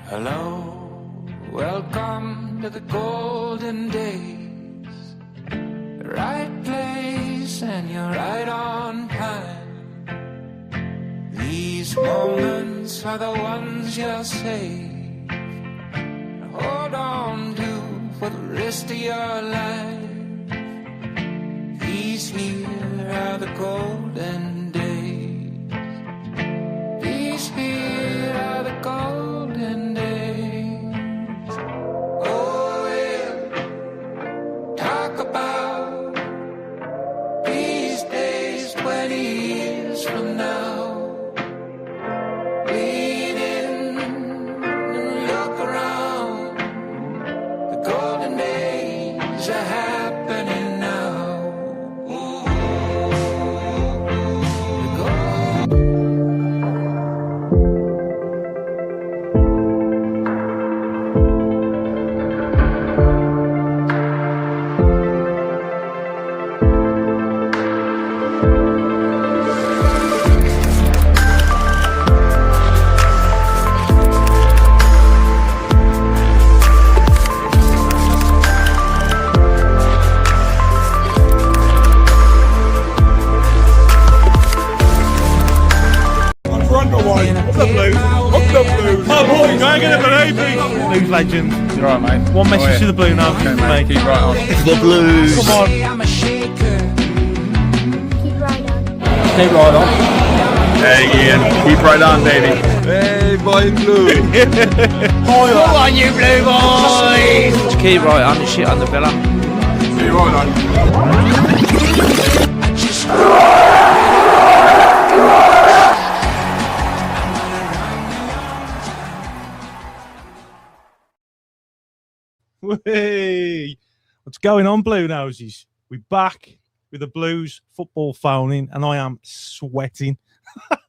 Hello, welcome to the golden days. Right place and you're right on time. These moments are the ones you'll save. Hold on to for the rest of your life. These here are the golden days. These here are the golden days. Oh, we'll talk about these days 20 years from now. Lean in and look around. The golden days are happening now. Blues legend. You're right, mate. One message to the Blue now. Okay, mate. Keep right on. The Blues. Come on. Keep right on. Keep right on. Hey, Ian. Keep right on, baby. Hey, boy, Blue. Come on, you Blue boys. Just keep right on and shit on the villa. Keep right on. Hey, what's going on, Bluenoses? We're back with the Blues football phone-in, and I am sweating. So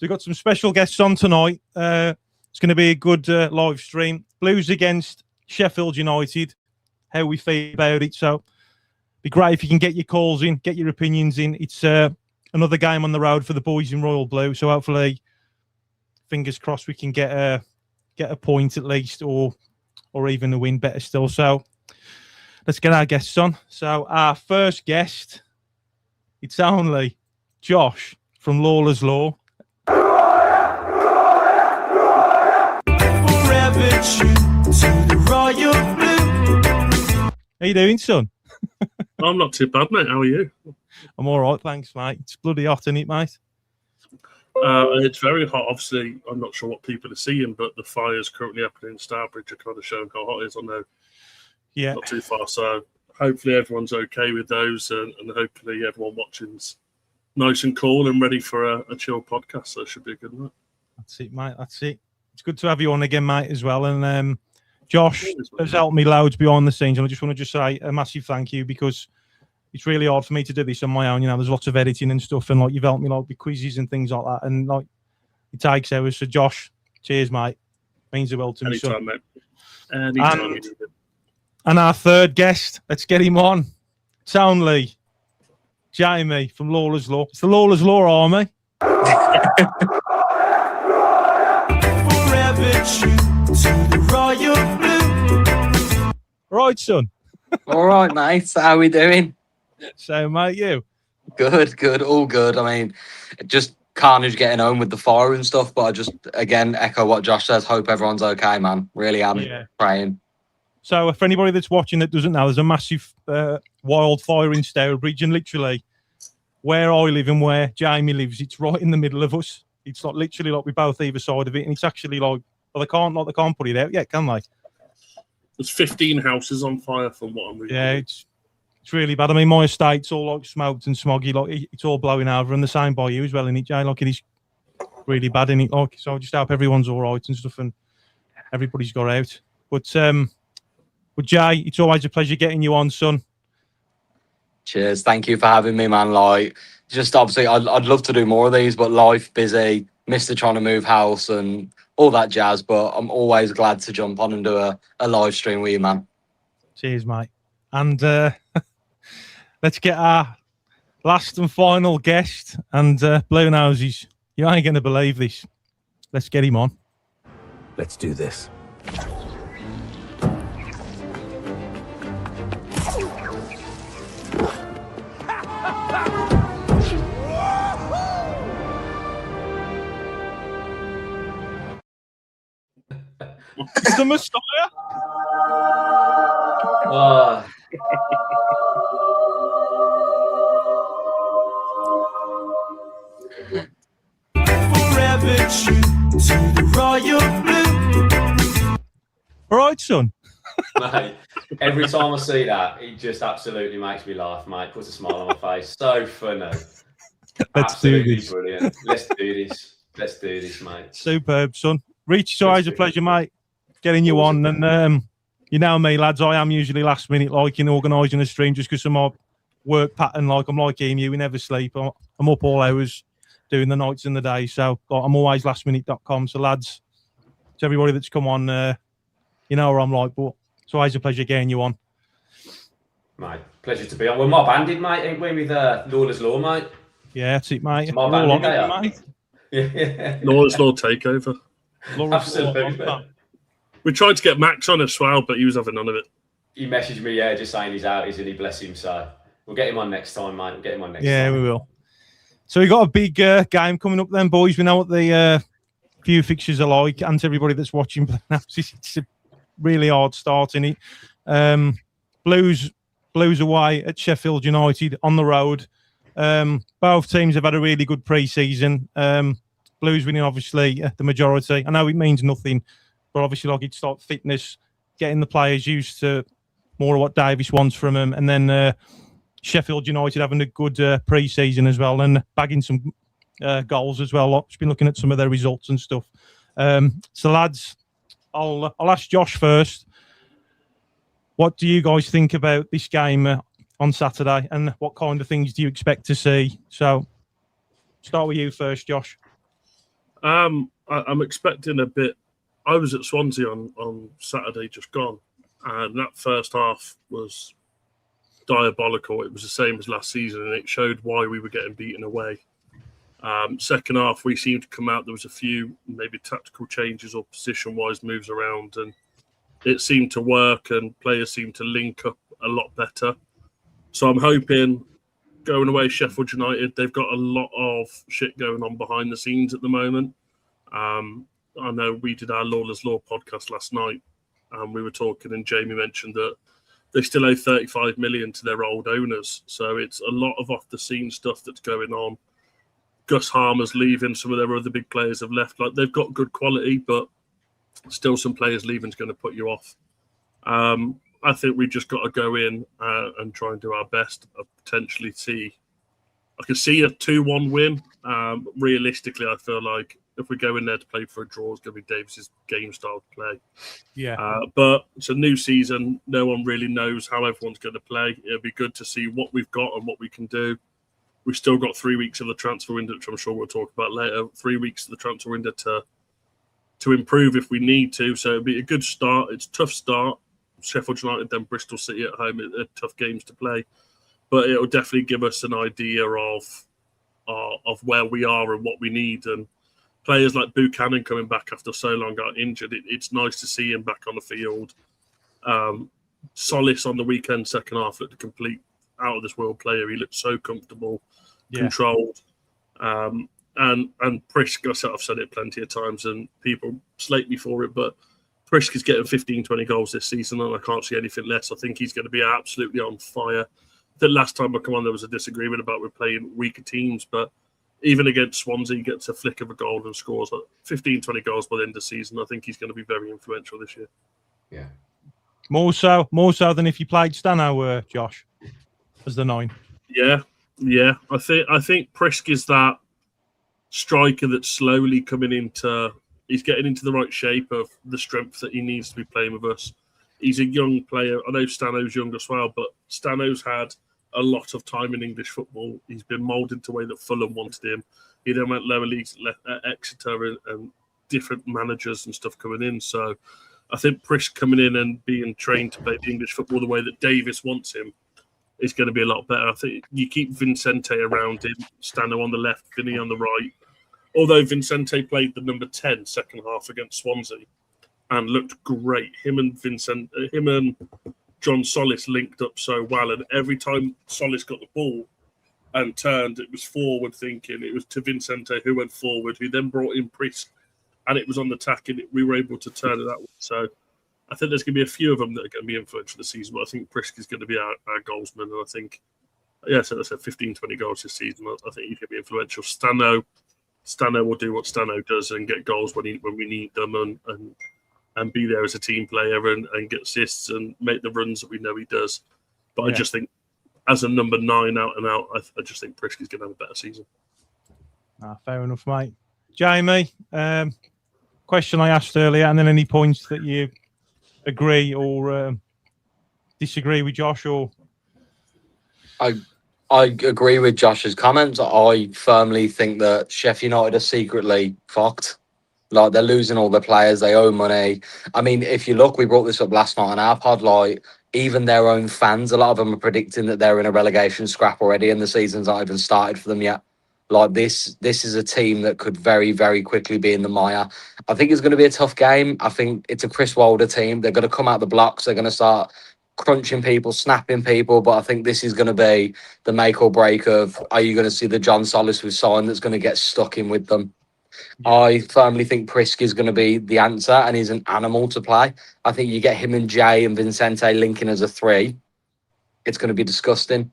we've got some special guests on tonight. It's going to be a good live stream. Blues against Sheffield United. How we feel about it. So it'd be great if you can get your calls in, get your opinions in. It's another game on the road for the boys in Royal Blue. So hopefully, fingers crossed, we can get a point at least, or even a win, better still. So let's get our guests on. So our first guest, it's only Josh from Lawler's Law. How you doing, son? I'm not too bad, mate. How are you? I'm all right, thanks, mate. It's bloody hot, isn't it, mate? It's very hot. Obviously, I'm not sure what people are seeing, but the fire is currently happening in Starbridge. I kind of showing how hot it is. I know, Yeah. not too far. So hopefully everyone's okay with those, and hopefully everyone watching's nice and cool and ready for a chill podcast. So it should be a good night. That's it, mate. That's it. It's good to have you on again, mate, as well. And Josh has helped me loads behind the scenes, and I just want to say a massive thank you, because it's really hard for me to do this on my own. You know, there's lots of editing and stuff, and like you've helped me like with quizzes and things like that, and like it takes hours. So Josh, cheers, mate. Means the world to me, son. Anytime, mate. Anytime you need it. And our third guest, let's get him on. It's only Jamie from Lawler's Law. It's the Lawler's Law Army. Right, son. All right, mate. How we doing? So, mate, you? Good. All good. I mean, just carnage getting home with the fire and stuff, but I just, again, echo what Josh says. Hope everyone's okay, man. Really am praying. So, for anybody that's watching that doesn't know, there's a massive wildfire in Stourbridge, and literally where I live and where Jamie lives, it's right in the middle of us. It's like literally like we're both either side of it, and it's actually like, well, they can't put it out yet, can they? There's 15 houses on fire from what I'm reading. Yeah, it's really bad. I mean, my estate's all like smoked and smoggy, like it's all blowing over, and the same by you as well, innit, Jay? Like it is really bad, innit? Like, so I just hope everyone's all right and stuff, and everybody's got out. But Jay, it's always a pleasure getting you on, son. Cheers. Thank you for having me, man. Like, just obviously, I'd love to do more of these, but life, busy, Mr. trying to move house and all that jazz. But I'm always glad to jump on and do a live stream with you, man. Cheers, mate. And let's get our last and final guest. And Bluenoses, you ain't going to believe this. Let's get him on. Let's do this. It's the Messiah. Oh, Forever true to the royal blue. All right, son. mate, every time I see that, it just absolutely makes me laugh, mate. Puts a smile on my face. So funny. Let's do Absolutely this. brilliant. Let's do this. Let's do this, mate. Superb, son. Reach, it's always a pleasure, mate. Getting you on. And you know me, lads, I am usually last minute, like in organising a stream just because of my work pattern. Like I'm like Emu, we never sleep. I'm up all hours doing the nights and the days. So I'm always lastminute.com. So, lads, to everybody that's come on, you know where I'm like, but it's always a pleasure getting you on. Mate, pleasure to be on. We're mob banded, mate, ain't we, with Lawler's Law, mate? Yeah, that's it, mate. Mob We're all banded, on it, mate. Yeah. Lawler's Law takeover. Absolutely. We tried to get Max on as well, but he was having none of it. He messaged me, yeah, just saying he's out, isn't he? Bless him. So we'll get him on next time, mate. We'll get him on next time. Yeah, we will. So we got a big game coming up then, boys. We know what the few fixtures are like, and to everybody that's watching, it's a really hard start in it. Blues away at Sheffield United on the road. Both teams have had a really good pre-season. Blues winning, obviously, the majority. I know it means nothing, but obviously, like it's like fitness, getting the players used to more of what Davis wants from them, and then Sheffield United having a good pre-season as well, and bagging some goals as well. I've been looking at some of their results and stuff. So, lads, I'll ask Josh first. What do you guys think about this game on Saturday, and what kind of things do you expect to see? So, start with you first, Josh. I'm expecting a bit. I was at Swansea on Saturday just gone, and that first half was diabolical. It was the same as last season, and it showed why we were getting beaten away. Second half, we seemed to come out. There was a few maybe tactical changes or position-wise moves around, and it seemed to work, and players seemed to link up a lot better. So I'm hoping going away Sheffield United, they've got a lot of shit going on behind the scenes at the moment. I know we did our Lawler's Law podcast last night, and we were talking, and Jamie mentioned that they still owe 35 million to their old owners. So it's a lot of off-the-scene stuff that's going on. Gus Harmer's leaving. Some of their other big players have left. Like, they've got good quality, but still some players leaving is going to put you off. I think we just got to go in and try and do our best. Potentially I can see a 2-1 win. Realistically, I feel like if we go in there to play for a draw, it's going to be Davis's game style to play. Yeah. But it's a new season. No one really knows how everyone's going to play. It'll be good to see what we've got and what we can do. We've still got 3 weeks of the transfer window, which I'm sure we'll talk about later. 3 weeks of the transfer window to improve if we need to. So it'll be a good start. It's a tough start. Sheffield United, then Bristol City at home. They're tough games to play. But it'll definitely give us an idea of where we are and what we need. And players like Buchanan coming back after so long got injured. It's nice to see him back on the field. Solis on the weekend, second half, looked a complete out-of-this-world player. He looked so comfortable, controlled. And Prisk, I've said it plenty of times, and people slate me for it, but Prisk is getting 15, 20 goals this season, and I can't see anything less. I think he's going to be absolutely on fire. The last time I come on, there was a disagreement about we're playing weaker teams, but even against Swansea, he gets a flick of a goal and scores 15, 20 goals by the end of the season. I think he's going to be very influential this year. Yeah. More so than if you played Stano, Josh, as the 9. Yeah. I think Prisk is that striker that's slowly coming into. He's getting into the right shape of the strength that he needs to be playing with us. He's a young player. I know Stano's young as well, but Stano's had a lot of time in English football. He's been moulded to the way that Fulham wanted him. He then went lower leagues at Exeter and different managers and stuff coming in. So I think Prisk coming in and being trained to play the English football the way that Davis wants him is going to be a lot better. I think you keep Vincente around him, Stano on the left, Vinny on the right. Although Vincente played the number 10 second half against Swansea, and looked great. Him and John Solis linked up so well, and every time Solis got the ball and turned, it was forward thinking. It was to Vicente who went forward, who then brought in Prisk, and it was on the attack, and we were able to turn it that way. So I think there's going to be a few of them that are going to be influential this season, but I think Prisk is going to be our goalsman, and I think, so I said 15, 20 goals this season. I think he's going to be influential. Stano will do what Stano does and get goals when we need them, and be there as a team player and get assists and make the runs that we know he does. But I just think, as a number 9 out and out, I just think Prisk is going to have a better season. Fair enough, mate. Jamie, question I asked earlier, and then any points that you agree or disagree with Josh? Or I agree with Josh's comments. I firmly think that Sheffield United are secretly fucked. Like, they're losing all their players. They owe money. I mean, if you look, we brought this up last night on our pod, like, even their own fans, a lot of them are predicting that they're in a relegation scrap already and the season's not even started for them yet. Like, this is a team that could very, very quickly be in the mire. I think it's going to be a tough game. I think it's a Chris Wilder team. They're going to come out the blocks. They're going to start crunching people, snapping people. But I think this is going to be the make or break of, are you going to see the John Solis we've signed that's going to get stuck in with them? I firmly think Prisk is going to be the answer, and he's an animal to play. I think you get him and Jay and Vicente linking as a 3. It's going to be disgusting.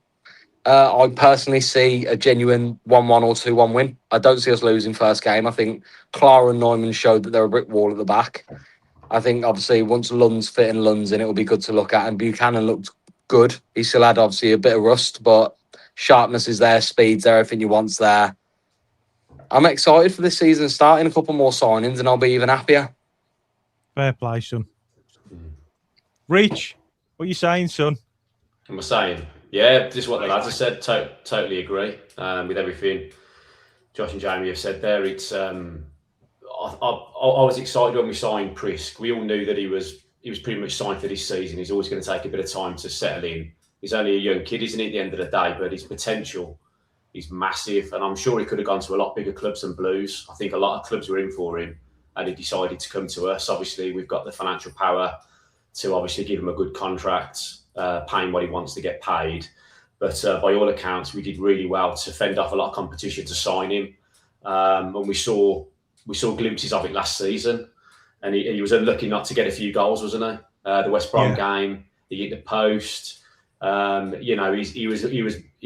I personally see a genuine 1-1 or 2-1 win. I don't see us losing first game. I think Clara and Neumann showed that they're a brick wall at the back. I think, obviously, once Lund's fitting Lund's in, it will be good to look at. And Buchanan looked good. He still had, obviously, a bit of rust, but sharpness is there, speed's there, everything you want's there. I'm excited for this season starting. A couple more signings and I'll be even happier. Fair play, son. Reach, what are you saying, son? What am I saying? Yeah, just what the lads have said. Totally agree with everything Josh and Jamie have said there. It's I was excited when we signed Prisk. We all knew that he was pretty much signed for this season. He's always going to take a bit of time to settle in. He's only a young kid, isn't he, at the end of the day? But his potential is massive, and I'm sure he could have gone to a lot bigger clubs than Blues. I think a lot of clubs were in for him, and he decided to come to us. Obviously, we've got the financial power to obviously give him a good contract, paying what he wants to get paid. But by all accounts, we did really well to fend off a lot of competition to sign him. And we saw glimpses of it last season, and he was unlucky not to get a few goals, wasn't he? The West Brom game, he hit the post. He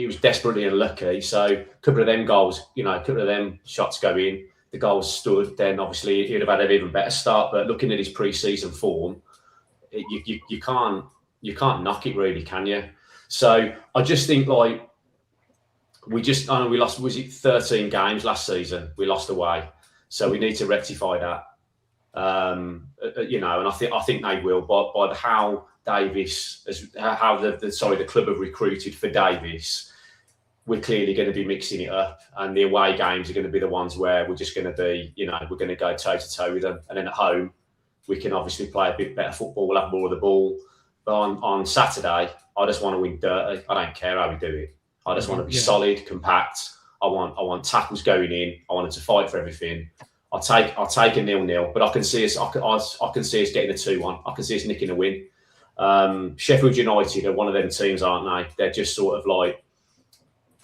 was desperately unlucky. So a couple of them goals, a couple of them shots go in, the goals stood, then obviously he'd have had an even better start. But looking at his pre-season form, you can't knock it really, can you? So I just think, like, we lost, was it 13 games last season? We lost away. So we need to rectify that. And I think they will, by how Davis, how the club have recruited for Davis, we're clearly going to be mixing it up, and the away games are going to be the ones where we're just going to be, we're going to go toe to toe with them, and then at home we can obviously play a bit better football. We'll have more of the ball, but on Saturday, I just want to win dirty. I don't care how we do it. I just want to be solid, compact. I want tackles going in. I want them to fight for everything. I'll take a 0-0, but I can see us. I can see us getting a 2-1. I can see us nicking a win. Sheffield United are one of them teams, aren't they? They're just sort of like,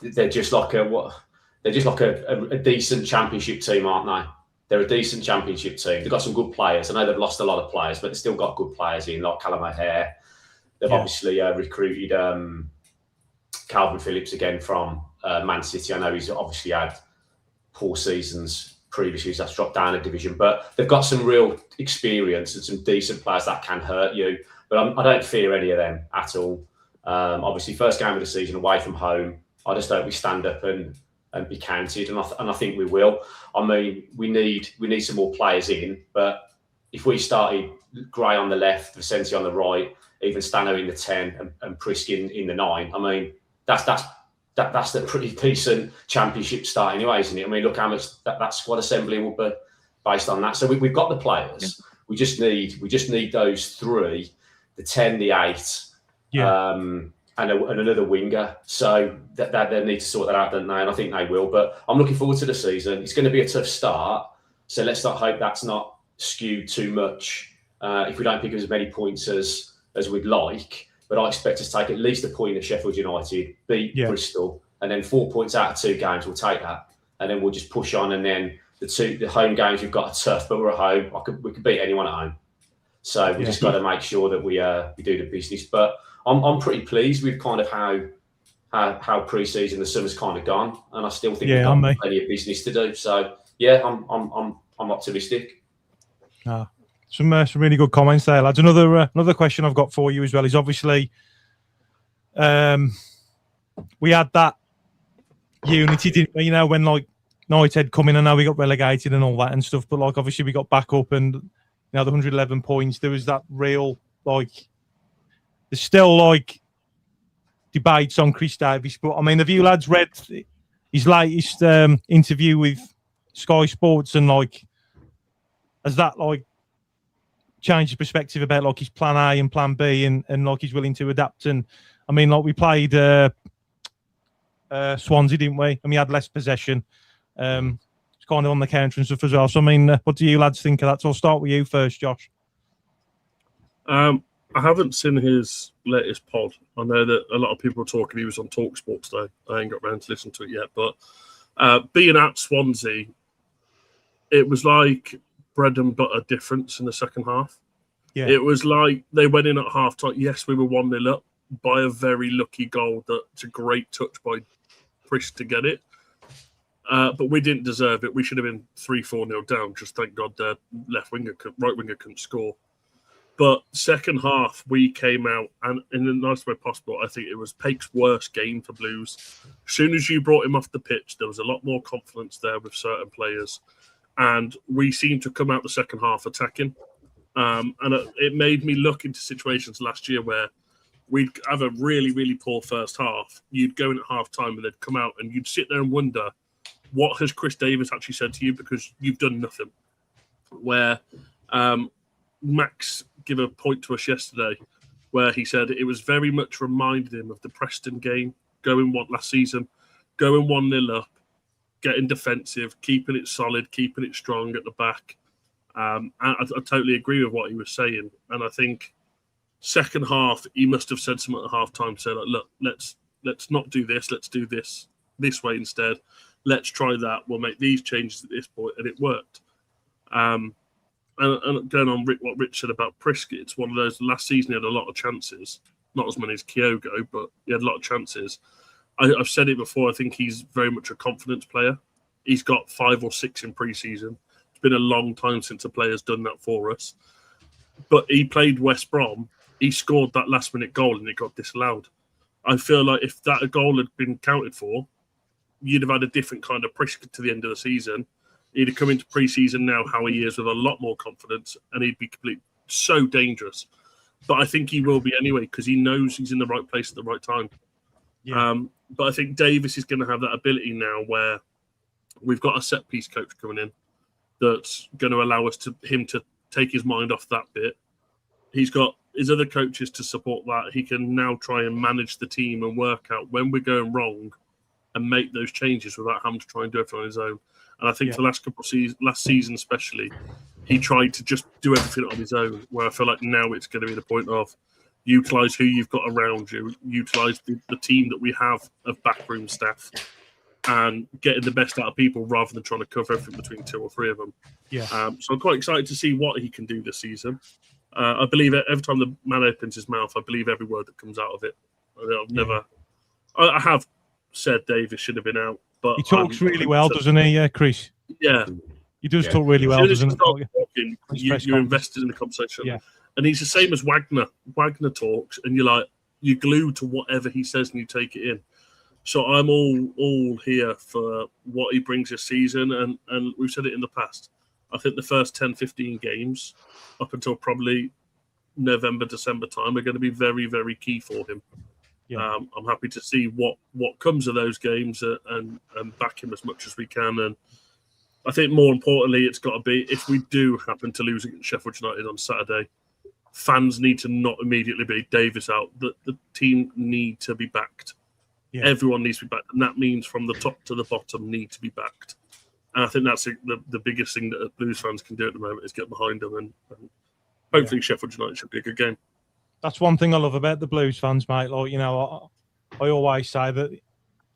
they're just like a decent championship team, aren't they? They're a decent championship team. They've got some good players. I know they've lost a lot of players, but they've still got good players in, like Callum O'Hare. They've obviously recruited Calvin Phillips again from Man City. I know he's obviously had poor seasons previously. He's dropped down a division, but they've got some real experience and some decent players that can hurt you. But I don't fear any of them at all. Obviously, first game of the season away from home. I just hope we stand up and be counted, and I think we will. I mean, we need some more players in, but if we started Gray on the left, Vicente on the right, even Stano in the 10 and Prisk in the 9, I mean, that's a pretty decent championship start anyway, isn't it? I mean, look how much that squad assembly will be based on that. So we've got the players. Yeah. We just need those 3, the 10, the 8, and another winger. So that they need to sort that out, don't they? And I think they will. But I'm looking forward to the season. It's going to be a tough start. So let's not hope that's not skewed too much if we don't pick up as many points as we'd like. But I expect us to take at least a point at Sheffield United, beat Bristol, and then 4 points out of 2 games. We'll take that, and then we'll just push on. And then the home games we've got are tough, but we're at home. We could beat anyone at home. So we just got to make sure that we do the business. But I'm pretty pleased with kind of how pre-season the summer's kind of gone, and I still think we've got plenty of business to do. So yeah, I'm optimistic. Some really good comments there, lads. Another question I've got for you as well is obviously we had that unity, didn't we? You know, when like Knight had come in, and now we got relegated and all that and stuff. But like obviously we got back up, and the 111 points. There was that real like. There's still like debates on Chris Davies, but I mean, have you lads read his latest interview with Sky Sports, and like has that like changed the perspective about like his plan A and plan B, and like he's willing to adapt? And I mean, like we played Swansea, didn't we? And we had less possession. It's kind of on the counter and stuff as well. So I mean, what do you lads think of that? So I'll start with you first, Josh. I haven't seen his latest pod. I know that a lot of people are talking. He was on TalkSport today. I ain't got around to listen to it yet. But being at Swansea, it was like bread and butter difference in the second half. Yeah. It was like they went in at half time. Yes, we were 1-0 up by a very lucky goal. That's a great touch by Prish to get it. But we didn't deserve it. We should have been 3-4-0 down. Just thank God their right winger couldn't score. But second half, we came out, and in the nicest way possible, I think it was Pake's worst game for Blues. As soon as you brought him off the pitch, there was a lot more confidence there with certain players. And we seemed to come out the second half attacking. And it made me look into situations last year where we'd have a really, really poor first half. You'd go in at half time and they'd come out, and you'd sit there and wonder, what has Chris Davies actually said to you? Because you've done nothing. Where Max gave a point to us yesterday where he said it was very much reminded him of the Preston game, going last season, going 1-0 up, getting defensive, keeping it solid, keeping it strong at the back. I totally agree with what he was saying. And I think second half, he must have said something at half time, say, like, look, let's not do this. Let's do this way instead. Let's try that. We'll make these changes at this point. And it worked. And going on what Rich said about Prisk, it's one of those, last season he had a lot of chances. Not as many as Kyogo, but he had a lot of chances. I've said it before, I think he's very much a confidence player. He's got 5 or 6 in pre-season. It's been a long time since a player's done that for us. But he played West Brom. He scored that last-minute goal and it got disallowed. I feel like if that goal had been counted for, you'd have had a different kind of Prisk to the end of the season. He'd have come into pre-season now how he is with a lot more confidence, and he'd be so dangerous. But I think he will be anyway, because he knows he's in the right place at the right time. Yeah. But I think Davis is going to have that ability now where we've got a set-piece coach coming in that's going to allow him to take his mind off that bit. He's got his other coaches to support that. He can now try and manage the team and work out when we're going wrong and make those changes without having to try and do it on his own. And I think for the last couple of seasons, last season especially, he tried to just do everything on his own, where I feel like now it's going to be the point of utilise who you've got around you, utilise the team that we have of backroom staff, and getting the best out of people rather than trying to cover everything between 2 or 3 of them. Yeah. So I'm quite excited to see what he can do this season. I believe every time the man opens his mouth, I believe every word that comes out of it. I have said Davis should have been out. But he talks really well, doesn't he, Chris? Yeah. He does talk really well, doesn't he? Talking, you're invested in the conversation. Yeah. And he's the same as Wagner. Wagner talks, and you're glued to whatever he says, and you take it in. So I'm all here for what he brings this season, and we've said it in the past. I think the first 10, 15 games, up until probably November, December time, are going to be very, very key for him. Yeah. I'm happy to see what comes of those games and back him as much as we can. And I think more importantly, it's got to be, if we do happen to lose against Sheffield United on Saturday, fans need to not immediately be Davis out. The team need to be backed. Yeah. Everyone needs to be backed. And that means from the top to the bottom need to be backed. And I think that's the biggest thing that Blues fans can do at the moment is get behind them and hopefully Sheffield United should be a good game. That's one thing I love about the Blues fans, mate. Like, you know, I always say that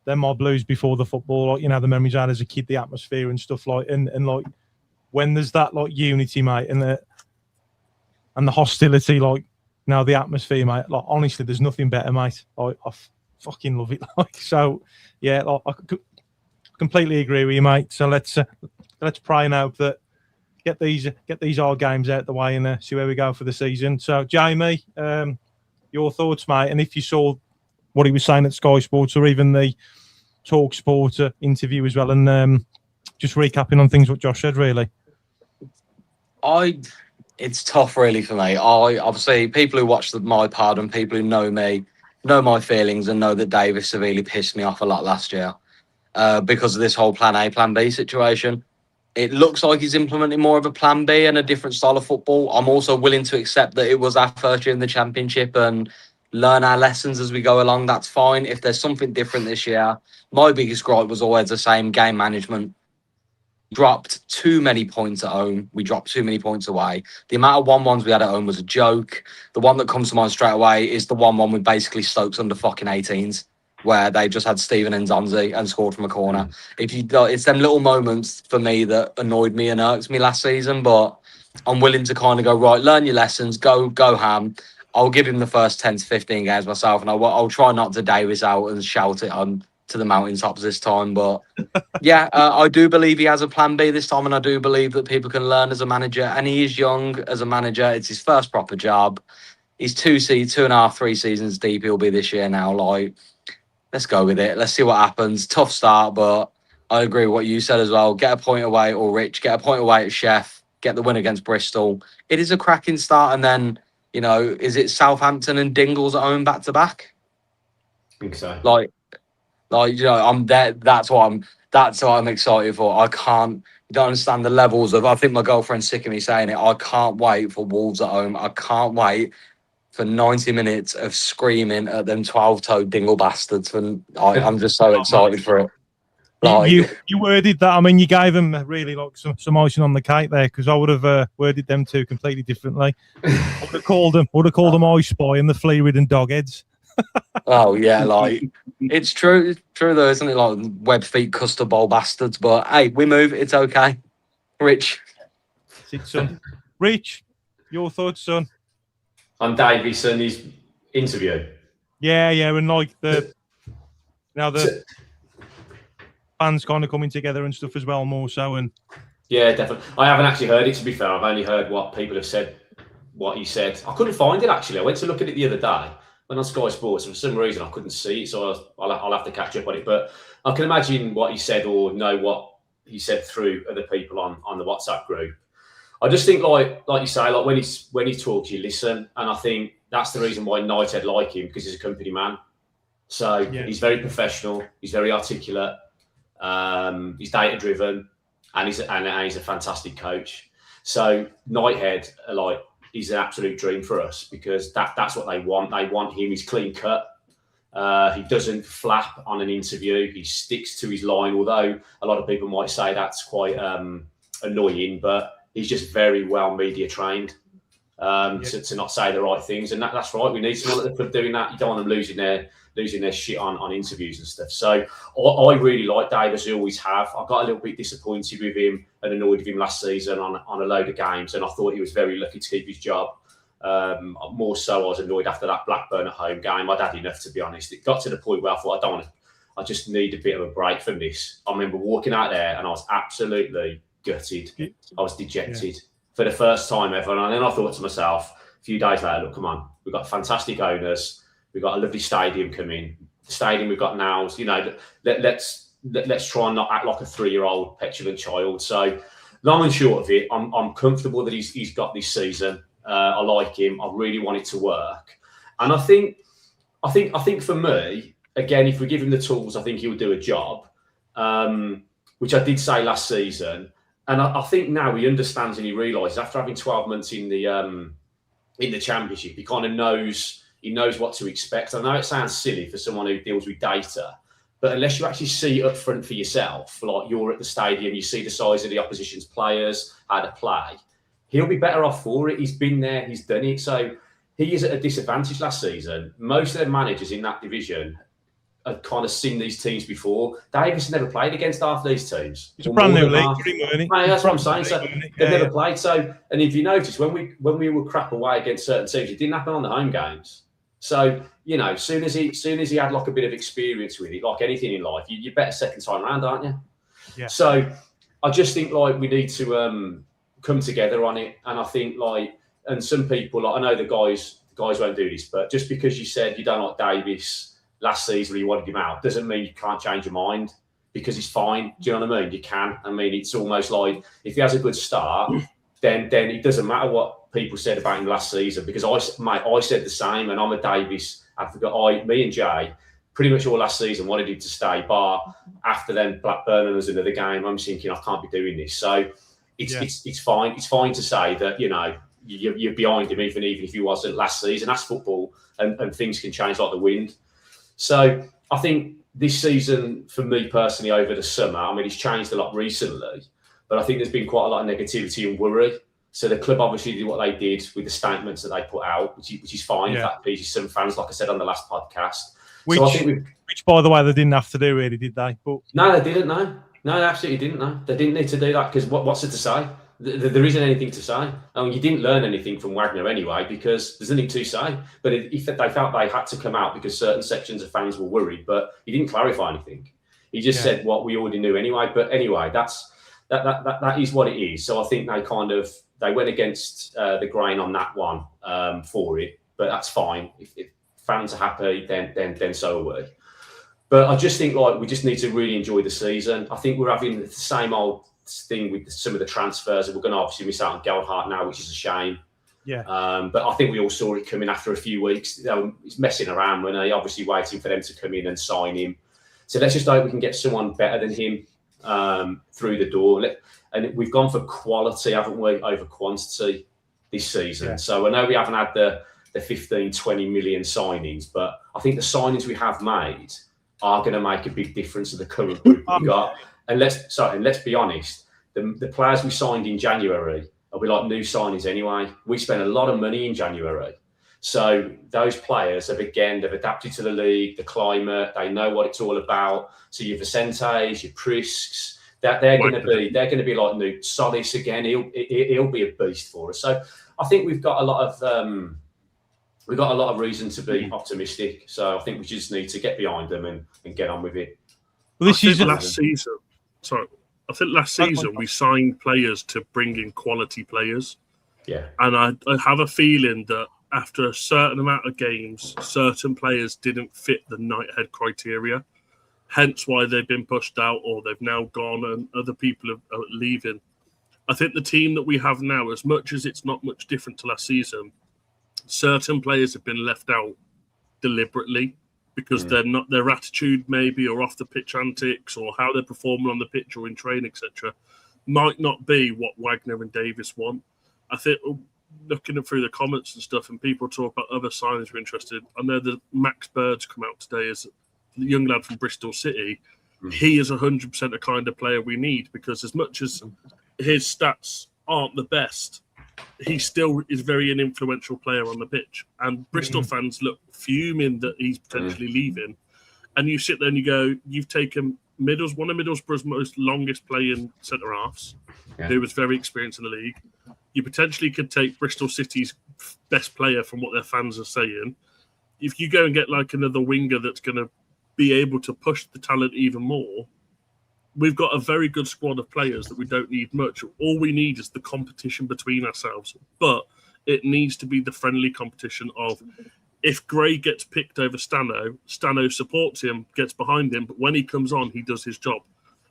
they're my Blues before the football. Like, you know, the memories I had as a kid, the atmosphere and stuff like, and like when there's that like unity, mate, and the hostility, like, you know, the atmosphere, mate. Like, honestly, there's nothing better, mate. I fucking love it. Like, so yeah, like, I completely agree with you, mate. So let's pray and hope that get these hard games out the way and see where we go for the season. So, Jamie, your thoughts, mate, and if you saw what he was saying at Sky Sports or even the Talk Sport interview as well, and just recapping on things what Josh said, really. It's tough, really, for me. Obviously, people who watch my pod and people who know me know my feelings and know that Davis severely pissed me off a lot last year because of this whole Plan A, Plan B situation. It looks like he's implementing more of a Plan B and a different style of football. I'm also willing to accept that it was our first year in the Championship and learn our lessons as we go along. That's fine. If there's something different this year, my biggest gripe was always the same: game management. Dropped too many points at home. We dropped too many points away. The amount of 1-1s we had at home was a joke. The one that comes to mind straight away is the 1-1 with basically Stokes under fucking 18s, where they just had Steven Nzonzi and scored from a corner. It's them little moments for me that annoyed me and irked me last season, but I'm willing to kind of go, right, learn your lessons, go ham. I'll give him the first 10 to 15 games myself, and I'll try not to Davis out and shout it on to the mountaintops this time. But yeah, I do believe he has a Plan B this time, and I do believe that people can learn as a manager, and he is young as a manager. It's his first proper job. He's 2.5, 3 seasons deep. He'll be this year now. Like, let's go with it. Let's see what happens. Tough start, but I agree with what you said as well. Get a point away, or Rich, get a point away at Sheff. Get the win against Bristol. It is a cracking start, and then, you know, is it Southampton and Dingles at home back to back? I think so. Like, you know, I'm there. That's what I'm excited for. I can't. You don't understand the levels of. I think my girlfriend's sick of me saying it. I can't wait for Wolves at home. I can't wait for 90 minutes of screaming at them 12-toed dingle bastards. And I'm just so excited for it. Like, you worded that. I mean, you gave them really like some icing on the cake there, because I would have worded them two completely differently. I would have called them I Spy and the flea-ridden dogheads. Oh yeah, like it's true though, isn't it? Like web feet custard bowl bastards. But hey, we move. It's okay. Rich, son. Rich, your thoughts, son? On Davis and his interview. Yeah, and like the fans kind of coming together and stuff as well, more so. And yeah, definitely. I haven't actually heard it, to be fair. I've only heard what people have said, what he said. I couldn't find it actually. I went to look at it the other day. Went on Sky Sports, and for some reason I couldn't see it, so I'll have to catch up on it. But I can imagine what he said, or know what he said through other people on the WhatsApp group. I just think, like you say, like when he talks, you listen, and I think that's the reason why Knighthead like him, because he's a company man. So yeah. He's very professional, he's very articulate, he's data driven, and he's a fantastic coach. So Knighthead, like, he's an absolute dream for us, because that's what they want. They want him. He's clean cut. He doesn't flap on an interview. He sticks to his line, although a lot of people might say that's quite annoying, but he's just very well media trained to not say the right things. And that's right. We need someone at the club doing that. You don't want them losing their shit on interviews and stuff. So I really like Davis. I always have. I got a little bit disappointed with him and annoyed with him last season on a load of games, and I thought he was very lucky to keep his job. More so, I was annoyed after that Blackburn at home game. I'd had enough, to be honest. It got to the point where I thought, I just need a bit of a break from this. I remember walking out there and I was absolutely gutted. I was dejected for the first time ever. And then I thought to myself, a few days later, look, come on, we've got fantastic owners. We've got a lovely stadium coming. The stadium we've got now, you know, let's try and not act like a 3-year-old petulant child. So, long and short of it, I'm comfortable that he's got this season. I like him. I really want it to work, and I think for me, again, if we give him the tools, I think he will do a job. Which I did say last season, and I think now he understands and he realises after having 12 months in the Championship, he kind of knows. He knows what to expect. I know it sounds silly for someone who deals with data, but unless you actually see it up front for yourself, like you're at the stadium, you see the size of the opposition's players, how to play, he'll be better off for it. He's been there, he's done it. So he is at a disadvantage last season. Most of their managers in that division had kind of seen these teams before. Davis never played against half these teams. It's a brand new league. That's what I'm saying. So they've never played. So, and if you notice, when we were crap away against certain teams, it didn't happen on the home games. So, you know, soon as he had like a bit of experience with it, like anything in life, you're better second time round, aren't you? Yeah. So I just think like we need to come together on it. And I think like, and some people, like I know the guys won't do this, but just because you said you don't like Davis last season, you wanted him out, doesn't mean you can't change your mind, because he's fine. Do you know what I mean? You can. I mean, it's almost like if he has a good start, then it doesn't matter what people said about him last season, because I said the same, and I'm a Davis advocate. Me and Jay, pretty much all last season wanted him to stay, bar after then Blackburn and there's another game. I'm thinking I can't be doing this. So it's fine. It's fine to say that, you know, you're behind him, even if he wasn't last season. That's football, and things can change like the wind. So I think this season, for me personally, over the summer, I mean, it's changed a lot recently, but I think there's been quite a lot of negativity and worry. So the club obviously did what they did with the statements that they put out, which is fine. If that pleases some fans, like I said on the last podcast. Which, by the way, they didn't have to do, really, did they? But no, they didn't. No, they absolutely didn't. No, they didn't need to do that, because what's it to say? There isn't anything to say. I mean, you didn't learn anything from Wagner anyway, because there's nothing to say. But if they felt they had to come out because certain sections of fans were worried, but he didn't clarify anything. He just said what we already knew anyway. But anyway, that is what it is. So I think they went against the grain on that one for it. But that's fine. If fans are happy, then so are we. But I just think like we just need to really enjoy the season. I think we're having the same old thing with some of the transfers, and we're going to obviously miss out on Gelhardt now, which is a shame. Yeah. But I think we all saw it coming after a few weeks. He's messing around when they obviously waiting for them to come in and sign him. So let's just hope we can get someone better than him through the door. And we've gone for quality, haven't we, over quantity this season. Yeah. So I know we haven't had the 15, 20 million signings, but I think the signings we have made are going to make a big difference to the current group we've got. And let's be honest, the players we signed in January will be like new signings anyway. We spent a lot of money in January. So those players they've adapted to the league, the climate, they know what it's all about. So your Vicentes, your Prisks, they're going to be like new. Solis again, he'll be a beast for us. So I think we've got a lot of reason to be optimistic. So I think we just need to get behind them and get on with it. Well, this is last season. Sorry, I think last season we signed players to bring in quality players. Yeah. And I have a feeling that after a certain amount of games, certain players didn't fit the Knighthead criteria. Hence why they've been pushed out or they've now gone and other people are leaving. I think the team that we have now, as much as it's not much different to last season, certain players have been left out deliberately, because they're not, their attitude maybe, or off the pitch antics, or how they're performing on the pitch or in training, etc., might not be what Wagner and Davis want. I think looking through the comments and stuff, and people talk about other signings we're interested. I know that Max Bird's come out today as the young lad from Bristol City. He is 100% the kind of player we need, because as much as his stats aren't the best, he still is very an influential player on the pitch. And Bristol fans look fuming that he's potentially leaving. And you sit there and you go, you've taken one of Middlesbrough's most longest playing centre-halves, who was very experienced in the league. You potentially could take Bristol City's best player from what their fans are saying. If you go and get like another winger that's going to be able to push the talent even more, we've got a very good squad of players that we don't need much. All we need is the competition between ourselves. But it needs to be the friendly competition of, if Gray gets picked over Stano supports him, gets behind him, but when he comes on, he does his job.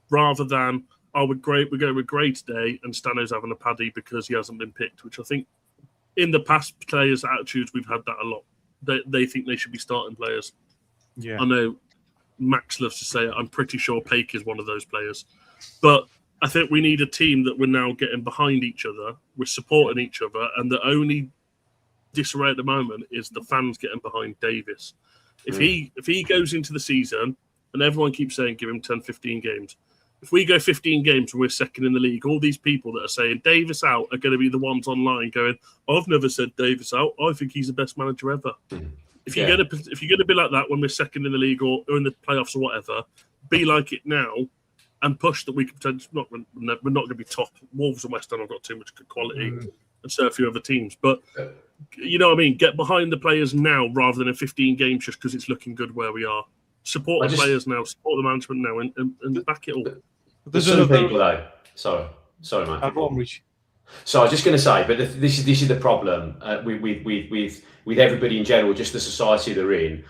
Rather than, we're going with Gray today and Stano's having a paddy because he hasn't been picked, which I think in the past players' attitudes, we've had that a lot. They think they should be starting players. Yeah, I know Max loves to say it. I'm pretty sure Paik is one of those players. But I think we need a team that we're now getting behind each other, we're supporting each other, and the only disarray at the moment is the fans getting behind Davis. If he goes into the season, and everyone keeps saying give him 10, 15 games, if we go 15 games and we're second in the league, all these people that are saying Davis out are going to be the ones online going, I've never said Davis out. I think he's the best manager ever. If you're going to be like that when we're second in the league or in the playoffs or whatever, be like it now and push that we can potentially we're not going to be top. Wolves and West Ham have got too much good quality and so a few other teams. But you know what I mean? Get behind the players now rather than in 15 games just because it's looking good where we are. Support the players now, support the management now, and back it all. There's some people though. Sorry, mate. So I was just going to say, but this is the problem with everybody in general, just the society they're in.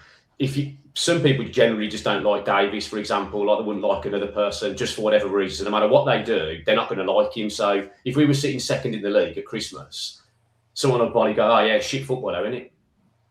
Some people generally just don't like Davis, for example, like they wouldn't like another person just for whatever reason. No matter what they do, they're not going to like him. So if we were sitting second in the league at Christmas, someone would probably go, "Oh yeah, shit footballer, isn't it?"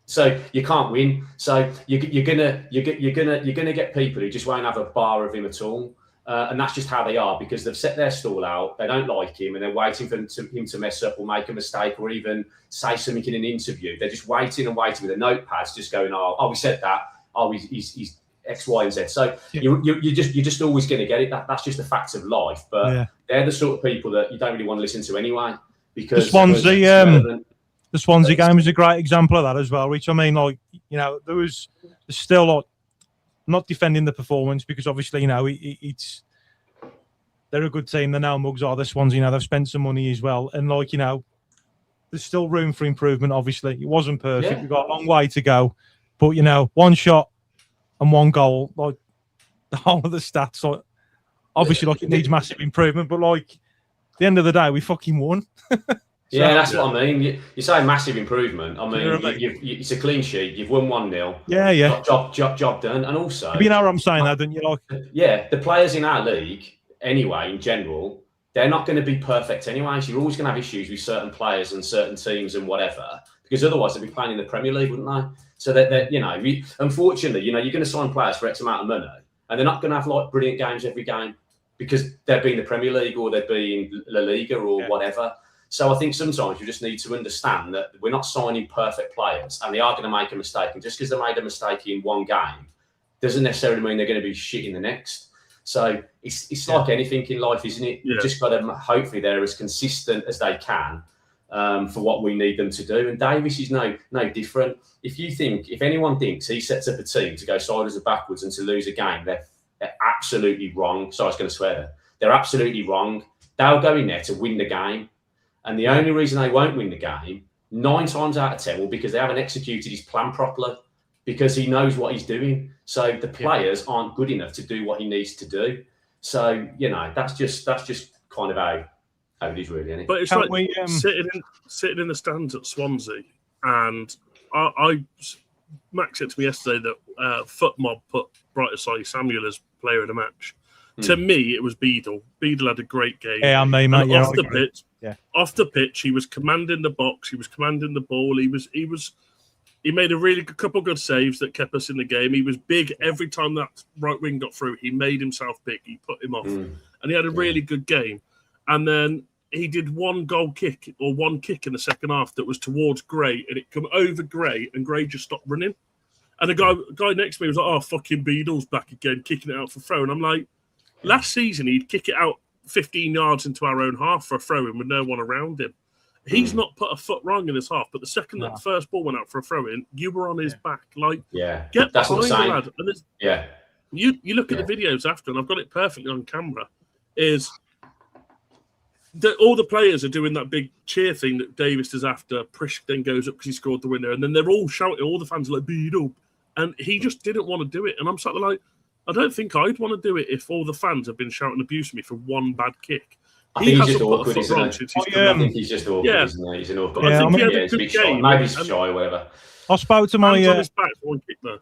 So you can't win. So you're gonna get people who just won't have a bar of him at all. And that's just how they are because they've set their stall out. They don't like him and they're waiting for him to mess up or make a mistake or even say something in an interview. They're just waiting and waiting with a notepad, just going, "Oh, we said that. Oh, he's X, Y, and Z." So you're just always going to get it. That's just the facts of life. But they're the sort of people that you don't really want to listen to anyway. Because the Swansea game is a great example of that as well, Rich. I mean, like, you know, there's still like. Not defending the performance because obviously, you know, they're a good team. They're now Mugs are the Swans, you know, they've spent some money as well. And like, you know, there's still room for improvement, obviously. It wasn't perfect. We've got a long way to go. But, you know, one shot and one goal, like the whole of the stats, like, obviously, like it needs massive improvement. But like, at the end of the day, we fucking won. So, that's what I mean. You say massive improvement. I mean, it's a clean sheet. You've won 1-0. Yeah. Job done. And also, you know what I'm saying, though, don't you? Like, the players in our league, anyway, in general, they're not going to be perfect anyway. So you're always going to have issues with certain players and certain teams and whatever, because otherwise they'd be playing in the Premier League, wouldn't they? So that you know, unfortunately, you know, you're going to sign players for X amount of money, and they're not going to have like brilliant games every game because they'd be in the Premier League or they'd be in La Liga or whatever. So I think sometimes you just need to understand that we're not signing perfect players and they are going to make a mistake. And just because they made a mistake in one game doesn't necessarily mean they're going to be shit in the next. So it's like anything in life, isn't it? You've just got to hopefully they're as consistent as they can for what we need them to do. And Davis is no different. If anyone thinks he sets up a team to go sideways and backwards and to lose a game, they're absolutely wrong. So I was going to swear there. They're absolutely wrong. They'll go in there to win the game. And the only reason they won't win the game, 9 times out of 10, will because they haven't executed his plan properly, because he knows what he's doing. So the players aren't good enough to do what he needs to do. So, you know, that's just kind of how it is, really, isn't it? But it's like sitting in the stands at Swansea, and Max said to me yesterday that Foot Mob put 𝒖𝒆𝒅 Samuel as player of the match. To me, it was Beadle. Beadle had a great game. Yeah, I mean, mate, off the pitch, he was commanding the box. He was commanding the ball. He made a really couple of good saves that kept us in the game. He was big every time that right wing got through. He made himself big. He put him off, and he had a really good game. And then he did one kick in the second half that was towards Gray, and it come over Gray, and Gray just stopped running. And the guy next to me was like, "Oh, fucking Beadle's back again, kicking it out for throw." And I'm like, last season he'd kick it out 15 yards into our own half for a throw-in with no one around him. He's not put a foot wrong in his half, but the second that the first ball went out for a throw-in, you were on his back. Like, get that's behind the lad. And you look at the videos after, and I've got it perfectly on camera, is that all the players are doing that big cheer thing that Davis does after Prish then goes up because he scored the winner, and then they're all shouting, all the fans are like, "Beat up," and he just didn't want to do it. And I'm sort of like, I don't think I'd want to do it if all the fans have been shouting abuse at me for one bad kick. I think he's just awkward, isn't he? I think he's just awkward, isn't he? He's an awkward. I think he had a good game. Maybe he's shy or whatever. I spoke to my on his back for one kick there.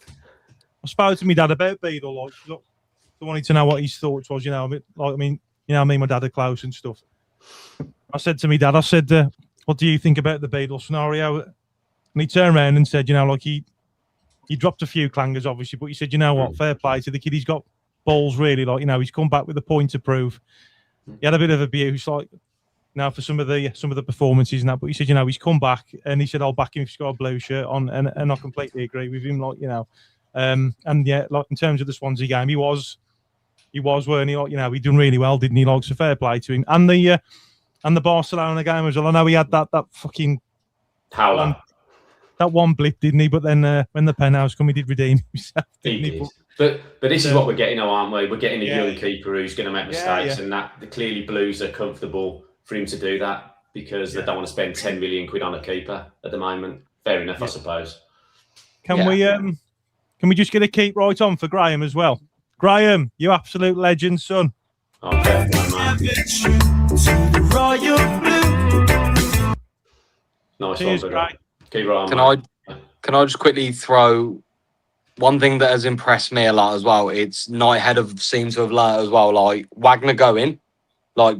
I spoke to my dad about Beadle. Like, I wanted to know what his thoughts was. You know, me and my dad are close and stuff. I said to my dad, "What do you think about the Beadle scenario?" And he turned around and said, "You know, like he dropped a few clangers, obviously, but he said, you know what, fair play to the kid. He's got balls, really. Like, you know, he's come back with a point to prove. He had a bit of abuse, like, now for some of the performances and that. But he said, you know, he's come back, and he said, I'll back him if he's got a blue shirt on, and I completely agree with him. Like, you know, and yeah, like in terms of the Swansea game, he was He was, weren't he? Like, you know, he done really well, didn't he? Like, so fair play to him. And the Barcelona game as well. I know he had that fucking Howler. That one blip, didn't he? But then when the penalties come, he did redeem himself. He did. But this is what we're getting now, aren't we? We're getting a young keeper who's going to make mistakes, yeah. and that clearly Blues are comfortable for him to do that because they don't want to spend 10 million quid on a keeper at the moment. Fair enough, I suppose. Can we just get a keep right on for Graham as well? Graham, you absolute legend, son. Okay, nice Cheers, one, Graham. Keep right on, Can I just quickly throw one thing that has impressed me a lot as well? It's Knighthead have seemed to have learnt as well. Like Wagner going, like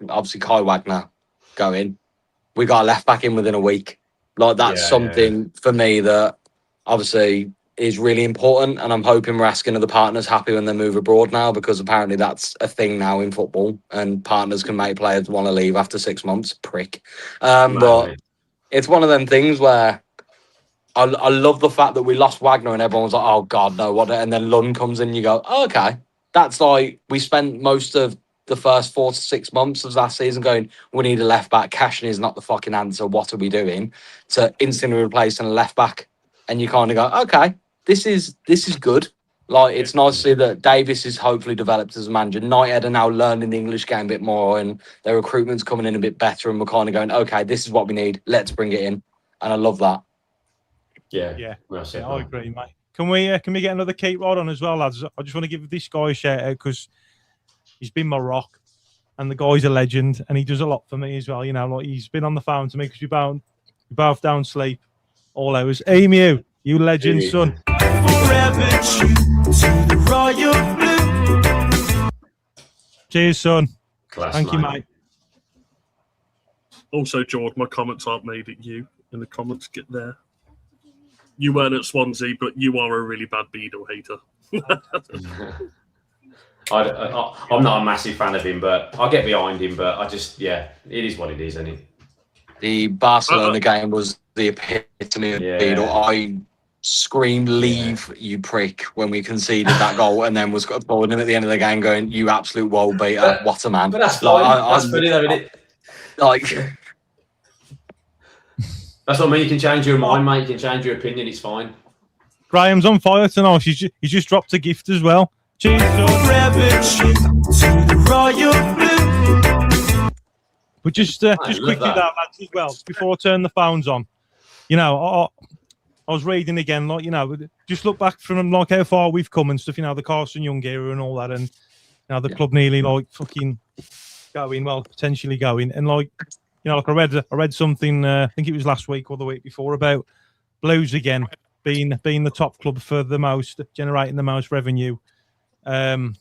obviously Kai Wagner going. We got a left back in within a week. Like that's something for me that obviously is really important, and I'm hoping Raskin and the partners happy when they move abroad now, because apparently that's a thing now in football, and partners can make players want to leave after 6 months. Prick. But it's one of them things where I love the fact that we lost Wagner and everyone was like, oh God, no, what? And then Lund comes in and you go, oh, okay. That's like, we spent most of the first 4 to 6 months of last season going, we need a left back. Cashing is not the fucking answer. What are we doing? To instantly replacing a left back. And you kind of go, okay, this is good. Like, it's nice to see that Davis is hopefully developed as a manager. Knighthead are now learning the English game a bit more, and their recruitment's coming in a bit better, and we're kind of going, okay, this is what we need. Let's bring it in. And I love that. Yeah, I agree, mate. Can we get another keep right on as well, lads? I just want to give this guy a shout out because he's been my rock, and the guy's a legend, and he does a lot for me as well. You know, like he's been on the phone to me because we both down sleep all hours. Emu, you legend, son. Cheers, son. Thank you, mate. Also, George, my comments aren't made at you. In the comments, get there. You weren't at Swansea, but you are a really bad Beadle hater. I'm not a massive fan of him, but I get behind him. But I just, it is what it is, isn't it? The Barcelona game was the epitome of Beadle. I screamed, leave, you prick, when we conceded that goal, and then was following him at the end of the game going, you absolute world beater, what a man. But that's fine. That's funny though, isn't it? Like, that's what I mean. You can change your mind, mate. You can change your opinion. It's fine. Graham's on fire tonight. He's just dropped a gift as well. Cheers, but just quickly that, lads, as well, before I turn the phones on. You know, I was reading again, like, you know, just look back from like how far we've come and stuff, you know, the Carson Young era and all that, and now the club nearly like fucking going, well, potentially going, and like, you know, like I read something, I think it was last week or the week before, about Blues again being the top club for the most, generating the most revenue, along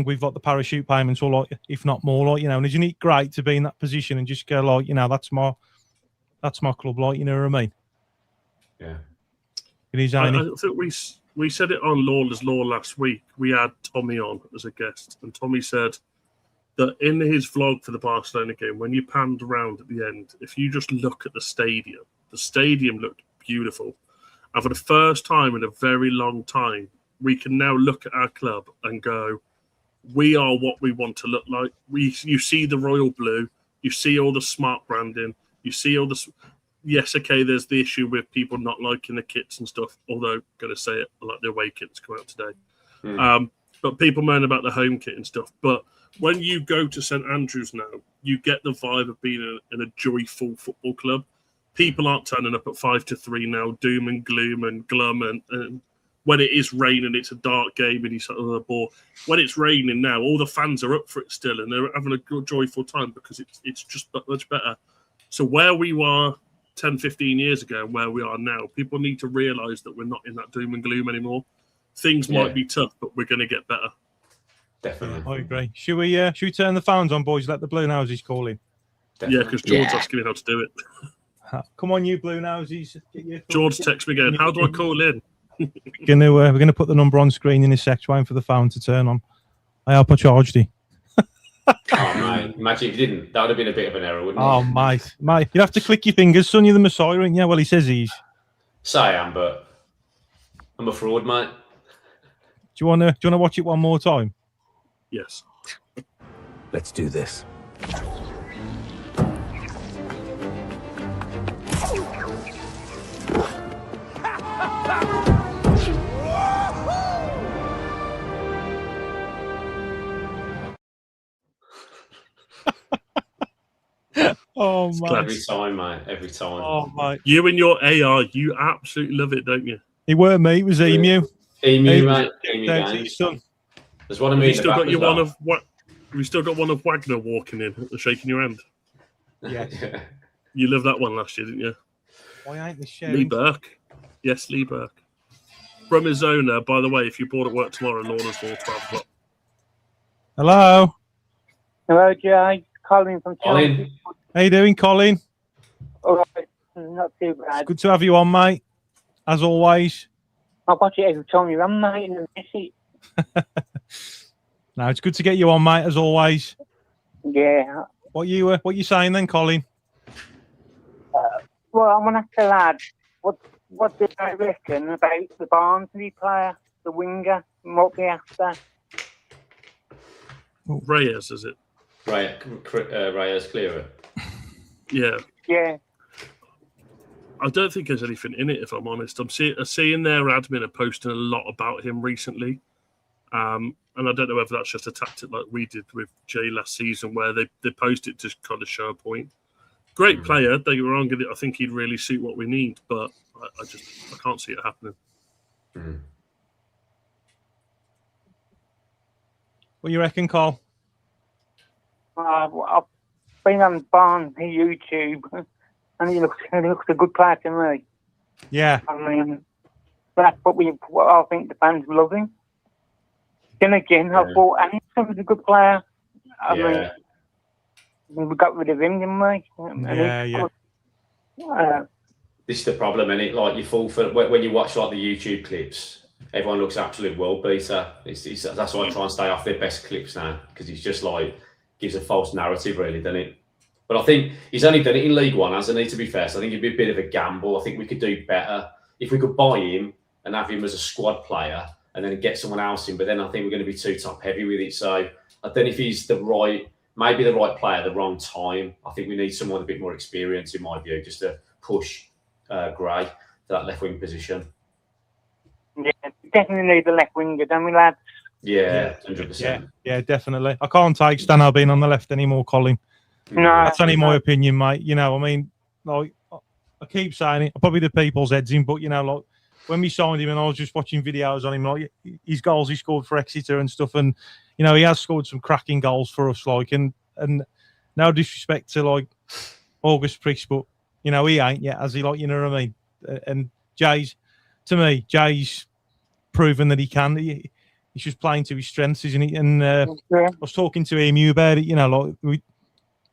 with like the parachute payments, or like if not more, like, you know, and isn't it great to be in that position and just go like, you know, that's my club, like, you know what I mean? Yeah. It is. I think we said it on Lawler's Law last week. We had Tommy on as a guest, and Tommy said that in his vlog for the Barcelona game, when you panned around at the end, if you just look at the stadium looked beautiful. And for the first time in a very long time, we can now look at our club and go, we are what we want to look like. You see the royal blue, you see all the smart branding, you see all the... Yes, okay, there's the issue with people not liking the kits and stuff, although, going to say it, I like the away kits come out today. But people moan about the home kit and stuff. But when you go to St Andrews now, you get the vibe of being in a joyful football club. People aren't turning up at 5-3 now, doom and gloom and glum. And when it is raining, it's a dark game and you sort of the ball. When it's raining now, all the fans are up for it still, and they're having a joyful time because it's just much better. So where we were 10, 15 years ago and where we are now, people need to realise that we're not in that doom and gloom anymore. Things might be tough, but we're going to get better. Definitely. I agree. Should we turn the phones on, boys? Let the Bluenoses call in. Definitely. Yeah, because George's asking me how to do it. Come on, you Bluenoses. George texts me again. How do I call in? We're gonna put the number on screen in a sec, waiting for the phone to turn on. I hope I charged you. Oh, mate. Imagine if you didn't. That would have been a bit of an error, wouldn't it? Oh, mate. You'd have to click your fingers, son. You're the Messiah, ain't you? Well, he says he's. So I am, but I'm a fraud, mate. you wanna watch it one more time? Yes. Let's do this. Oh man. Every time, mate. Every time. Oh mate. You and your AR, you absolutely love it, don't you? It weren't me, it was Emu. Emu, mate. Emu Down to game. his son. There's one of Have me you in the still back got as your well. one of what? Have you still got one of Wagner walking in and shaking your hand? Yeah. You loved that one last year, didn't you? Why ain't this Lee sharing? Burke. Yes, Lee Burke. From his owner, by the way, if you're bored at work tomorrow, Lorna's Hall, 12 o'clock. Hello. Hello, Jay. Colin from Chelsea. Colin. How you doing, Colin? All right, not too bad. Good to have you on, mate. As always. I watch it every time you're on, mate, and I miss it. No, it's good to get you on, mate. As always. Yeah. What you saying then, Colin? Well, I want to ask the lad, what do they reckon about the Barnsley player, the winger, what we after? Reyes, is it? Reyes clearer. Yeah. Yeah. I don't think there's anything in it, if I'm honest. I'm seeing their admin are posting a lot about him recently. And I don't know whether that's just a tactic like we did with Jay last season, where they post it to kind of show a point. Great player, don't get me wrong. I think he'd really suit what we need, but I can't see it happening. What you reckon, Cole? I've been on Barnsley YouTube, and he looks a good player to me. Yeah. I mean, that's what I think the fans love him. Then again, I thought Anderson was a good player. I mean, we got rid of him, didn't we? Yeah. This is the problem, isn't it? Like, you fall for when you watch like the YouTube clips, everyone looks absolute world beater. That's why I try and stay off their best clips now, because it's just like gives a false narrative, really, doesn't it? But I think he's only done it in League One, hasn't he? To be fair, so I think it'd be a bit of a gamble. I think we could do better if we could buy him and have him as a squad player, and then get someone else in. But then I think we're going to be too top heavy with it. So I don't know if he's maybe the right player at the wrong time. I think we need someone a bit more experience, in my view, just to push Gray to that left wing position. Yeah, definitely need the left winger, don't we, lads? Yeah, 100%. Yeah, definitely. I can't take Stano being on the left anymore, Colin. No, That's only my opinion, mate. You know, I mean, like, I keep saying it. I'll probably the people's heads in, but, you know, like, when we signed him and I was just watching videos on him, like, his goals he scored for Exeter and stuff, and, you know, he has scored some cracking goals for us, like, and no disrespect to, like, August Priest, but, you know, he ain't yet, has he, like, you know what I mean? And Jay's proven that he can. He's just playing to his strengths, isn't he? And I was talking to Emu about it, you know, like, we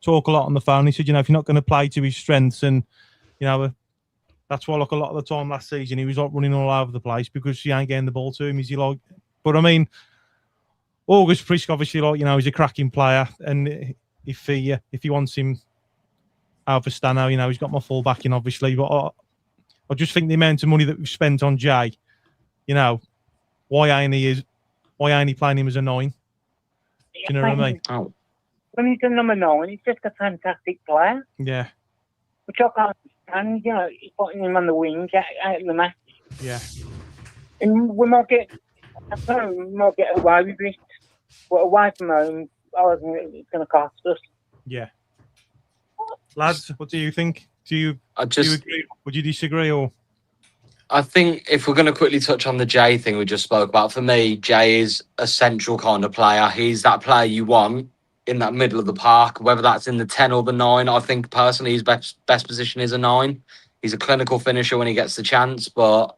talk a lot on the phone. He said, you know, if you're not going to play to his strengths, and, you know, that's why, like, a lot of the time last season, he was like running all over the place because he ain't getting the ball to him, is he, like? But I mean, August Prisk, obviously, like, you know, he's a cracking player, and if he wants him out for Stano, you know, he's got my full backing, obviously. But I just think the amount of money that we've spent on Jay, you know, why ain't he playing him as a 9? Do you know what I mean? Oh. When he's a number 9, he's just a fantastic player. Yeah. Which I can't understand, you know, he's putting him on the wing, out in the match. Yeah. And we might get away with it. But away from home, I think it's going to cost us. Yeah. Lads, what do you think? Do you agree? Would you disagree, or? I think if we're going to quickly touch on the Jay thing we just spoke about, for me, Jay is a central kind of player. He's that player you want in that middle of the park, whether that's in the 10 or the 9. I think personally his best position is a 9. He's a clinical finisher when he gets the chance, but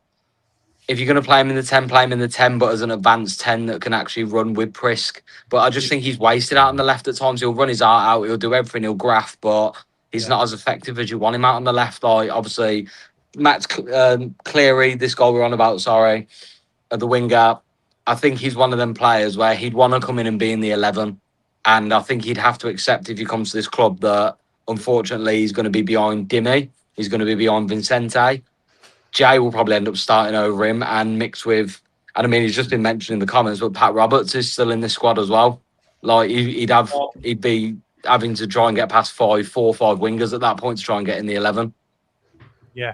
if you're going to play him in the 10, play him in the 10, but as an advanced 10 that can actually run with Prisk. But I just think he's wasted out on the left at times. He'll run his heart out, he'll do everything, he'll graft, but he's not as effective as you want him out on the left. Like, obviously, Matt's Cleary, this goal we're on about, at the winger, I think he's one of them players where he'd want to come in and be in the 11. And I think he'd have to accept, if he comes to this club, that unfortunately he's going to be behind Dimmy. He's going to be behind Vicente. Jay will probably end up starting over him and mixed with And I mean, he's just been mentioned in the comments, but Pat Roberts is still in this squad as well. Like he'd be having to try and get past 4 or 5 wingers at that point to try and get in the 11. Yeah.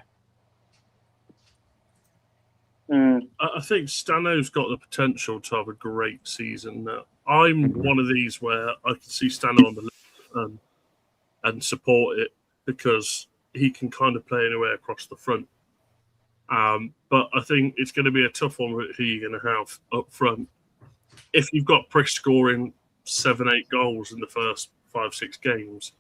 I think Stano's got the potential to have a great season. I'm one of these where I can see Stano on the left and support it because he can kind of play anywhere across the front. But I think it's going to be a tough one with who you're going to have up front. If you've got Prish scoring 7-8 goals in the first 5-6 games,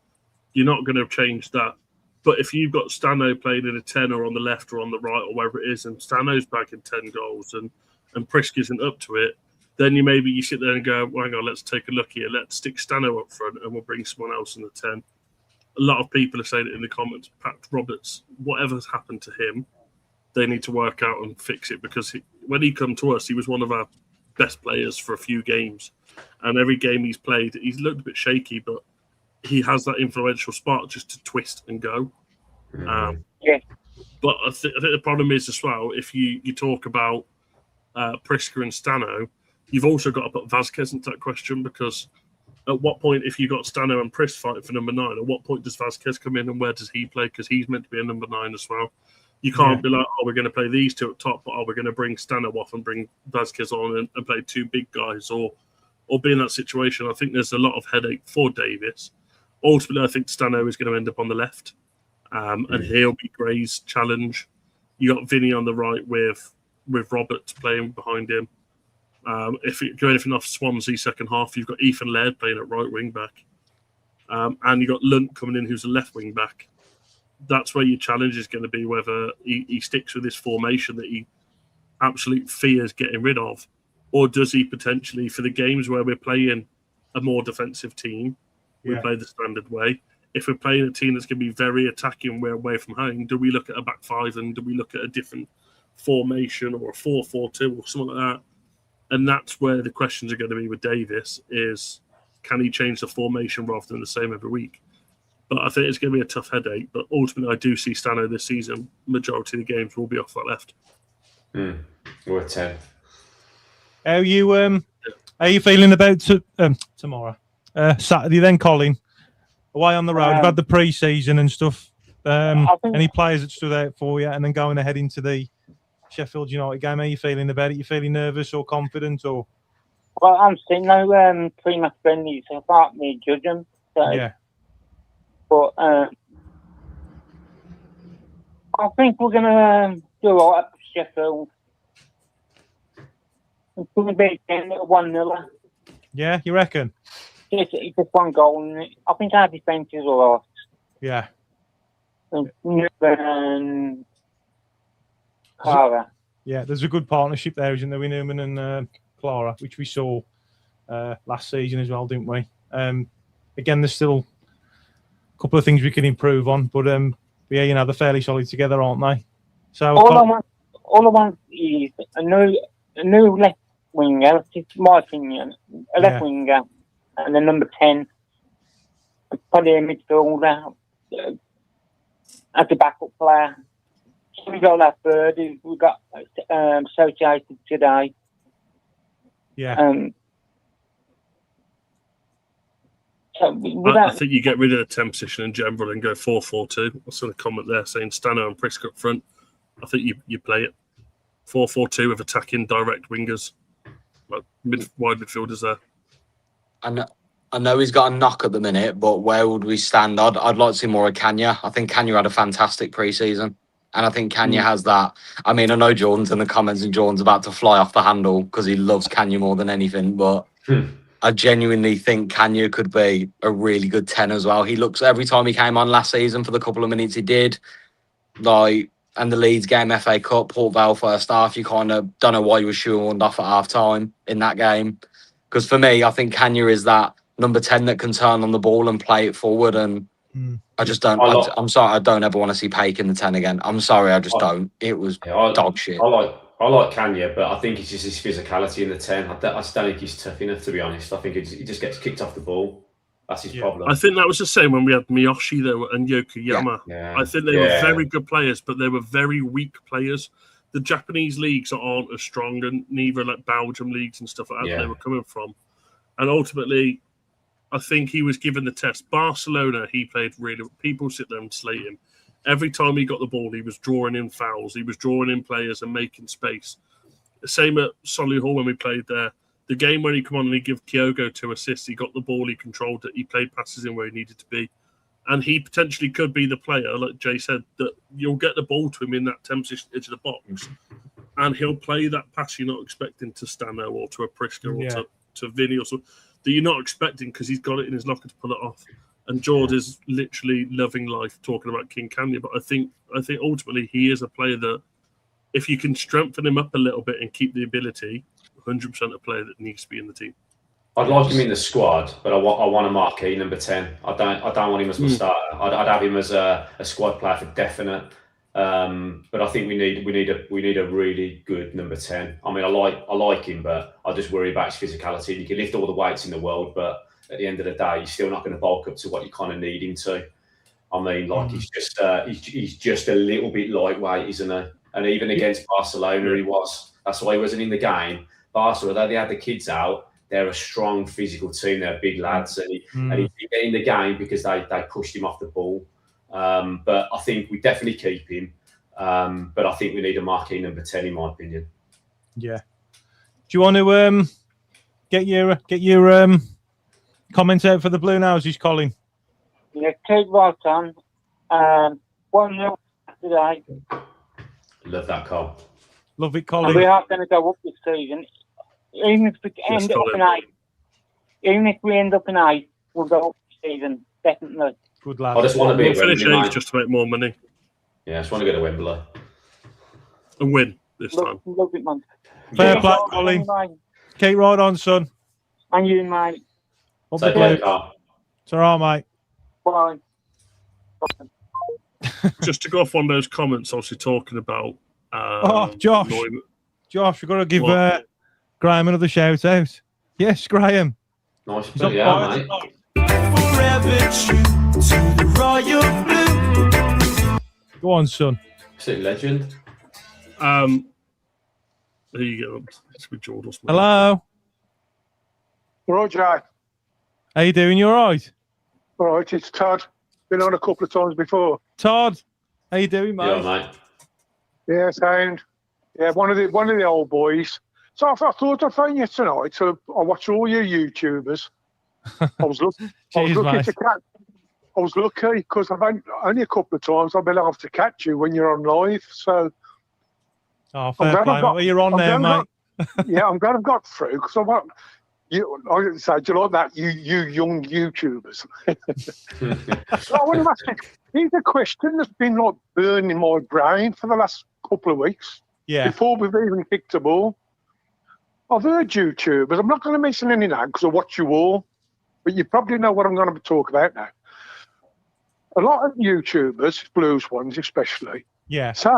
you're not going to change that. But if you've got Stano playing in a 10 or on the left or on the right or wherever it is, and Stano's bagging 10 goals and Prisk isn't up to it, then you sit there and go, well, hang on, let's take a look here. Let's stick Stano up front and we'll bring someone else in the 10. A lot of people are saying it in the comments. Pat Roberts, whatever's happened to him, they need to work out and fix it because when he come to us, he was one of our best players for a few games. And every game he's played, he's looked a bit shaky, but he has that influential spark just to twist and go. But I think the problem is as well, if you talk about Priska and Stano, you've also got to put Vázquez into that question because at what point, if you've got Stano and Prisk fighting for number 9, at what point does Vázquez come in and where does he play? Because he's meant to be a number 9 as well. You can't be like, oh, we're going to play these two up top, but we're going to bring Stano off and bring Vázquez on and play 2 big guys or be in that situation. I think there's a lot of headache for Davis. Ultimately, I think Stano is going to end up on the left, and he'll be Gray's challenge. You got Vinny on the right with Roberts playing behind him. If you go anything off Swansea second half, you've got Ethan Laird playing at right wing back, and you got Lunt coming in, who's a left wing back. That's where your challenge is going to be, whether he sticks with this formation that he absolutely fears getting rid of, or does he potentially, for the games where we're playing a more defensive team, we play the standard way. If we're playing a team that's going to be very attacking, we're away from home, do we look at a back 5 and do we look at a different formation or a 4-4-2 or something like that? And that's where the questions are going to be with Davis is, can he change the formation rather than the same every week? But I think it's going to be a tough headache. But ultimately, I do see Stano this season, majority of the games will be off that left. We're 10. How are you feeling about tomorrow? Saturday then, Colin. Away on the road. You've had the pre-season and stuff. Any players that stood out for you? And then going ahead into the Sheffield United game, how are you feeling about it? You feeling nervous or confident? Or Well, I'm seeing no pre-match friendlies, so I can't really judge them. So. Yeah. But I think we're going to do all right for Sheffield. It's going to be a 1-0. Yeah, you reckon? It's just 1 goal. And I think our defence is all right. Yeah. And Clara. Yeah, there's a good partnership there, isn't there, with Newman and Clara, which we saw last season as well, didn't we? Again, there's still a couple of things we can improve on, but yeah, you know, they're fairly solid together, aren't they? So all I want is a new left winger. It's my opinion. A left winger and a number 10. Probably a midfielder as a backup player. So we got that third. We got associated today. Yeah. I think you get rid of the 10 position in general and go 4-4-2. I saw a comment there saying Stano and Prisk up front. I think you play it 4-4-2 with attacking direct wingers, like wide midfielders there. I know he's got a knock at the minute, but where would we stand? I'd like to see more of Kanya. I think Kanya had a fantastic pre-season. And I think Kanya has that. I mean, I know Jordan's in the comments and Jordan's about to fly off the handle because he loves Kanya more than anything, but I genuinely think Kanya could be a really good 10 as well. He looks, every time he came on last season for the couple of minutes he did, like, and the Leeds game, FA Cup, Port Vale first half, you kind of don't know why he was shoehorned off at half time in that game. Because for me, I think Kanya is that number 10 that can turn on the ball and play it forward. And I just don't, I'm sorry, I don't ever want to see Paik in the 10 again. I'm sorry, I just don't. It was dog shit. I like Kanya, but I think it's just his physicality in the 10. I just don't think he's tough enough, to be honest. I think he just gets kicked off the ball. That's his problem. I think that was the same when we had Miyoshi there and Yokoyama. I think they were very good players, but they were very weak players. the Japanese leagues aren't as strong, and neither like Belgium leagues and stuff like that they were coming from. And ultimately, I think he was given the test. Barcelona, he played really. People sit there and slate him. Every time he got the ball, he was drawing in fouls. He was drawing in players and making space. The same at Solihull when we played there. The game when he come on and he gave Kyogo 2 assists, he got the ball, he controlled it, he played passes in where he needed to be. And he potentially could be the player, like Jay said, that you'll get the ball to him in that 10 position into the box. And he'll play that pass you're not expecting to Stano or to a Priska or to Vinny or something that you're not expecting because he's got it in his locker to pull it off. And George is literally loving life talking about King Kanye. But I think ultimately he is a player that if you can strengthen him up a little bit and keep the ability, 100% a player that needs to be in the team. I'd like him in the squad, but I want a marquee number 10. I don't want him as my starter. I'd have him as a squad player for definite. But I think we need a really good number 10. I mean, I like him, but I just worry about his physicality. You can lift all the weights in the world, but at the end of the day, you're still not going to bulk up to what you kind of need him to. I mean, like he's just a little bit lightweight, isn't he? And even against Barcelona, he was. That's why he wasn't in the game. Barcelona, although they had the kids out, they're a strong physical team. They're big lads, and he didn't get in the game because they pushed him off the ball. But I think we definitely keep him. But I think we need a marquee number 10, in my opinion. Yeah. Do you want to get your comments out for the Bluenoses, Colin? Yeah, keep right on. 1-0 today. Love that, Cole. Love it, Colin. And we are going to go up this season. Even if we end up in 8, we'll go up this season, definitely. Good lad. I just want to be finish Wembley, just to make more money. Yeah, I just want to go to Wembley and win this time. Love it, man. Fair play, Colin. Keep right on, son. And you, mate. Take care, Carl. It's all right, mate. Bye. Just to go off one of those comments, obviously talking about. Josh, we've got to give Graham another shout out. Yes, Graham. Nice, yeah, mate. Forever true to the royal blue. Go on, son. Absolute legend. There you go. It's with Jordan. Hello. Roger. How you doing? You all right? All right, it's Todd. Been on a couple of times before. Todd, how you doing, mate? Yeah, mate. Yeah, sound. Yeah, one of the old boys. So I thought I'd phone you tonight. So I watch all your YouTubers. I was looking to catch. I was lucky because I've only a couple of times I've been able to catch you when you're on live. So. Oh, fair play. Well, you're on there, mate. Yeah, I'm glad I've got through because I want you. I say, do you like that? You young YouTubers. So I want to ask you. Here's a question that's been like burning my brain for the last couple of weeks. Yeah. Before we've even kicked the ball. I've heard YouTubers. I'm not going to mention any names because I watch you all, but you probably know what I'm going to talk about now. A lot of YouTubers, blues ones especially, say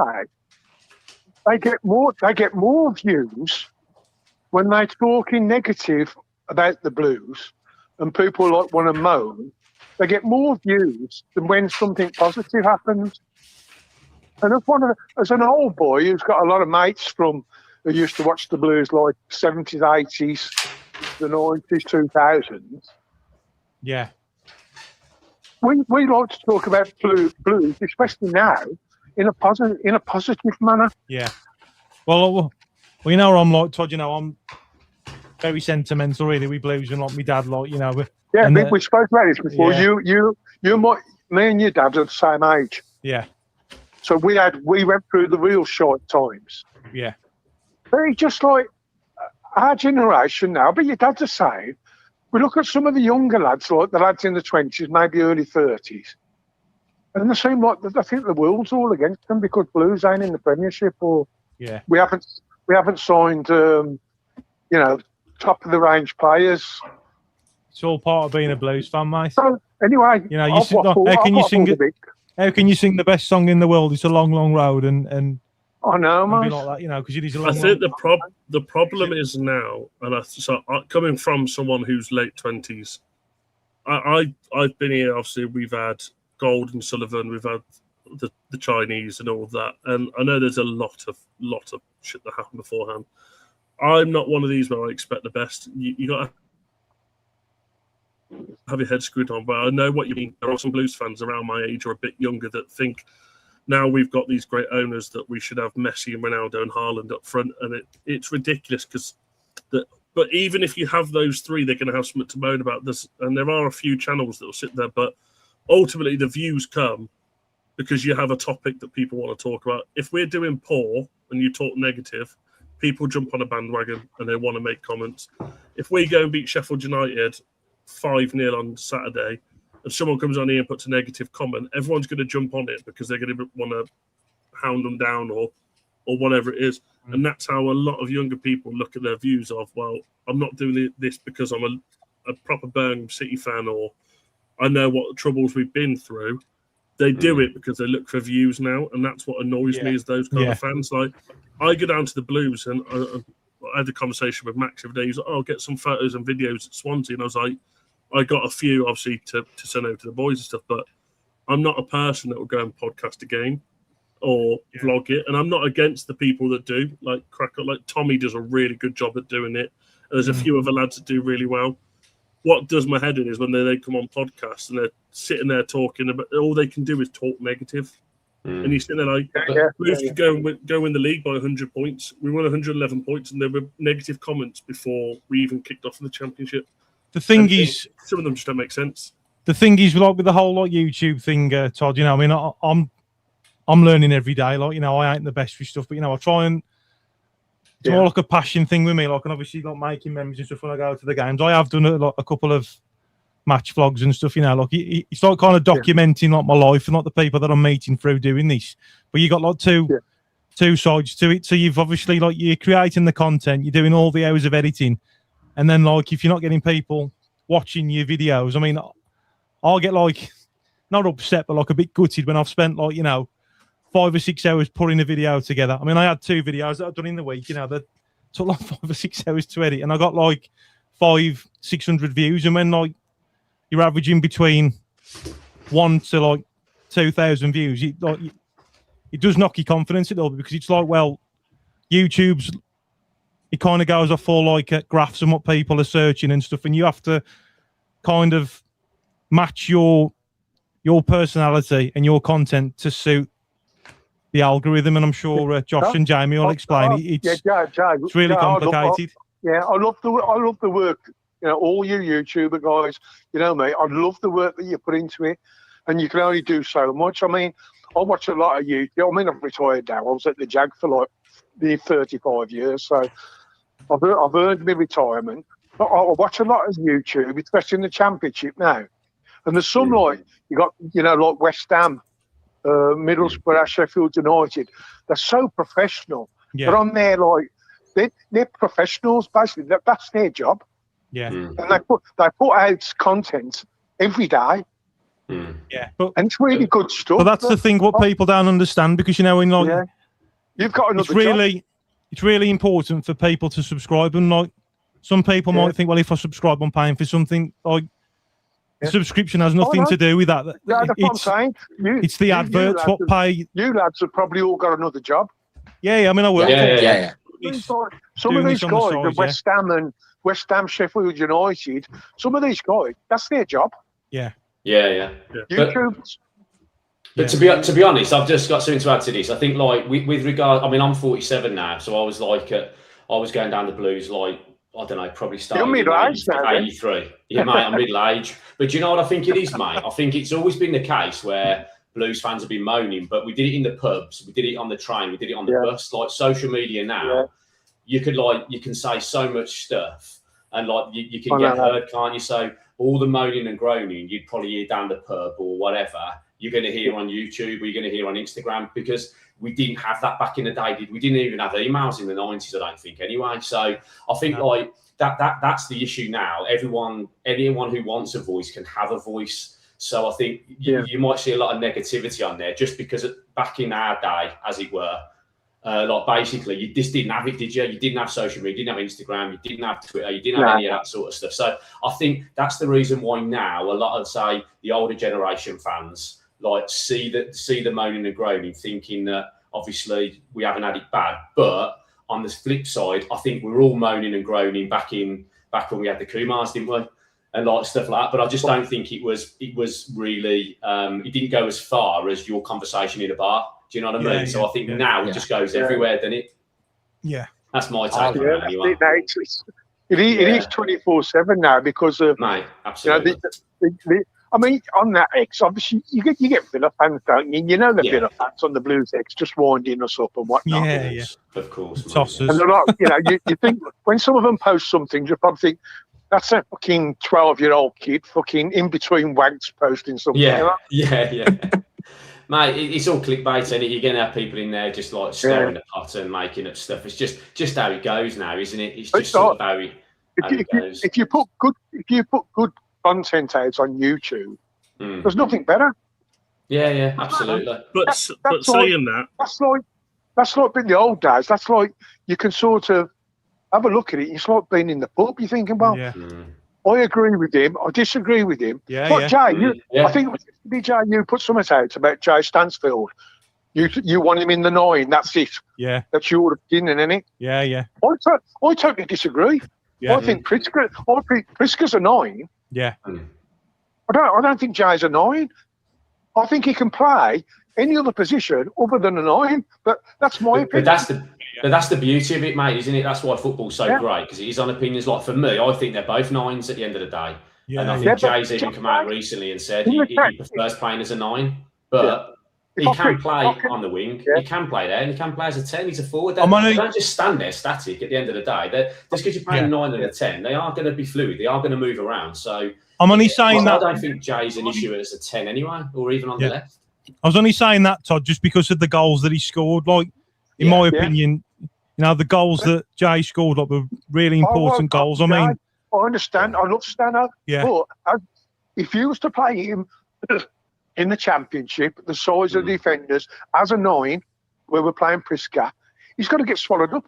they get more views when they're talking negative about the blues, and people like want to moan. They get more views than when something positive happens. And as an old boy who's got a lot of mates who used to watch the blues like 70s, 80s, the 90s, 2000s. Yeah. We like to talk about blues, especially now, in a positive manner. Yeah. Well, you know I'm like, Todd, you know, I'm very sentimental really with blues and like my dad, like, you know. Yeah, we spoke about this before. Yeah. Me and your dad are the same age. Yeah. So we went through the real short times. Yeah. Very just like our generation now, but your dad's the same. We look at some of the younger lads, like the lads in the 20s, maybe early 30s, and they seem like I think the world's all against them because blues ain't in the Premiership, or we haven't signed, top of the range players. It's all part of being a blues fan, mate. So anyway, you know, how can you sing the best song in the world? It's a long, long road, and I know, man. Like that, you know, because it is a long. I think the problem is now, and coming from someone who's late 20s, I've been here. Obviously, we've had Gold and Sullivan, we've had the Chinese and all of that. And I know there's a lot of shit that happened beforehand. I'm not one of these where I expect the best. You got to have your head screwed on, but I know what you mean. There are some Blues fans around my age or a bit younger that think now we've got these great owners that we should have Messi and Ronaldo and Haaland up front, and it's ridiculous because but even if you have those three, they're going to have something to moan about this, and there are a few channels that will sit there, but ultimately the views come because you have a topic that people want to talk about. If we're doing poor and you talk negative, people jump on a bandwagon and they want to make comments. If we go and beat Sheffield United 5-0 on Saturday, and someone comes on here and puts a negative comment, everyone's going to jump on it because they're going to want to hound them down or whatever it is. And that's how a lot of younger people look at their views of, well, I'm not doing this because I'm a proper Birmingham City fan or I know what troubles we've been through. They do it because they look for views now, and that's what annoys me is those kind of fans. Like, I go down to the Blues and I had a conversation with Max the other day. He's like, "Oh, get some photos and videos at Swansea," and I was like, I got a few, obviously, to send over to the boys and stuff, but I'm not a person that will go and podcast a game or vlog it, and I'm not against the people that do. Like Tommy does a really good job at doing it, and there's a few other lads that do really well. What does my head in is when they come on podcasts and they're sitting there talking about all they can do is talk negative. And he's sitting there like, Blues could go win the league by 100 points. We won 111 points, and there were negative comments before we even kicked off in the championship. The thing is, some of them just don't make sense. The thing is, like with the whole YouTube thing, Todd. You know, I mean, I'm learning every day. Like, you know, I ain't the best for stuff, but you know, I try and. It's more like a passion thing with me. Like, and obviously, like making memories and stuff when I go to the games. I have done a couple of match vlogs and stuff. You know, like it's like kind of documenting like my life and like the people that I'm meeting through doing this. But you got like two sides to it. So you've obviously like you're creating the content, you're doing all the hours of editing, and then like if you're not getting people watching your videos, I mean, I'll get like not upset, but like a bit gutted when I've spent like 5 or 6 hours putting a video together. I mean, I had 2 videos that I've done in the week, that took like 5 or 6 hours to edit, and I got like 500-600 views. And when like you're averaging between 1 to like 2,000 views, it does knock your confidence a little bit because it's like, well, YouTube's it kind of goes off for like graphs and what people are searching and stuff, and you have to kind of match your personality and your content to suit the algorithm, and I'm sure Josh and Jamie will explain it. It's really complicated. I love the work. All you YouTuber guys, mate, I love the work that you put into it, and you can only do so much. I mean, I watch a lot of YouTube. I mean, I've retired now. I was at the Jag for like near 35 years, so I've earned my retirement. But I watch a lot of YouTube, especially in the Championship now. And there's some like you got, like West Ham, Middlesbrough, Sheffield United. They're so professional. Yeah. They're on there like they're professionals basically. That's their job. Yeah. And they put out content every day. Yeah, and it's really good stuff. But that's the thing what people don't understand, because in like you've got another job. It's really important for people to subscribe, and like some people might think, well, if I subscribe, I'm paying for something. Like subscription has nothing to do with that. Yeah, that's what I'm saying. It's the adverts what pay. You lads have probably all got another job. Yeah, I mean, I work. Yeah. Some of these guys, the West Ham, Sheffield United, some of these guys, that's their job. Yeah. YouTubers. But to be honest, I've just got something to add to this. I think like with regard, I mean, I'm 47 now, so I was like, I was going down the Blues like, I don't know, probably starting in 83. Yeah, mate, I'm middle age. But do you know what I think it is, mate? I think it's always been the case where Blues fans have been moaning, but we did it in the pubs, we did it on the train, we did it on the bus. Like social media now, you can say so much stuff, and like you can get heard, can't you? So all the moaning and groaning you'd probably hear down the pub or whatever, you're going to hear on YouTube or you're going to hear on Instagram, because we didn't have that back in the day. We didn't even have emails in the 90s, I don't think, anyway. So I think like that's the issue now. Anyone who wants a voice can have a voice. So I think you might see a lot of negativity on there just because back in our day, as it were, like basically you just didn't have it, did you? You didn't have social media, you didn't have Instagram, you didn't have Twitter, you didn't have any of that sort of stuff. So I think that's the reason why now a lot of, say, the older generation fans like see the moaning and groaning, thinking that obviously we haven't had it bad. But on the flip side, I think we're all moaning and groaning back when we had the Kumars, didn't we? And like stuff like that. But I just don't think it was really it didn't go as far as your conversation in a bar. Do you know what I mean? So I think now it just goes everywhere, doesn't it? Yeah. That's my take on it anyway. It is 24/7 now because of mate, absolutely. I mean, on that X, obviously you get Villa fans, don't you? You know the Villa fans on the Blues X just winding us up and whatnot. Yeah, of course. Tossers. And they're not, you think when some of them post something, you probably think that's a fucking 12-year-old kid fucking in between wanks posting something. Yeah. Mate, it's all clickbait, isn't it? You're going to have people in there just like stirring the pot and making up stuff. It's just how it goes now, isn't it? It's just sort of how it goes. If you put good content out on YouTube, there's nothing better. Yeah, absolutely. But saying that, that's like in the old days. That's like you can sort of have a look at it. It's like being in the pub. You're thinking, well, I agree with him. I disagree with him. Jay, I think it was Jay, you put something out about Jay Stansfield. You want him in the 9. That's it. Yeah. That's your opinion, isn't it? Yeah. I totally disagree. Yeah. I think Pritzker's a 9. Yeah. I don't think Jay's a 9. I think he can play any other position other than a 9. But that's my opinion. But that's the beauty of it, mate, isn't it? That's why football's so great, because it is on opinions. Like for me, I think they're both 9s at the end of the day. Yeah, and I think Jay's even come out recently and said he prefers playing as a 9. But he can play on the wing. He can play there, and he can play as a 10. He's a forward. They don't just stand there static at the end of the day. Just because you're playing a 9 and a 10, they are going to be fluid. They are going to move around. So I'm only saying that. I don't think Jay's an issue as a 10 anyway, or even on the left. I was only saying that, Todd, just because of the goals that he scored. Like, in my opinion, the goals that Jay scored were really important goals. I mean, I understand. I love Stano. Yeah. But if you was to play him in the Championship, the size of the defenders, as a 9, where we're playing Pritzker, he's got to get swallowed up.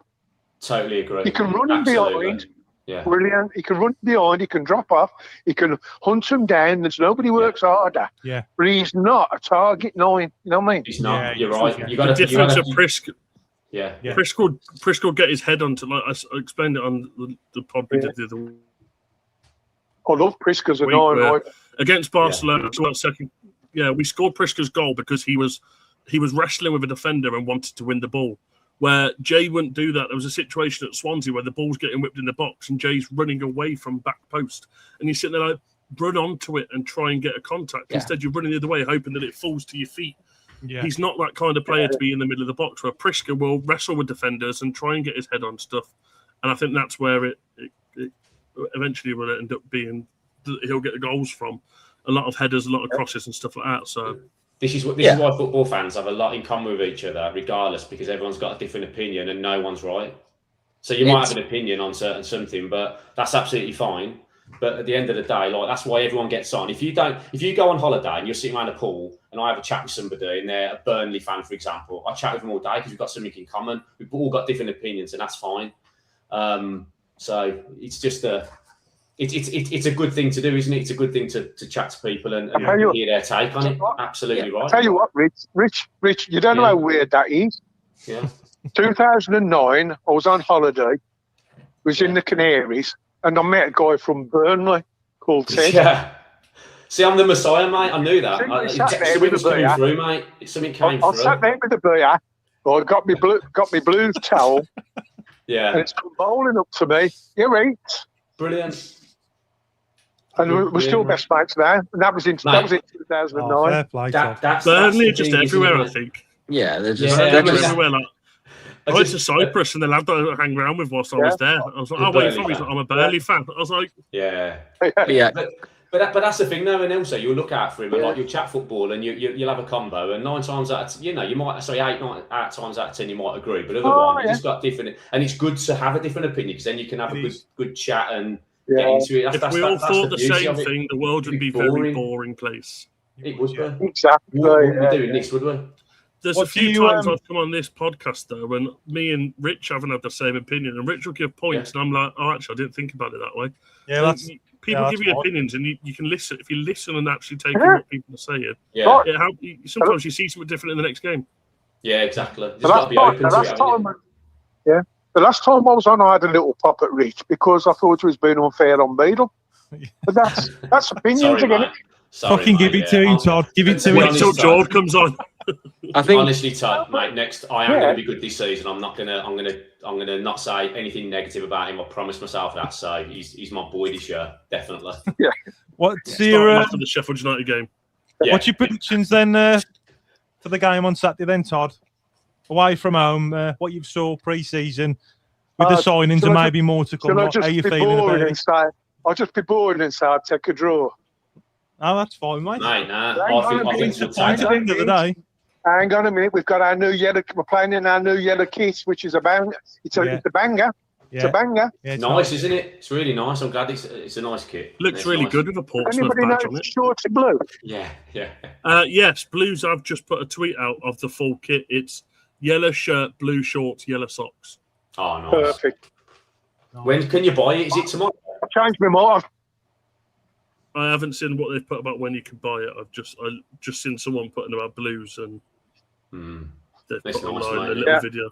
Totally agree. He can run him behind. Yeah. Brilliant. He can run behind. He can drop off. He can hunt him down. There's nobody works harder. Yeah. But he's not a target 9. You know what I mean? He's not. Yeah, you're right. You got the difference of Pritzker. Yeah. Pritzker get his head onto, like I explained it on the pod we did the other week. I love Pritzker's a 9. Against Barcelona, second. Yeah, we scored Pritzker's goal because he was wrestling with a defender and wanted to win the ball. Where Jay wouldn't do that. There was a situation at Swansea where the ball's getting whipped in the box and Jay's running away from back post, and he's sitting there like, run onto it and try and get a contact. Instead, you're running the other way, hoping that it falls to your feet. Yeah. He's not that kind of player to be in the middle of the box, where Pritzker will wrestle with defenders and try and get his head on stuff. And I think that's where it eventually will end up being. He'll get the goals from a lot of headers, a lot of crosses and stuff like that. So this is why football fans have a lot in common with each other, regardless, because everyone's got a different opinion and no one's right. So you might have an opinion on something, but that's absolutely fine. But at the end of the day, like, that's why everyone gets on. If you go on holiday and you're sitting around a pool and I have a chat with somebody and they're a Burnley fan, for example, I chat with them all day because we've got something in common. We've all got different opinions, and that's fine. So it's just it's a good thing to do, isn't it? It's a good thing to chat to people and hear their take on it. Absolutely right. I'll tell you what, Rich, you don't know how weird that is. Yeah. 2009, I was on holiday, was in the Canaries, and I met a guy from Burnley called Ted. Yeah. See, I'm the Messiah, mate. I knew that. Something was coming through, mate. Something came through. I sat there with the beer. I got me blue towel. Yeah. And it's come bowling up to me. You right? Brilliant. And we're still best mates now. And that was in 2009. Burnley are just everywhere, I think. Yeah, they're just everywhere. Like, I went to Cyprus and the lad that I hang around with whilst I was there. I was like, oh, where are you from? He's like, I'm a Burnley fan. I was like, yeah. But that's the thing, though, and also you'll look out for him and like you'll chat football and you'll have a combo, and 9 times out of you might 8 times out of 10 you might agree, but other ones it's got different, and it's good to have a different opinion because then you can have a good chat and get into it. If we all thought the same thing, the world would be a very boring place. It would be. Exactly. What would we be doing this, would we? There's a few times I've come on this podcast though when me and Rich haven't had the same opinion, and Rich will give points, and I'm like, oh, actually, I didn't think about it that way. Yeah, People give you fine. opinions, and you can listen. If you listen and actually take in what people are saying, sometimes you see something different in the next game. Yeah, exactly. Just got to be open to it, haven't you? The last time I was on, I had a little pop at Rich because I thought he was being unfair on Beadle. But that's opinions again. Fucking give it to him, Todd. Give it to him. Wait till George comes on. I think honestly, Todd, mate. Next, I am going to be good this season. I'm gonna not say anything negative about him. I promise myself that. So he's my boy this year, definitely. Yeah. What's your after the Sheffield United game? What's your predictions then for the game on Saturday? Then, Todd, away from home, what you saw pre-season with the signings and maybe more to come. How are you feeling about it? I'll just be bored and say I'll take a draw. Oh, that's fine, mate. Mate, I think at the end of the day. Hang on a minute. We've got our new yellow. We're playing in our new yellow kit, which is a banger. It's a banger. Yeah. It's a banger. Yeah, nice, isn't it? It's really nice. I'm glad it's a nice kit. Looks really good with a Portsmouth badge on it. Shorts in blue. Yeah. Yes, Blues. I've just put a tweet out of the full kit. It's yellow shirt, blue shorts, yellow socks. Oh, nice. Perfect. When can you buy it? Is it tomorrow? I've changed my mind. I haven't seen what they've put about when you can buy it. I've just seen someone putting about Blues and they've put online a little video.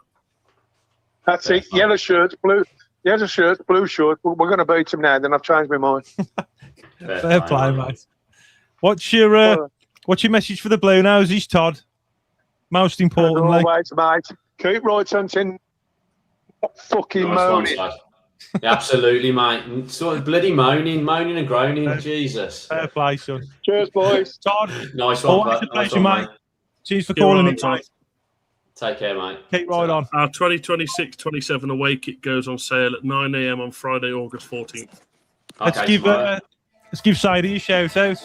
That's it. Yellow shirts, blue shorts. We're going to beat them now. Then I've changed my mind. Fair play, mate. What's your message for the Bluenoses, Todd? Most importantly, always, mate. Keep right hunting. Fucking moaning. Yeah, absolutely, mate. Sort of bloody moaning and groaning. Jesus. Fair play, son. Cheers, boys. Todd. Nice one. Always a pleasure, mate. Cheers for calling in, mate. Take care, mate. Keep right on. Our 2026-27 away kit goes on sale at 9 a.m. on Friday, August 14th. Let's give Sadie a shout out.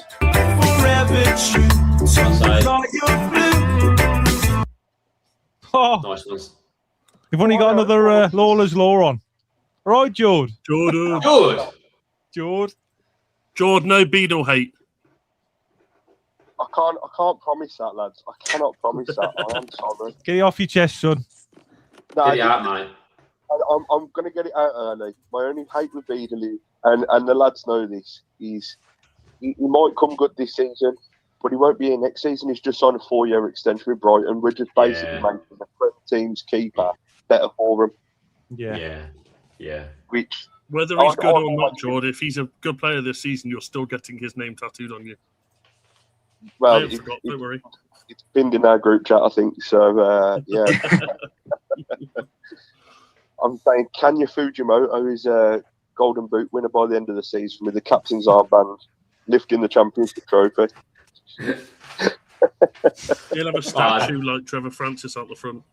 Oh, nice ones. We've only got another Lawler's Law on. Right, Jord. Jordan. Jord, no Beadle hate. I can't promise that, lads. I cannot promise that. I am sorry. Get it off your chest, son. No, get it out, mate. I'm going to get it out early. My only hate with Beadle is, and the lads know this, is he might come good this season, but he won't be here next season. He's just signed a 4-year extension with Brighton. We're just basically making the front team's keeper better for him. Yeah. Whether he's good or not, Jordan, if he's a good player this season, you're still getting his name tattooed on you. Well, don't worry. It's pinned in our group chat, I think. So, yeah. I'm saying Kenya Fujimoto is a Golden Boot winner by the end of the season with the captain's armband lifting the championship trophy. He'll have a statue like Trevor Francis out the front.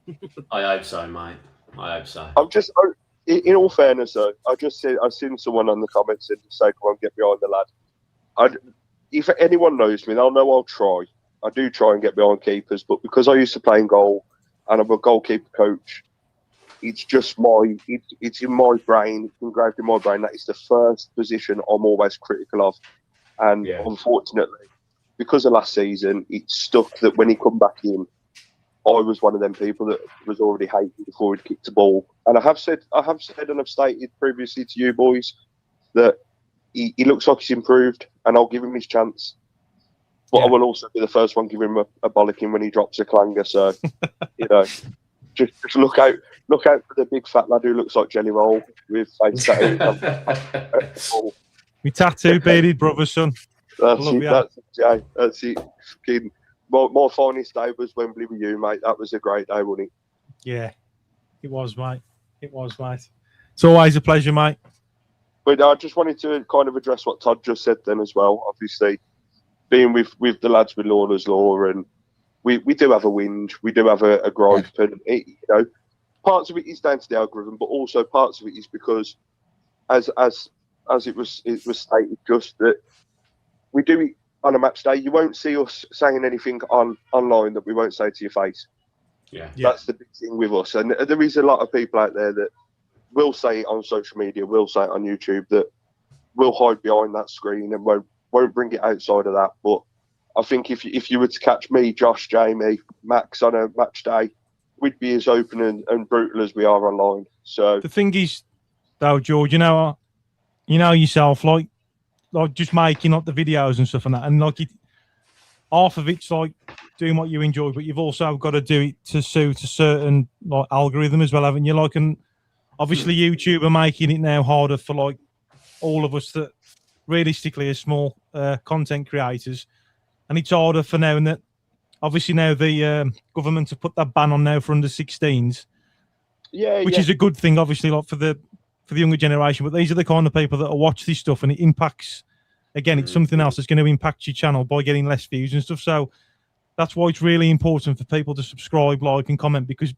I hope so, mate. I hope so. In all fairness, though, I've seen someone on the comments and say, "Come on, get behind the lad." If anyone knows me, they'll know I'll try. I do try and get behind keepers, but because I used to play in goal and I'm a goalkeeper coach, it's just it's in my brain, it's engraved in my brain that it's the first position I'm always critical of. And unfortunately, because of last season, it stuck that when he come back in, I was one of them people that was already hated before he'd kicked the ball. And I have said and I've stated previously to you boys that he looks like he's improved and I'll give him his chance. But I will also be the first one giving him a bollocking when he drops a clanger. So, just look out for the big fat lad who looks like Jelly Roll with face tattoo. We tattoo bearded brother, son. That's it. My finest day was Wembley with you, mate. That was a great day, wasn't it? Yeah, it was, mate. It's always a pleasure, mate. But I just wanted to kind of address what Todd just said then as well. Obviously, being with the lads with Lawler's Law, and we do have a whinge, we do have a gripe, and parts of it is down to the algorithm, but also parts of it is because, as it was stated, just that we do it on a match day. You won't see us saying anything online that we won't say to your face. Yeah. That's the big thing with us, and there is a lot of people out there that will say it on social media, will say it on YouTube, that will hide behind that screen and won't bring it outside of that. But I think if you were to catch me, Josh, Jamie, Max on a match day, we'd be as open and brutal as we are online. So the thing is, though, George, you know yourself, like like just making like the videos and stuff and that, and like half of it's like doing what you enjoy, but you've also got to do it to suit a certain like algorithm as well, haven't you? Like, and obviously YouTube are making it now harder for like all of us that realistically are small content creators, and it's harder for now. And that obviously now the government have put that ban on now for under 16s, which is a good thing, obviously, like for the younger generation. But these are the kind of people that will watch this stuff, and it impacts. Again, it's something else that's going to impact your channel by getting less views and stuff. So that's why it's really important for people to subscribe, like, and comment, because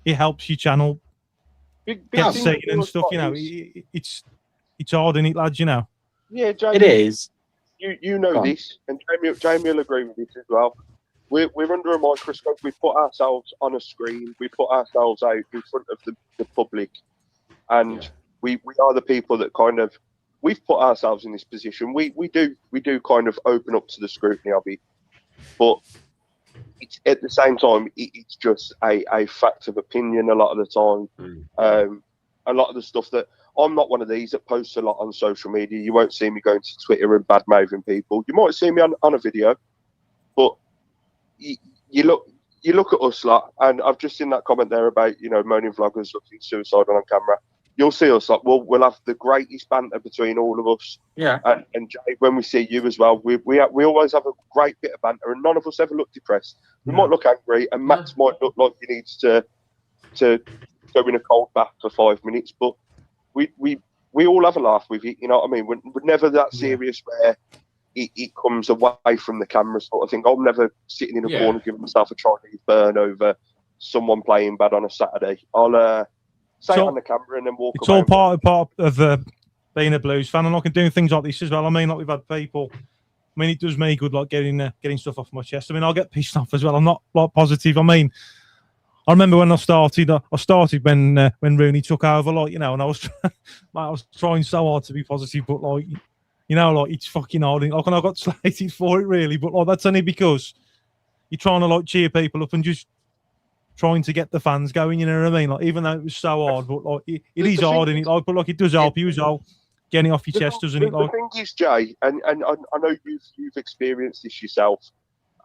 it helps your channel get seen and stuff. You know, it's hard, isn't it, lads? You know. Yeah, Jamie, it is. You know this, and Jamie will agree with this as well. We're under a microscope. We put ourselves on a screen. We put ourselves out in front of the public, and we are the people that kind of we've put ourselves in this position. We do kind of open up to the scrutiny of it, but it's at the same time it's just a fact of opinion a lot of the time. A lot of the stuff that I'm not one of these that posts a lot on social media. You won't see me going to Twitter and bad mouthing people. You might see me on a video, but you look at us lot, and I've just seen that comment there about moaning vloggers looking suicidal on camera. You'll see us like we'll have the greatest banter between all of us. Yeah. And Jay, when we see you as well, we always have a great bit of banter, and none of us ever look depressed. We might look angry, and Max might look like he needs to go in a cold bath for 5 minutes, but we all have a laugh with it. You know what I mean? We're never that serious where it comes away from the camera sort of thing. I'm never sitting in a corner giving myself a Chinese burn over someone playing bad on a Saturday. I'll say it on the camera and then walk away. It's all part of being a Blues fan, and I can do things like this as well. I mean, like we've had people. I mean, it does me good, like getting stuff off my chest. I mean, I'll get pissed off as well. I'm not like positive. I mean, I remember when I started when Rooney took over, like, and I was trying so hard to be positive, but like, like it's fucking hard. Like, and I got slated for it really, but like that's only because you're trying to like cheer people up and just trying to get the fans going, you know what I mean? Like, even though it was so hard, but like it is hard, and like, but like it does help you as well, getting it off your chest, doesn't it? Like, the thing is, Jay, and I know you've experienced this yourself,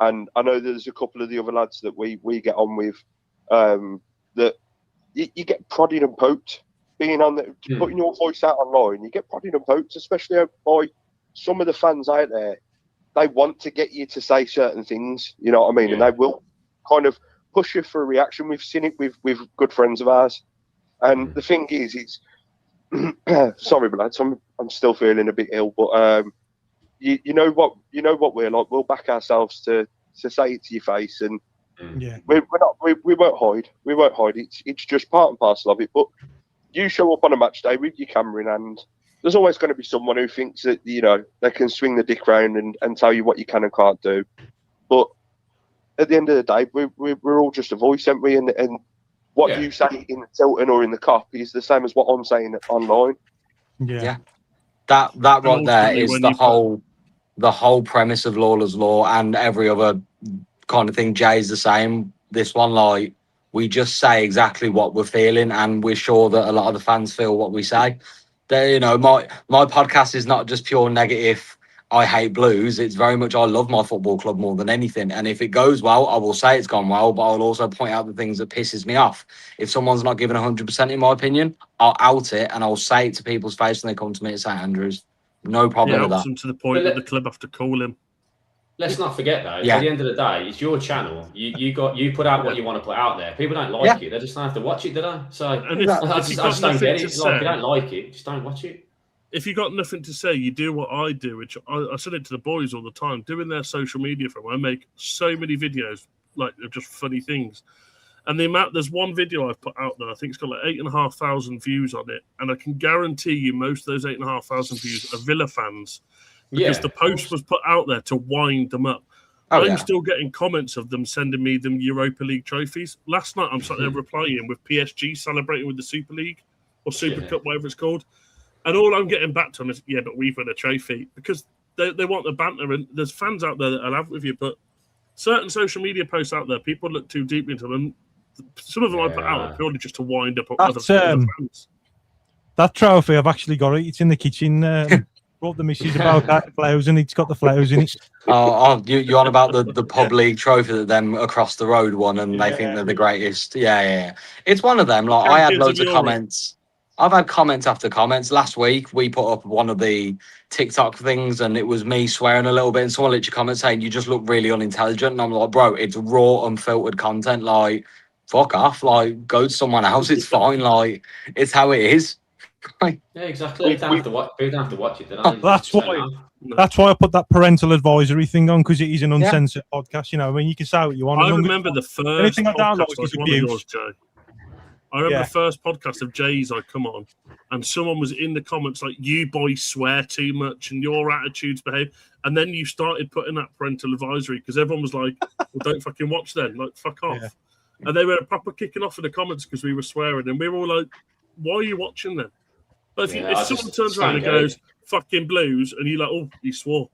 and I know there's a couple of the other lads that we get on with, that you get prodded and poked being on the putting your voice out online. You get prodded and poked, especially by some of the fans out there. They want to get you to say certain things, you know what I mean, and they will kind of push you for a reaction. We've seen it with good friends of ours, and the thing is, it's sorry, but lads, I'm still feeling a bit ill, but you know what we're like. We'll back ourselves to say it to your face, and we won't hide. We won't hide. It's just part and parcel of it. But you show up on a match day with your camera in hand. There's always going to be someone who thinks that they can swing the dick round and tell you what you can and can't do. But at the end of the day, we're all just a voice, aren't we? And what you say in the Tilton or in the Cop is the same as what I'm saying online. Yeah. That right there is the whole premise of Lawler's Law, and every other kind of thing. Jay's the same. This one, like, we just say exactly what we're feeling, and we're sure that a lot of the fans feel what we say. My podcast is not just pure negative. I hate Blues. It's very much I love my football club more than anything. And if it goes well, I will say it's gone well, but I'll also point out the things that pisses me off. If someone's not giving 100% in my opinion, I'll out it and I'll say it to people's face when they come to me at St Andrews. No problem with that. Them to the point that the club have to call him. Let's not forget though, at the end of the day, it's your channel. You put out what you want to put out there. People don't like it. They just don't have to watch it, do they? So I just don't get it. It's like, if you don't like it, just don't watch it. If you got nothing to say, you do what I do, which I said it to the boys all the time, doing their social media from. I make so many videos, like, of just funny things. And there's one video I've put out there, I think it's got like 8,500 views on it. And I can guarantee you most of those 8,500 views are Villa fans. Because the post was put out there to wind them up. I'm still getting comments of them sending me them Europa League trophies. Last night, I'm sat there replying with PSG celebrating with the Super League or Super Cup, whatever it's called. And all I'm getting back to them is, but we've won a trophy. Because they want the banter. And there's fans out there that I'll have with you. But certain social media posts out there, people look too deep into them. Some of them I put out purely just to wind up other fans. That trophy, I've actually got it. It's in the kitchen. Brought the missus about that flowers and it's got the flowers in it. You're on about the pub league trophy that them across the road won, and they think they're the greatest. Yeah. It's one of them. Like I had loads of comments. I've had comments after comments. Last week we put up one of the TikTok things, and it was me swearing a little bit, and someone literally comment saying you just look really unintelligent, and I'm like, bro, it's raw, unfiltered content. Like, fuck off. Like, go to someone else. It's fine. Like, it's how it is. Yeah, exactly. You don't have to watch it. That's why I put that parental advisory thing on, because it is an uncensored podcast. You know, I mean, you can say what you want. I remember the first anything I don't like podcast is one of abuse. yours, Joe. I remember the first podcast of Jay's I come on, and someone was in the comments like, "You boys swear too much, and your attitudes behave." And then you started putting that parental advisory because everyone was like, "Well, don't fucking watch then. Like, fuck off." Yeah. And they were proper kicking off in the comments because we were swearing, and we were all like, "Why are you watching them?" But if someone turns around and goes, "Fucking Blues," and you're like, "Oh, he swore,"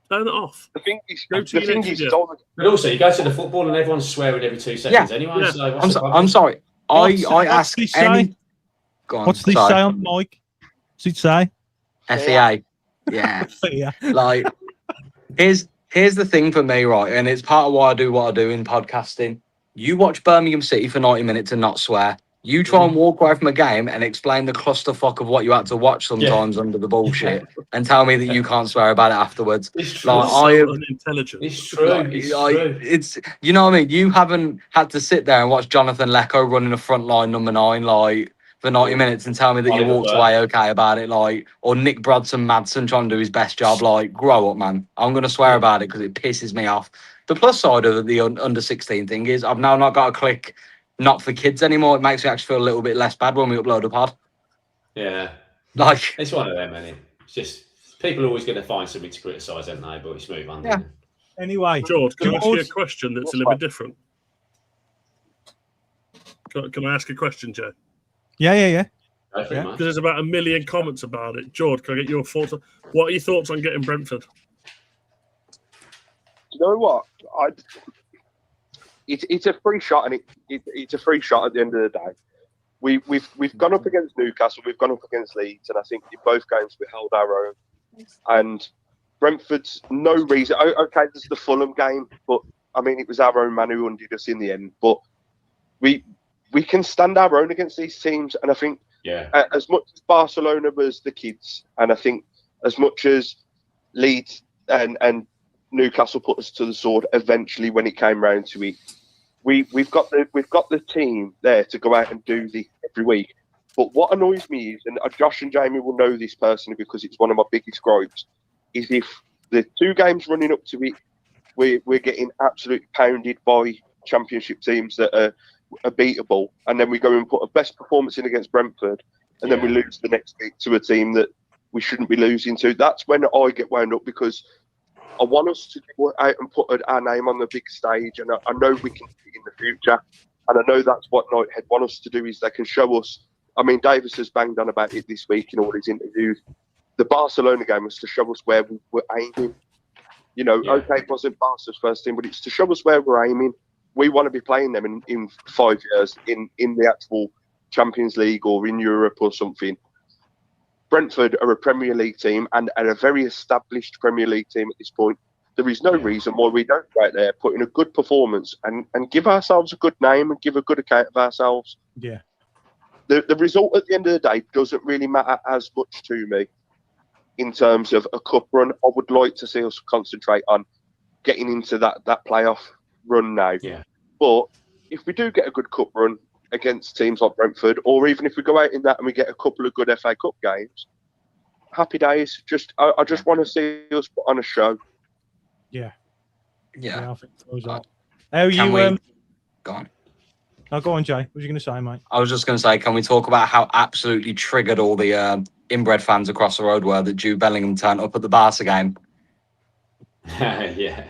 turn it off. The thing is, but also you go to the football and everyone's swearing every 2 seconds anyway. Yeah. So I'm sorry. I ask any. Go on, what's this say on mic? What's it say? FEA. Yeah. Like, here's the thing for me, right? And it's part of why I do what I do in podcasting. You watch Birmingham City for 90 minutes and not swear. You try and walk away from a game and explain the clusterfuck of what you had to watch sometimes under the bullshit, and tell me that you can't swear about it afterwards. It's true. Like, unintelligent. It's true. It's you know what I mean. You haven't had to sit there and watch Jonathan Lecco running a front line number 9 like for 90 minutes and tell me that you walked away okay about it, like, or Nick Madsen trying to do his best job. Like, grow up, man. I'm gonna swear about it because it pisses me off. The plus side of the under 16 thing is I've now not got to click not for kids anymore. It makes me actually feel a little bit less bad when we upload a pod. Yeah. Like, it's one of them, isn't it? It's just people are always going to find something to criticise, aren't they? But it's move on. Yeah. Anyway, George, can I ask you a question that's a little bit different? Can I ask a question, Joe? Yeah. Because there's about 1 million comments about it. George, can I get your thoughts? What are your thoughts on getting Brentford? You know what? It's a free shot, and it's a free shot at the end of the day. We've gone up against Newcastle, we've gone up against Leeds, and I think in both games we held our own. And Brentford's no reason. Okay, there's the Fulham game, but I mean it was our own man who undid us in the end. But we can stand our own against these teams, and I think as much as Barcelona was the kids, and I think as much as Leeds and Newcastle put us to the sword eventually when it came round to it. We've got the team there to go out and do this every week. But what annoys me is, and Josh and Jamie will know this personally because it's one of my biggest gripes, is if the 2 games running up to it, we're getting absolutely pounded by championship teams that are beatable, and then we go and put a best performance in against Brentford, and then we lose the next week to a team that we shouldn't be losing to. That's when I get wound up, because I want us to go out and put our name on the big stage, and I know we can do it in the future, and I know that's what Knighthead want us to do, is they can show us. I mean, Davis has banged on about it this week in all his interviews. The Barcelona game was to show us where we were aiming. You know, okay, it wasn't Barca's first team, but it's to show us where we're aiming. We want to be playing them in 5 years in the actual Champions League or in Europe or something. Brentford are a Premier League team and a very established Premier League team at this point. There is no reason why we don't go out there, put in a good performance and give ourselves a good name and give a good account of ourselves. Yeah. The result at the end of the day doesn't really matter as much to me in terms of a cup run. I would like to see us concentrate on getting into that playoff run now. Yeah. But if we do get a good cup run against teams like Brentford, or even if we go out in that and we get a couple of good FA Cup games, happy days. I just want to see us put on a show. Yeah. Yeah. I think those are. How you go on. No, go on, Jay. What were you going to say, mate? I was just going to say, can we talk about how absolutely triggered all the inbred fans across the road were that Jude Bellingham turned up at the Barca game? Yeah.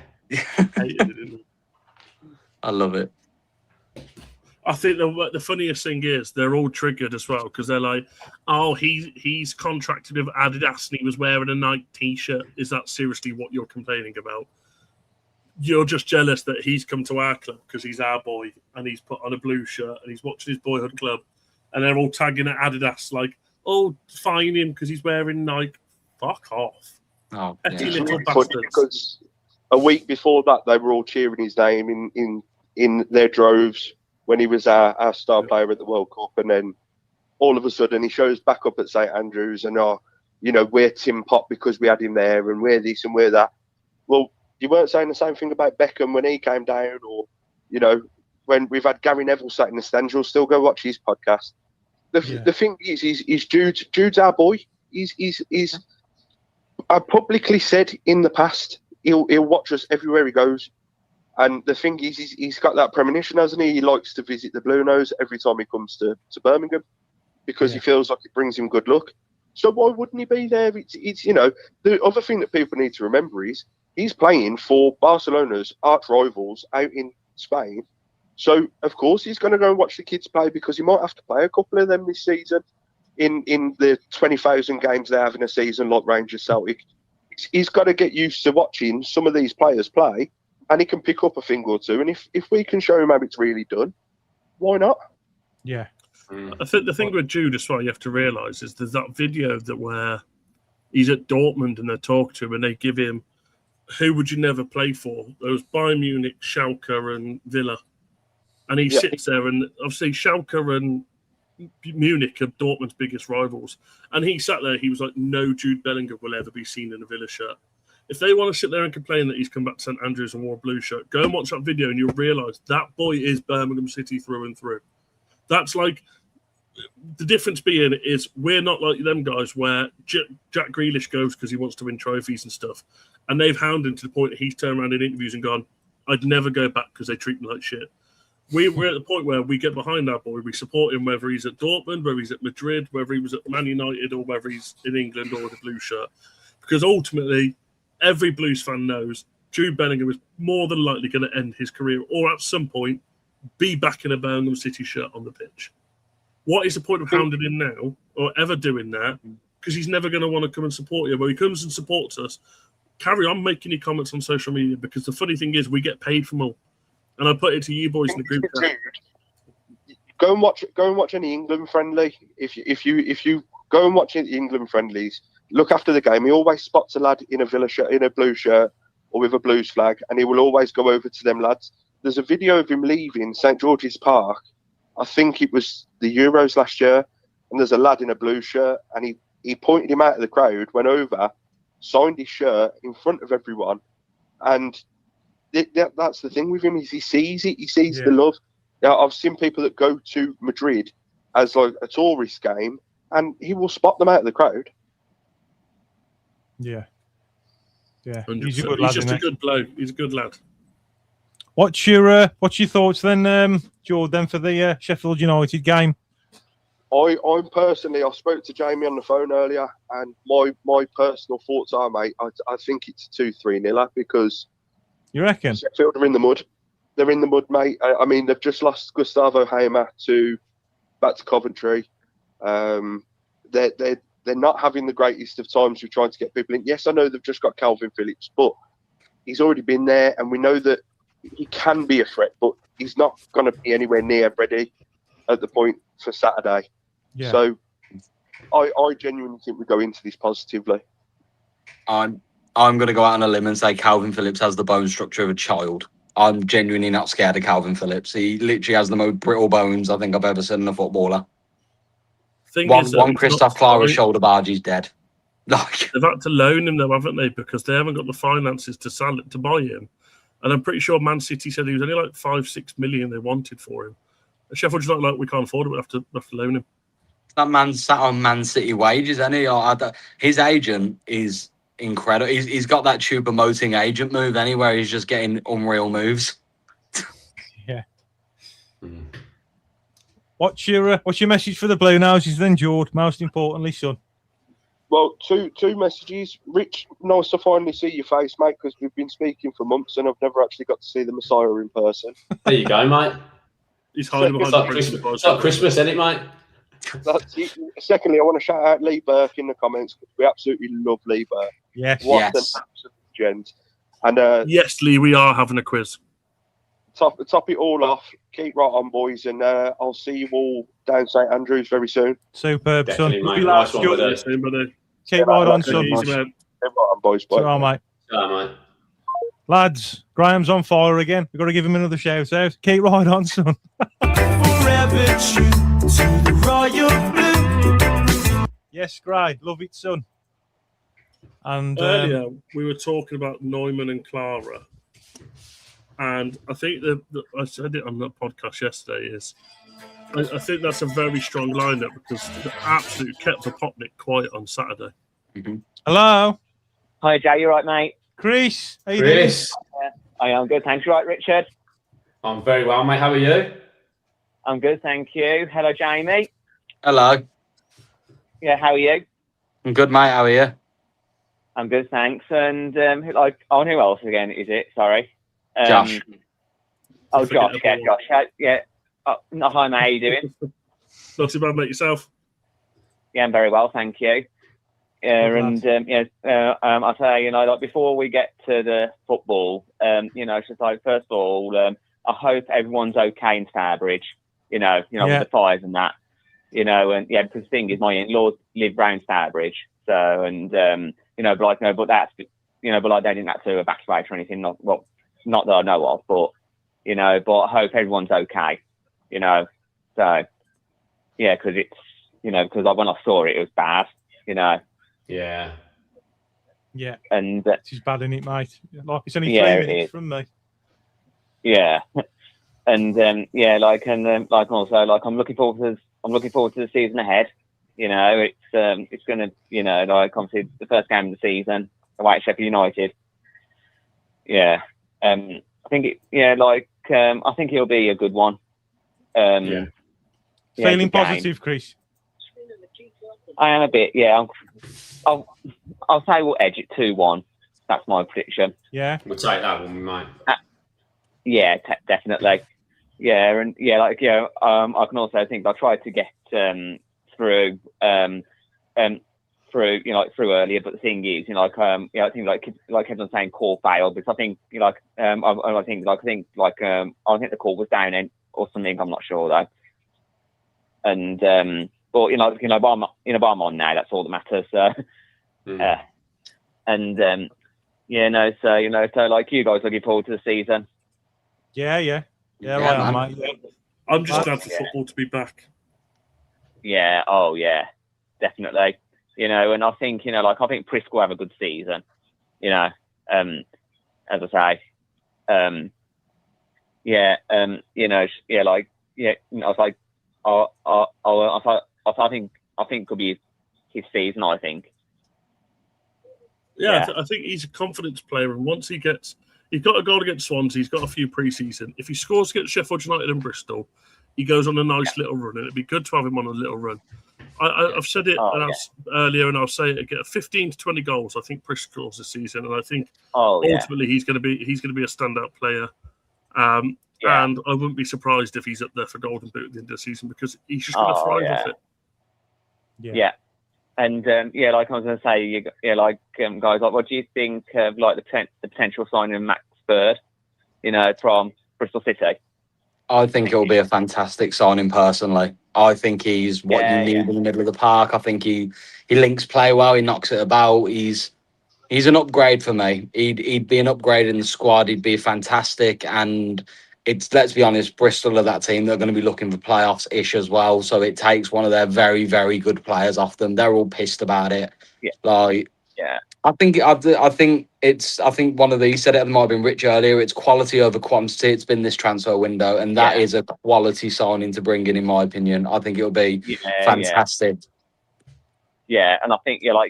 I love it. I think the funniest thing is they're all triggered as well because they're like, oh, he's contracted with Adidas and he was wearing a Nike T-shirt. Is that seriously what you're complaining about? You're just jealous that he's come to our club because he's our boy and he's put on a blue shirt and he's watching his boyhood club and they're all tagging at Adidas like, oh, fine him because he's wearing Nike. fuck off. Oh, Petty It's little really funny bastards. because a week before that, they were all cheering his name in their droves when he was our star player at the World Cup, and then all of a sudden he shows back up at St Andrews, and we're Tim Pot because we had him there, and we're this and we're that. Well, you weren't saying the same thing about Beckham when he came down, or when we've had Gary Neville sat in the stands. You'll still go watch his podcast. The thing is Jude's our boy. He's I publicly said in the past he'll watch us everywhere he goes. And the thing is, he's got that premonition, hasn't he? He likes to visit the Bluenoses every time he comes to Birmingham because he feels like it brings him good luck. So why wouldn't he be there? It's the other thing that people need to remember is he's playing for Barcelona's arch rivals out in Spain. So of course he's going to go and watch the kids play because he might have to play a couple of them this season in the 20,000 games they have in a season like Rangers Celtic. He's got to get used to watching some of these players play. And he can pick up a thing or two. And if we can show him how it's really done, why not? Yeah. I think the thing with Jude as well, you have to realise, is there's that video where he's at Dortmund and they talk to him and they give him, who would you never play for? There was Bayern Munich, Schalke and Villa. And he sits there, and obviously Schalke and Munich are Dortmund's biggest rivals. And he sat there, he was like, no Jude Bellingham will ever be seen in a Villa shirt. If they want to sit there and complain that he's come back to St Andrews and wore a blue shirt, go and watch that video and you'll realise that boy is Birmingham City through and through. That's like, the difference being is we're not like them guys where Jack Grealish goes because he wants to win trophies and stuff. And they've hounded him to the point that he's turned around in interviews and gone, I'd never go back because they treat me like shit. We're at the point where we get behind our boy. We support him whether he's at Dortmund, whether he's at Madrid, whether he was at Man United or whether he's in England or with a blue shirt. Because ultimately, every Blues fan knows Jude Bellingham is more than likely going to end his career or at some point be back in a Birmingham City shirt on the pitch. What is the point of hounding him now or ever doing that? Because he's never going to want to come and support you. When he comes and supports us, carry on making your comments on social media because the funny thing is we get paid from all. And I put it to you boys in the group chat. Go and watch any England friendly. If you go and watch the England friendlies, look after the game. He always spots a lad in a Villa shirt, in a blue shirt, or with a Blues flag, and he will always go over to them lads. There's a video of him leaving St George's Park. I think it was the Euros last year, and there's a lad in a blue shirt, and he pointed him out of the crowd, went over, signed his shirt in front of everyone, and that's the thing with him is he sees it. He sees the love. Now, I've seen people that go to Madrid as like a tourist game, and he will spot them out of the crowd. Yeah. He's just a good bloke. He's a good lad. What's your thoughts then, Jordan, for the Sheffield United game? I personally, I spoke to Jamie on the phone earlier, and my personal thoughts are, mate, I think it's 2-3 because you reckon Sheffield are in the mud. They're in the mud, mate. I mean, they've just lost Gustavo Hamer back to Coventry. They're not having the greatest of times with trying to get people in. Yes, I know they've just got Calvin Phillips, but he's already been there, and we know that he can be a threat, but he's not going to be anywhere near ready at the point for Saturday. Yeah. So I genuinely think we go into this positively. I'm going to go out on a limb and say Calvin Phillips has the bone structure of a child. I'm genuinely not scared of Calvin Phillips. He literally has the most brittle bones I think I've ever seen in a footballer. One Christoph Clara's shoulder barge, he's dead. Like they've had to loan him though, haven't they? Because they haven't got the finances to sell it to buy him. And I'm pretty sure Man City said he was only like 5-6 million they wanted for him. And Sheffield's not like we can't afford it. We have to loan him. That man sat on Man City wages, isn't he? His agent is incredible. He's got that Choupo-Moting agent move anywhere. He's just getting unreal moves. Yeah. What's your message for the Bluenoses then, George? Most importantly, son. Well, two messages. Rich, nice to finally see your face, mate, because we've been speaking for months and I've never actually got to see the Messiah in person. There you go, mate. He's hiding behind the Christmas. It's like Christmas, isn't it, mate? Secondly, I want to shout out Lee Burke in the comments because we absolutely love Lee Burke. Yes. What an absolute gent. And yes, Lee, we are having a quiz. Top it all off. Keep right on, boys, and I'll see you all down St Andrews very soon. Superb, son. Mate. Nice one, buddy. Keep right on, son. Easy, man. Boys, So, all right, mate. Yeah, mate. Lads, Graham's on fire again. We've got to give him another shout out. Keep right on, son. Forever true to the royal blue. Yes, Gray. Love it, son. And earlier we were talking about Neumann and Clara, and I think I said it on the podcast yesterday. I think that's a very strong lineup because the absolute kept the Popnik quiet on Saturday. Mm-hmm. Hello. Hi, Jay. You right, mate? Chris. How you Chris. I am good, thanks. You right, Richard? I'm very well, mate. How are you? I'm good, thank you. Hello, Jamie. Hello. Yeah, how are you? I'm good, mate. How are you? I'm good, thanks. And who else again is it? Sorry. Josh. Oh, Josh. Yeah, Josh. Yeah. Oh, hi, mate. How you doing? Not too bad, mate. Yourself? Yeah, I'm very well, thank you. And I say, like before we get to the football, it's just like first of all, I hope everyone's okay in Stourbridge. With the fires and that. And because the thing is, my in-laws live round Stourbridge, so but that's but they didn't have to evacuate or anything. Not that I know of, but but I hope everyone's okay. So yeah, because it's because when I saw it, it was bad. Yeah. Yeah. And it's bad, isn't it, mate? Like it's only 3 minutes from me. Yeah. And also I'm looking forward to the season ahead. It's gonna obviously the first game of the season away at Sheffield United. Yeah. I think I think it'll be a good one. Feeling positive, Chris? I am a bit, yeah. I'll say we'll edge it 2-1. That's my prediction. Yeah. We'll take that one, we might. Yeah, definitely. Yeah, and I can also think I tried to get through earlier, but the thing is, I think like everyone's saying call failed because I think I think the call was down or something. I'm not sure though. And but I'm on now. That's all that matters. So so like you guys looking forward to the season. Yeah, I am, mate. Yeah. I'm just glad for football to be back. Yeah, oh yeah, definitely. And I think I think Prisco will have a good season. As I say, I think could be his season. I think. Yeah. I think he's a confidence player, and once he's got a goal against Swansea, he's got a few pre-season. If he scores against Sheffield United and Bristol, he goes on a nice little run, and it'd be good to have him on a little run. I've said it earlier, and I'll say it again: 15 to 20 goals. I think Prisco scores this season, and I think ultimately he's going to be a standout player. And I wouldn't be surprised if he's up there for Golden Boot at the end of the season because he's just going to thrive off it. Yeah. And like I was going to say, guys, what do you think of the potential signing of Max Bird, from Bristol City? I think it'll be a fantastic signing personally. I think he's what you need in the middle of the park. I think he links play well. He knocks it about. He's an upgrade for me. He'd be an upgrade in the squad. He'd be fantastic. And let's be honest, Bristol are that team. They're going to be looking for playoffs-ish as well. So it takes one of their very, very good players off them. They're all pissed about it. Yeah. I think one of these said it might have been Rich earlier. It's quality over quantity. It's been this transfer window, and that is a quality signing to bring in my opinion. I think it'll be fantastic. Yeah, and I think I'll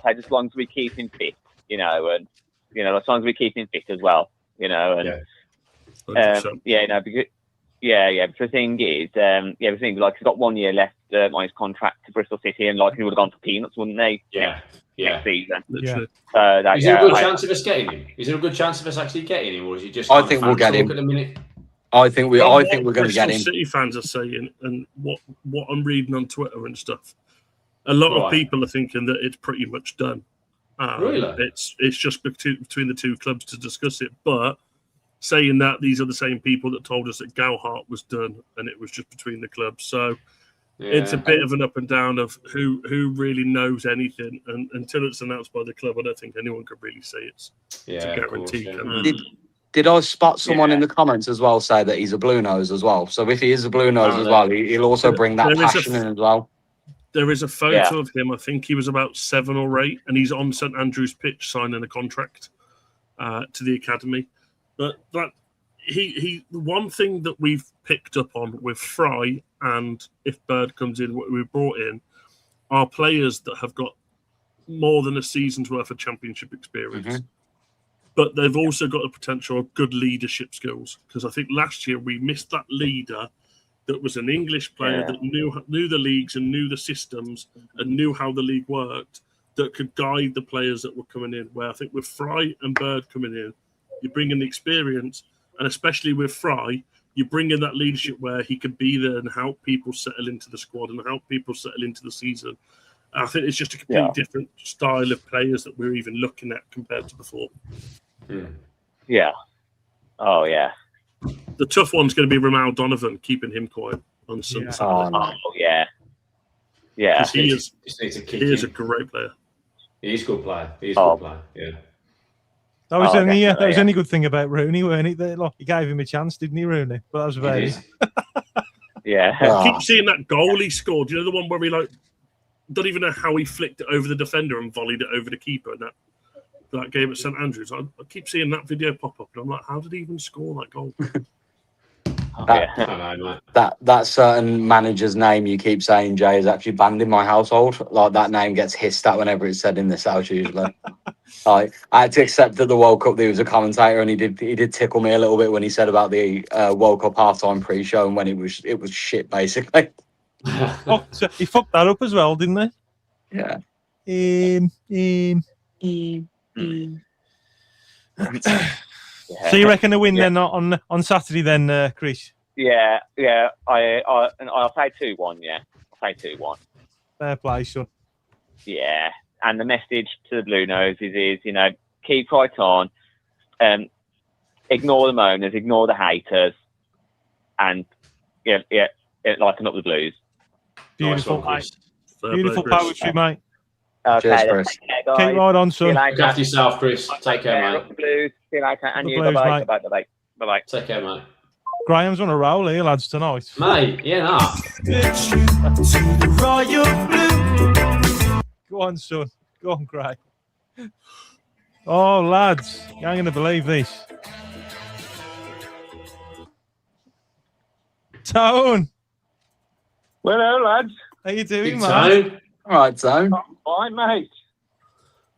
say just as long as we keep him fit, and as long as we keep him fit as well, and because the thing is, the thing he's got 1 year left on his contract to Bristol City, and he would have gone for peanuts, wouldn't he? Next season. Yeah. Is there a good chance of us getting him? Is there a good chance of us actually getting him, or is he just? I think we'll get him. At the minute? I think we're going to get him. City fans are saying, and what I'm reading on Twitter and stuff, a lot of people are thinking that it's pretty much done. Really? It's just between the two clubs to discuss it, but saying that these are the same people that told us that Gowhart was done and it was just between the clubs. So It's a bit of an up and down of who really knows anything, and until it's announced by the club, I don't think anyone could really say it's a guarantee. Did I spot someone in the comments as well say that he's a blue nose as well? So if he is a blue nose as well, he'll also bring that passion in as well. There is a photo of him. I think he was about 7 or 8, and he's on St Andrew's pitch signing a contract to the academy. But that he one thing that we've picked up on with Fry, and if Bird comes in, what we brought in are players that have got more than a season's worth of championship experience. But they've also got the potential of good leadership skills, because I think last year we missed that leader that was an English player that knew the leagues and knew the systems and knew how the league worked, that could guide the players that were coming in. Where I think with Fry and Bird coming in, you bring in the experience, and especially with Fry, you bring in that leadership where he could be there and help people settle into the squad and help people settle into the season. I think it's just a completely different style of players that we're even looking at compared to before. Yeah. Oh, yeah. The tough one's going to be Ramal Donovan, keeping him quiet on Sunday. Oh, yeah. Yeah. He is a great player. He's a good player. He's a good player. Yeah. That was only good thing about Rooney, weren't it? That, he gave him a chance, didn't he, Rooney? But that was about it. I keep seeing that goal he scored. You know, the one where he don't even know how he flicked it over the defender and volleyed it over the keeper in that game at St Andrews. I keep seeing that video pop up, and I'm like, how did he even score that goal? That certain manager's name you keep saying, Jay, is actually banned in my household. Like, that name gets hissed at whenever it's said in this house usually. I had to accept that the World Cup, he was a commentator, and he did tickle me a little bit when he said about the World Cup halftime pre-show and when it was shit basically. So he fucked that up as well, didn't he? Yeah. So you reckon a win then on Saturday then, Chris? Yeah. I'll say 2-1. Yeah, I'll say 2-1. Fair play, son. Yeah, and the message to the Bluenoses is, keep right on, ignore the moaners, ignore the haters, and lighten up the Blues. Beautiful, nice mate. Beautiful poetry, mate. Okay, cheers, Chris. Keep right on, son. Look after yourself, Chris. Take care, mate. Blues. See you later. And The you. Blues, Bye-bye. mate. Bye-bye. Bye-bye. Take care, mate. Graham's on a roll here, lads, tonight. Mate, yeah, Go on, son. Go on, Graham. Oh, lads, you ain't going to believe this. Tone. Well, hello, lads. How you doing, Big man? Tone. All right, Tone. Fine, mate.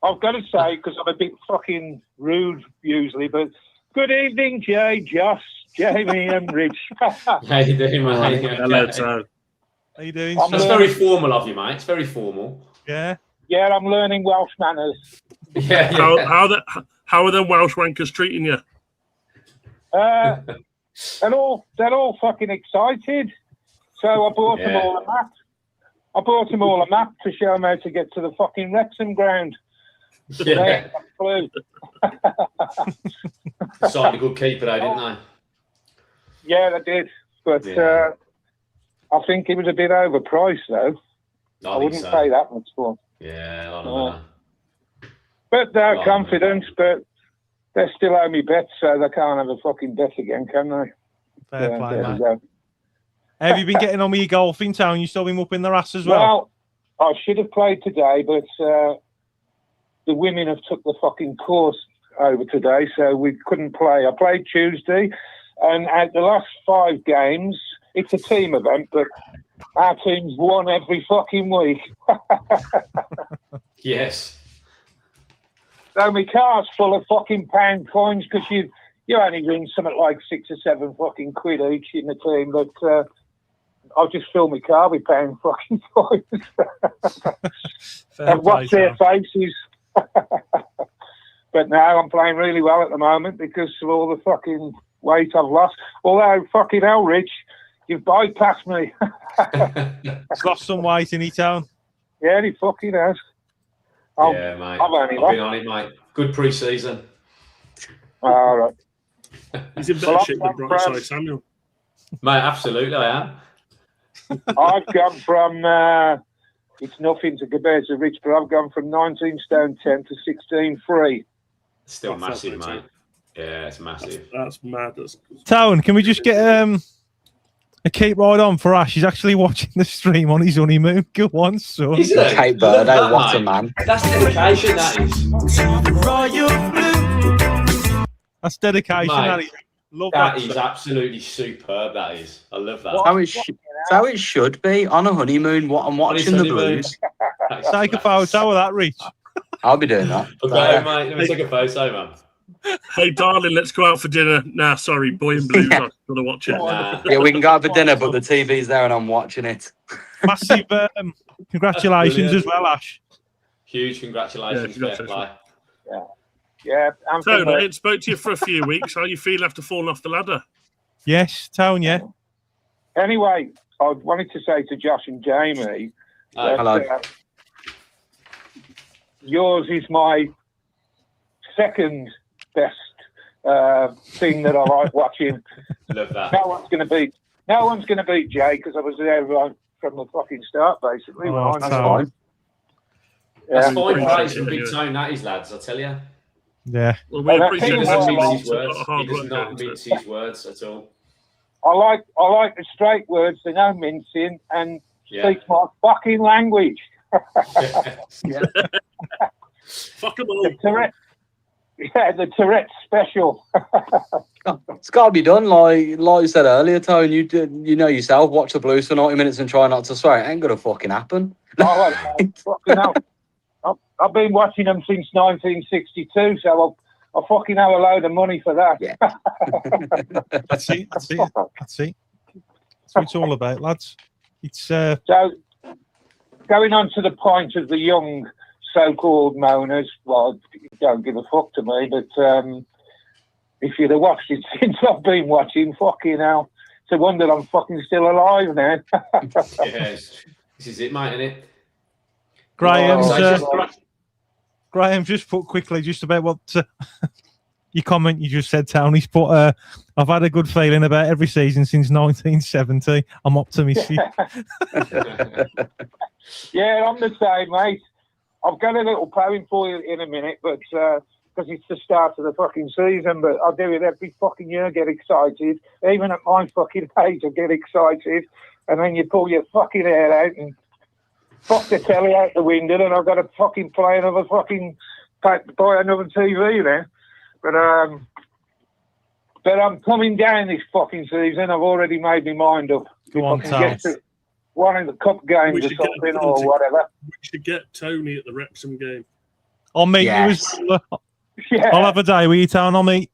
I've got to say, because I'm a bit fucking rude usually, but good evening, Jay, Josh, Jamie, and Rich. How you doing, mate? Hello, Tone. How you doing, That's very formal of you, mate. It's very formal. Yeah. Yeah, I'm learning Welsh manners. Yeah. How are them Welsh wankers treating you? They're all fucking excited. So I bought them all a map. I bought them all a map to show them how to get to the fucking Wrexham ground. Yeah. Blue. Signed a good keeper, though, didn't they? Yeah, they did. But I think it was a bit overpriced, though. I wouldn't pay that much for them. Yeah, I don't know. But they're confident, but they still owe me bets, so they can't have a fucking bet again, can they? Fair play, mate. Have you been getting on with your golfing, Town? You still been up in their ass as well? Well, I should have played today, but the women have took the fucking course over today, so we couldn't play. I played Tuesday, and at the last 5 games, it's a team event, but our team's won every fucking week. Yes. So my car's full of fucking pound coins, because you only win something like 6 or 7 fucking quid each in the team, but I'll just fill my car with pound fucking coins. And watch their faces. But now I'm playing really well at the moment because of all the fucking weight I've lost. Although, fucking hell, Rich, you've bypassed me. He's lost some weight in Town. Yeah, he fucking has. Yeah, mate. I've been on it, mate. Good pre-season. All right. He's in better shape than Brightside Samuel. Mate, absolutely, I am. I've gone from, it's nothing to compare to Rich, but I've gone from 19 stone 10 to 16.3. Still massive, mate. Yeah, it's massive. That's mad. Town, can we just get a keep right on for Ash? He's actually watching the stream on his honeymoon. Go on, son. Is it? Kate Birdo, what a man. That's dedication, that is. That's dedication, Mate, that is. Love that that is absolutely superb, that is. I love that. That's how it should be on a honeymoon. What I'm watching the Blues. Take a photo of that, Rich. I'll be doing that. Okay, mate. Let me take a photo, man. Hey, darling, let's go out for dinner. Nah, sorry, Boy in Blues. I've got to watch it. Yeah, we can go out for dinner, but the TV's there and I'm watching it. Massive congratulations as well, Ash. Huge congratulations. Yeah, fair play. Yeah. So, I ain't spoke to you for a few weeks. How you feel after falling off the ladder? Yes, Town, yeah. Anyway, I wanted to say to Josh and Jamie that, hello. Yours is my second best thing that I like watching. Love that. No one's going to beat Jay because I was there right from the fucking start, basically. Oh, when that's I fine. That's Yeah. fine, right? It's a big tone, that is, lads, I tell you. Yeah. Well, we appreciate He it. doesn't mince It's his a words. lot of hard He does work not going into mince it. his words at all. I like the straight words, the no mincing, and speaks my fucking language. Yeah. Fuck them all. The Tourette special. It's got to be done. Like you said earlier, Tone, you know yourself, watch the Blues for 90 minutes and try not to swear. It ain't going to fucking happen. Fucking hell. I've been watching them since 1962, so I'll fucking have a load of money for that. Yeah. That's it. That's what it's all about, lads. It's So, going on to the point of the young so-called moaners, well, don't give a fuck to me, but if you'd have watched it since I've been watching, fucking hell, it's a wonder I'm fucking still alive now. Yes. This is it, mate, isn't it? Graham just put quickly just about what your comment you just said, Tony's put, I've had a good feeling about every season since 1970. I'm optimistic. Yeah, I'm the same, mate. I've got a little poem for you in a minute, but because it's the start of the fucking season, but I do it every fucking year, get excited. Even at my fucking age, I get excited, and then you pull your fucking hair out and fuck the telly out the window, and I've got to fucking play another fucking, buy another TV then. But I'm coming down this fucking season. I've already made my mind up. Go on, Tom. One of the cup games or something or whatever. We should get Tony at the Wrexham game. I'll meet you. Yeah. I'll have a day with you, Town. I'll meet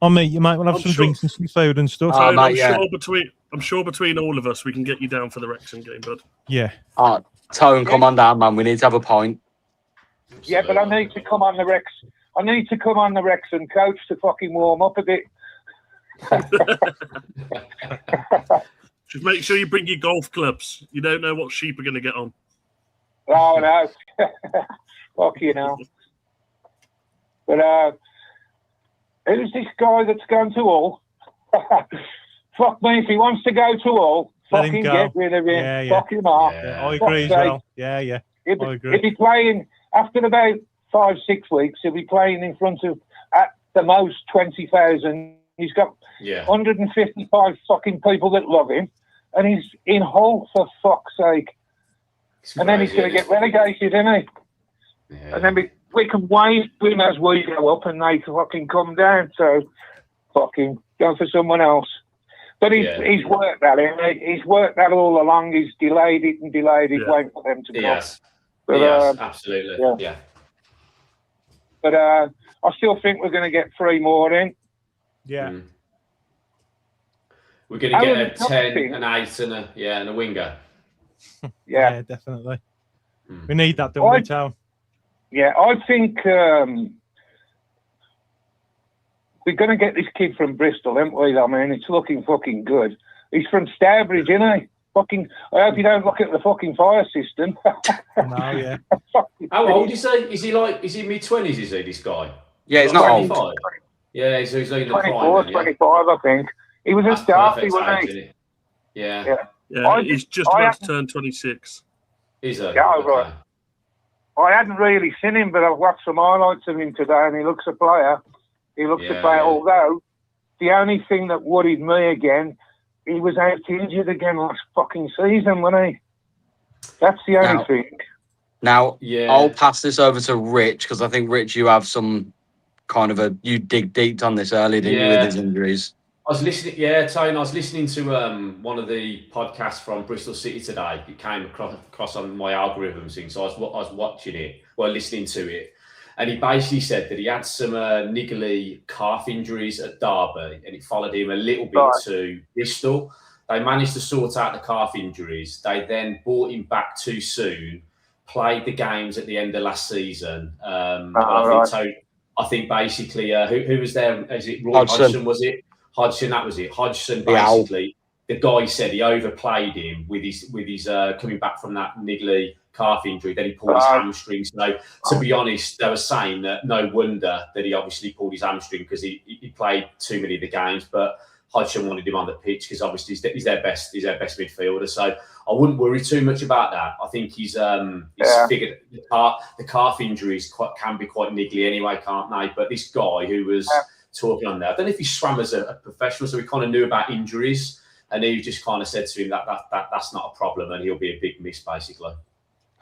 you, mate. We'll have some drinks and some food and stuff. Tony, I'm sure between all of us, we can get you down for the Wrexham game, bud. Yeah. Tone, come on down, man. We need to have a pint. Yeah, but I need to come on the Rex. I need to come on the Wrexham coach to fucking warm up a bit. Just make sure you bring your golf clubs. You don't know what sheep are going to get on. Oh, no. Fuck you know. But who's this guy that's gone to all? Fuck me, if he wants to go to all, fucking get rid of him. Yeah. Fuck him off. Yeah, I agree as well. Yeah. I agree. He'll be playing, after about 5-6 weeks, he'll be playing in front of, at the most, 20,000. He's got 155 fucking people that love him, and he's in Hull, for fuck's sake. And then he's going to get relegated, isn't he? Yeah. And then we can wave him as we go up, and they can fucking come down. So, fucking go for someone else. But he's worked that, he's worked that all along. He's delayed it, waiting for them to come. Yes, but, absolutely. Yeah. But I still think we're going to get 3 more in. Yeah. We're going to get a 10, an 8, and a winger. Yeah, definitely. We need that, don't we, Town? Yeah, I think we're going to get this kid from Bristol, aren't we? I mean, it's looking fucking good. He's from Stourbridge, isn't he? Fucking, I hope you don't look at the fucking fire system. No, yeah. How old is he? Is he mid-20s, is he, this guy? Yeah, he's not 25. old. Yeah, so he's like in the 24, prime. 25, I think. He was a Derby, wasn't he? Yeah. Yeah, he's just about to turn 26. Is he? Yeah, right. I hadn't really seen him, but I've watched some highlights of him today, and he looks a player. He looks a player, although the only thing that worried me again, he was out injured again last fucking season, wasn't he? That's the only thing. Now, I'll pass this over to Rich, because I think, Rich, you have some kind of you dig deep on this earlier, didn't you, with his injuries? I was listening, Tony, I was listening to one of the podcasts from Bristol City today. It came across on my algorithm thing, so I was watching it, listening to it. And he basically said that he had some niggly calf injuries at Derby, and it followed him a little bit to Bristol. They managed to sort out the calf injuries. They then brought him back too soon, played the games at the end of last season. I think basically, who was there? Is it Roy Hodgson, was it? Hodgson, that was it. Hodgson, basically, the guy said he overplayed him with his coming back from that niggly calf injury. Then he pulled his hamstring. So, to be honest, they were saying that no wonder that he obviously pulled his hamstring because he played too many of the games. But Hodgson wanted him on the pitch because obviously he's their best midfielder. So I wouldn't worry too much about that. I think he's figured the calf injuries can be quite niggly anyway, can't they? But this guy who was talking on there, I don't know if he swam as a professional, so he kind of knew about injuries, and he just kind of said to him that's not a problem, and he'll be a big miss basically.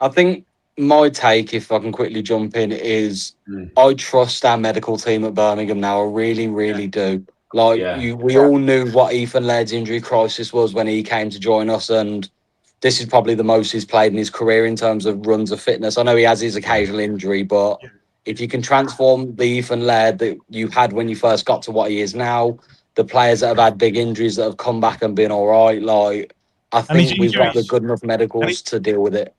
I think my take, if I can quickly jump in, is I trust our medical team at Birmingham now. I really, really do. We all knew what Ethan Laird's injury crisis was when he came to join us, and this is probably the most he's played in his career in terms of runs of fitness. I know he has his occasional injury, but if you can transform the Ethan Laird that you had when you first got to what he is now, the players that have had big injuries that have come back and been all right, I think we've got the good enough medicals to deal with it.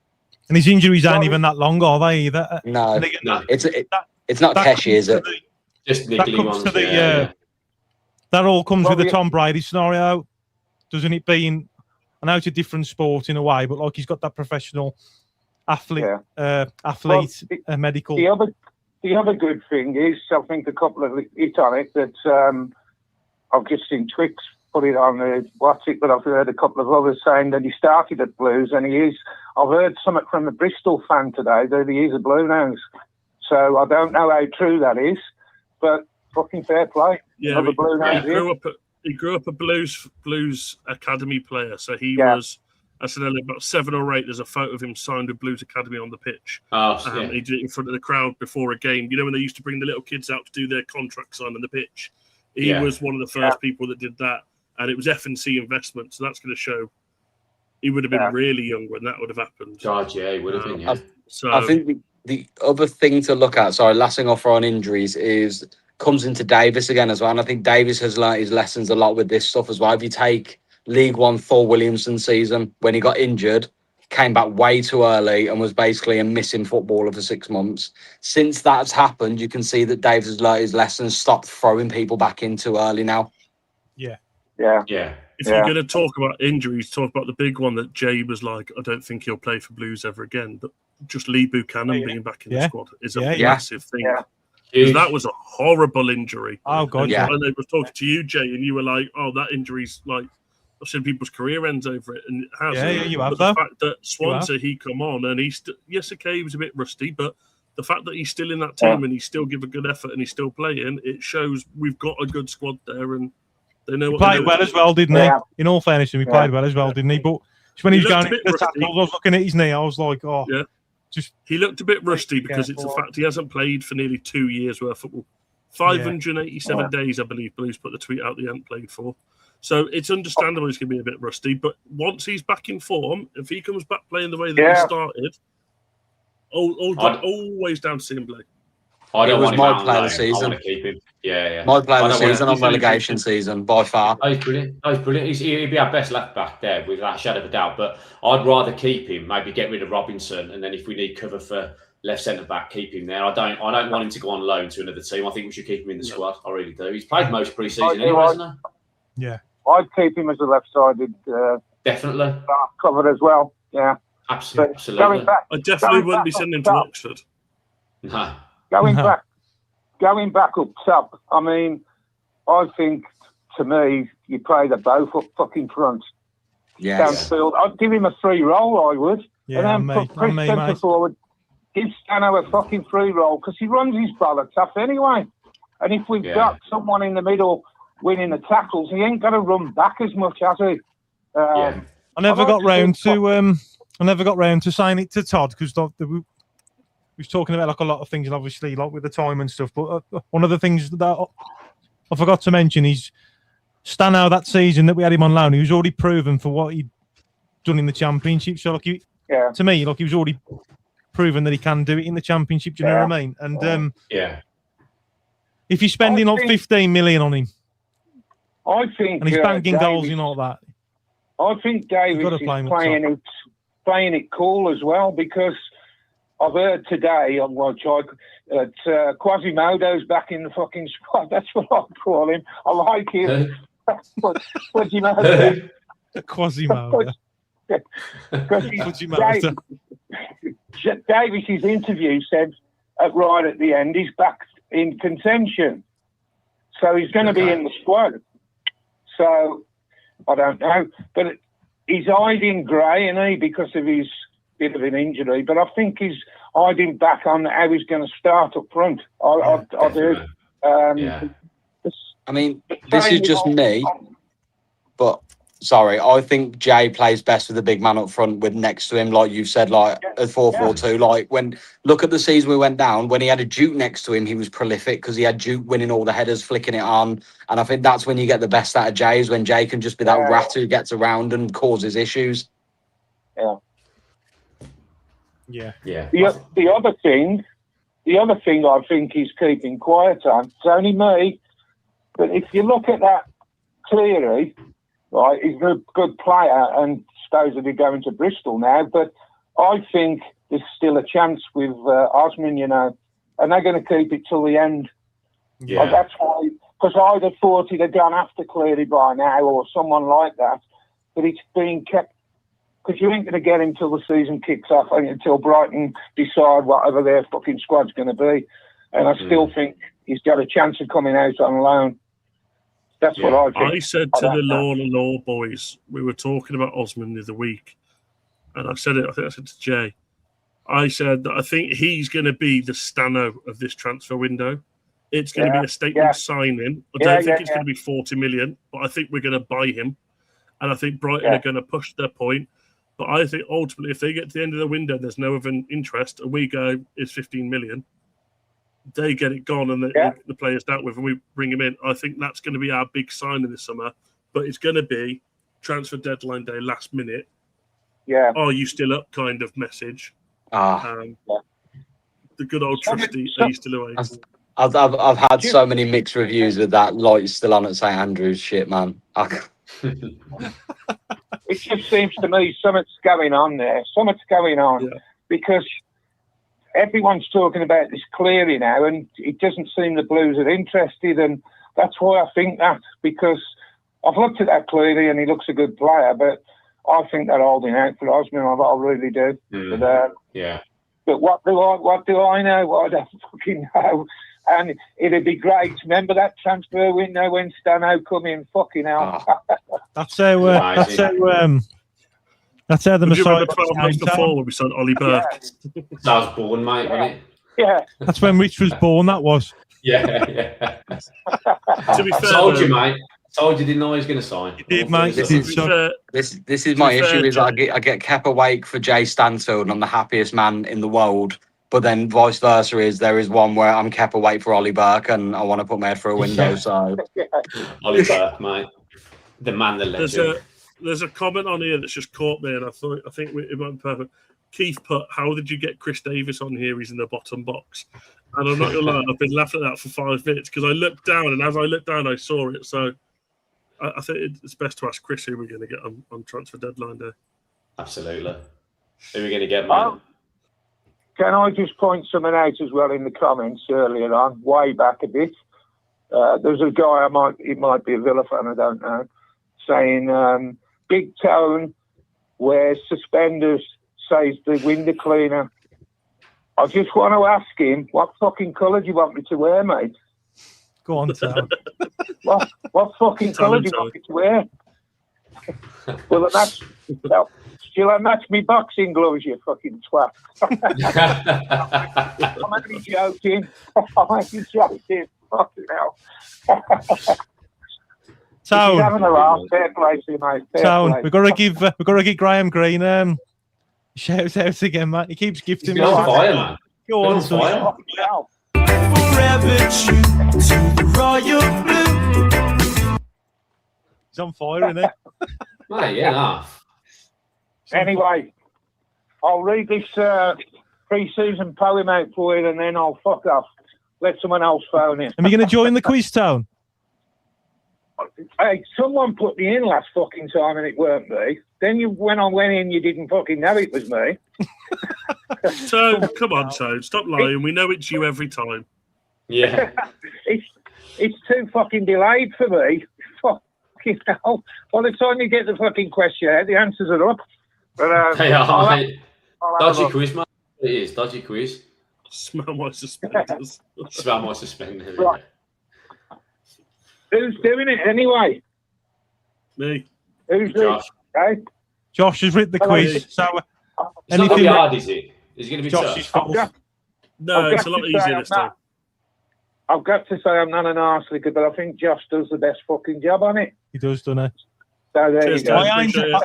And his injuries aren't even that long, are they, either? No. It's not Keshi, is it? Just niggly ones. That all comes with the Tom Brady scenario, doesn't it? Being, I know it's a different sport in a way, but like he's got that professional athlete, medical. The other good thing is, I think a couple of hits on it that I've just seen Twix put it on the WhatsApp, but I've heard a couple of others saying that he started at Blues, and he is. I've heard something from a Bristol fan today that he is a Bluenose. So I don't know how true that is, but fucking fair play. Yeah, he grew up a Blues Academy player, so he was. I said earlier, about 7 or 8. There's a photo of him signed with Blues Academy on the pitch. He did it in front of the crowd before a game. You know when they used to bring the little kids out to do their contract sign on the pitch. He was one of the first people that did that, and it was F&C investment. So that's going to show he would have been really young when that would have happened. God, yeah, he would have been. Yeah. I think the other thing to look at, last thing off on injuries is comes into Davis again as well, and I think Davis has learnt his lessons a lot with this stuff as well. If you take League One Thor Williamson's season, when he got injured, came back way too early and was basically a missing footballer for 6 months. Since that's happened, you can see that Davis has learnt his lessons, stopped throwing people back in too early now. Yeah. If you're going to talk about injuries, talk about the big one that Jay was like, I don't think he'll play for Blues ever again. But just Lee Buchanan being back in the squad is a massive thing. Because that was a horrible injury. Oh, God, And I was talking to you, Jay, and you were like, oh, that injury's like, I've seen people's career ends over it, and it has. Yeah, you have, but the fact that Swansea, he come on, and he's he was a bit rusty, but the fact that he's still in that team and he still give a good effort and he's still playing, it shows we've got a good squad there, and they know what he played well as well, didn't he? In all fairness, he played well as well, didn't he? But when he was going into the tackles, I was looking at his knee, I was like, oh. Yeah. He looked a bit rusty because it's a fact he hasn't played for nearly 2 years worth of football. 587 days, I believe, Blues put the tweet out they hadn't played for. So it's understandable he's going to be a bit rusty, but once he's back in form, if he comes back playing the way that he started, always down to see him play. I don't want him my out player of of the season. I want to keep him. Yeah. My player of the season on relegation season, by far. He's brilliant. He'd be our best left back there, without a shadow of a doubt. But I'd rather keep him, maybe get rid of Robinson, and then if we need cover for left centre back, keep him there. I don't want him to go on loan to another team. I think we should keep him in the squad. I really do. He's played most pre-season anyway, hasn't he? Yeah. I'd keep him as a left-sided definitely covered as well. Yeah. Absolutely. I definitely wouldn't be sending him to Oxford. No. Going back up top, I mean, I think, to me, you play the both up fucking front. downfield. I'd give him a free roll, I would. Yeah, and then put Chris centre forward, give Stano a fucking free roll, because he runs his bollocks off anyway. And if we've got someone in the middle winning the tackles, he ain't got to run back as much, has he? I never got round to saying it to Todd, because we was talking about like a lot of things, and obviously like with the time and stuff. But one of the things that I forgot to mention is Stano that season that we had him on loan. He was already proven for what he'd done in the Championship. So like to me, like he was already proven that he can do it in the Championship. Do you know what I mean? And if you're spending like 15 million on him, I think, and he's banging goals and all that, I think Davis is playing it cool as well, because I've heard today on that Quasimodo's back in the fucking squad. That's what I call him. I like him. Quasimodo. Quasimodo. Davis's interview said right at the end he's back in contention, so he's going to be in the squad. So I don't know, but he's hiding Gray, isn't he, because of his bit of an injury. But I think he's hiding back on how he's going to start up front. I do. I mean, this is just me, but sorry, I think Jay plays best with a big man up front with next to him, like you've said, like a 4-4-2. Like when look at the season we went down, when he had a Duke next to him, he was prolific because he had Duke winning all the headers, flicking it on. And I think that's when you get the best out of Jay, is when Jay can just be that rat who gets around and causes issues. The other thing I think he's keeping quiet on, it's only me, but if you look at that Cleary, right, he's a good player and supposedly going to Bristol now, but I think there's still a chance with Osman, you know, and they're going to keep it till the end. That's why, because I'd have thought he'd have gone after Cleary by now or someone like that, but it's being kept, because you ain't going to get him till the season kicks off, until Brighton decide whatever their fucking squad's going to be. And I still think he's got a chance of coming out on loan. That's what I think. I said to the Law boys, we were talking about Osman the other week, and I think I said to Jay, I said that I think he's going to be the Stano of this transfer window. It's going to be a statement signing. I don't think it's going to be 40 million, but I think we're going to buy him. And I think Brighton are going to push their point. But I think ultimately, if they get to the end of the window, there's no other interest, and we go, it's 15 million. They get it gone, and the players dealt with, and we bring him in. I think that's going to be our big sign in the summer. But it's going to be transfer deadline day, last minute. Are you still up? Kind of message. The good old trusty. Are you still away? I've had so many mixed reviews with that. Lights still on at St Andrews. Shit, man. It just seems to me something's going on there. Something's going on because everyone's talking about this Cleary now, and it doesn't seem the Blues are interested, and that's why I think that, because I've looked at that Cleary and he looks a good player, but I think they're holding out for Osman. I really do. But what do I know? What I don't fucking know. And it'd be great. Remember that transfer window when Stano come in? Fucking hell. That's how the Messiah. 12 months before when we signed Ollie Burke. That was born, mate, wasn't it? Yeah. That's when Rich was born. That was. Yeah. To be fair, told you, mate. Told you, didn't know he was going to sign. You did, mate. This is my issue. Is I get 𝒂𝒄𝒄𝒆𝒔 for Jay Stansfield, and I'm the happiest man in the world. But then vice versa is there is one where I'm 𝒂𝒄𝒄𝒆𝒔 for Ollie Burke, and I want to put my head through a window. So Ollie Burke, mate, the man, the legend. There's a comment on here that's just caught me, and I think it might be perfect. Keith put, "How did you get Chris Davis on here? He's in the bottom box." And I'm not gonna lie, I've been laughing at that for 5 minutes because I looked down, and as I looked down, I saw it. So I think it's best to ask Chris who we're going to get on transfer deadline day. Absolutely. Who are we going to get, mate? Can I just point something out as well in the comments earlier on, way back a bit? There's a guy, he might be a Villa fan, I don't know, saying Big Tone wears suspenders, says the window cleaner. I just want to ask him, what fucking colour do you want me to wear, mate? Go on, Tone. What fucking colour do you want me to wear? Well, still, I match me boxing gloves, you fucking twat. I'm only joking. Fucking hell. Town. He's having a laugh. Fair play to you, mate. Town. We've got to give Graham Green shout out again, mate. He keeps gifting me. He's on fire, man. Go on, fire. Forever true to the royal blue. He's on fire, isn't he? Mate, yeah. Anyway, I'll read this pre-season poem out for you, and then I'll fuck off. Let someone else phone in. Are you going to join the quiz, Town? Hey, someone put me in last fucking time, and it weren't me. Then when I went in, you didn't fucking know it was me. Tone, come on, Tone. Stop lying. We know it's you every time. Yeah. It's too fucking delayed for me. Fucking hell. By the time you get the fucking question out, the answers are up. But, hey, mate. Dodgy quiz, mate. It is. Dodgy quiz. Smell my suspenders. Smell my suspenders. Right. Who's doing it anyway? Me. Who's Josh? Hey? Josh has written the quiz. So, it's not going to be hard, is it? Is it going to be Josh tough? No, it's a lot easier this time. I've got to say I'm not an arse licker, but I think Josh does the best fucking job on it. He does, doesn't he? So there you go.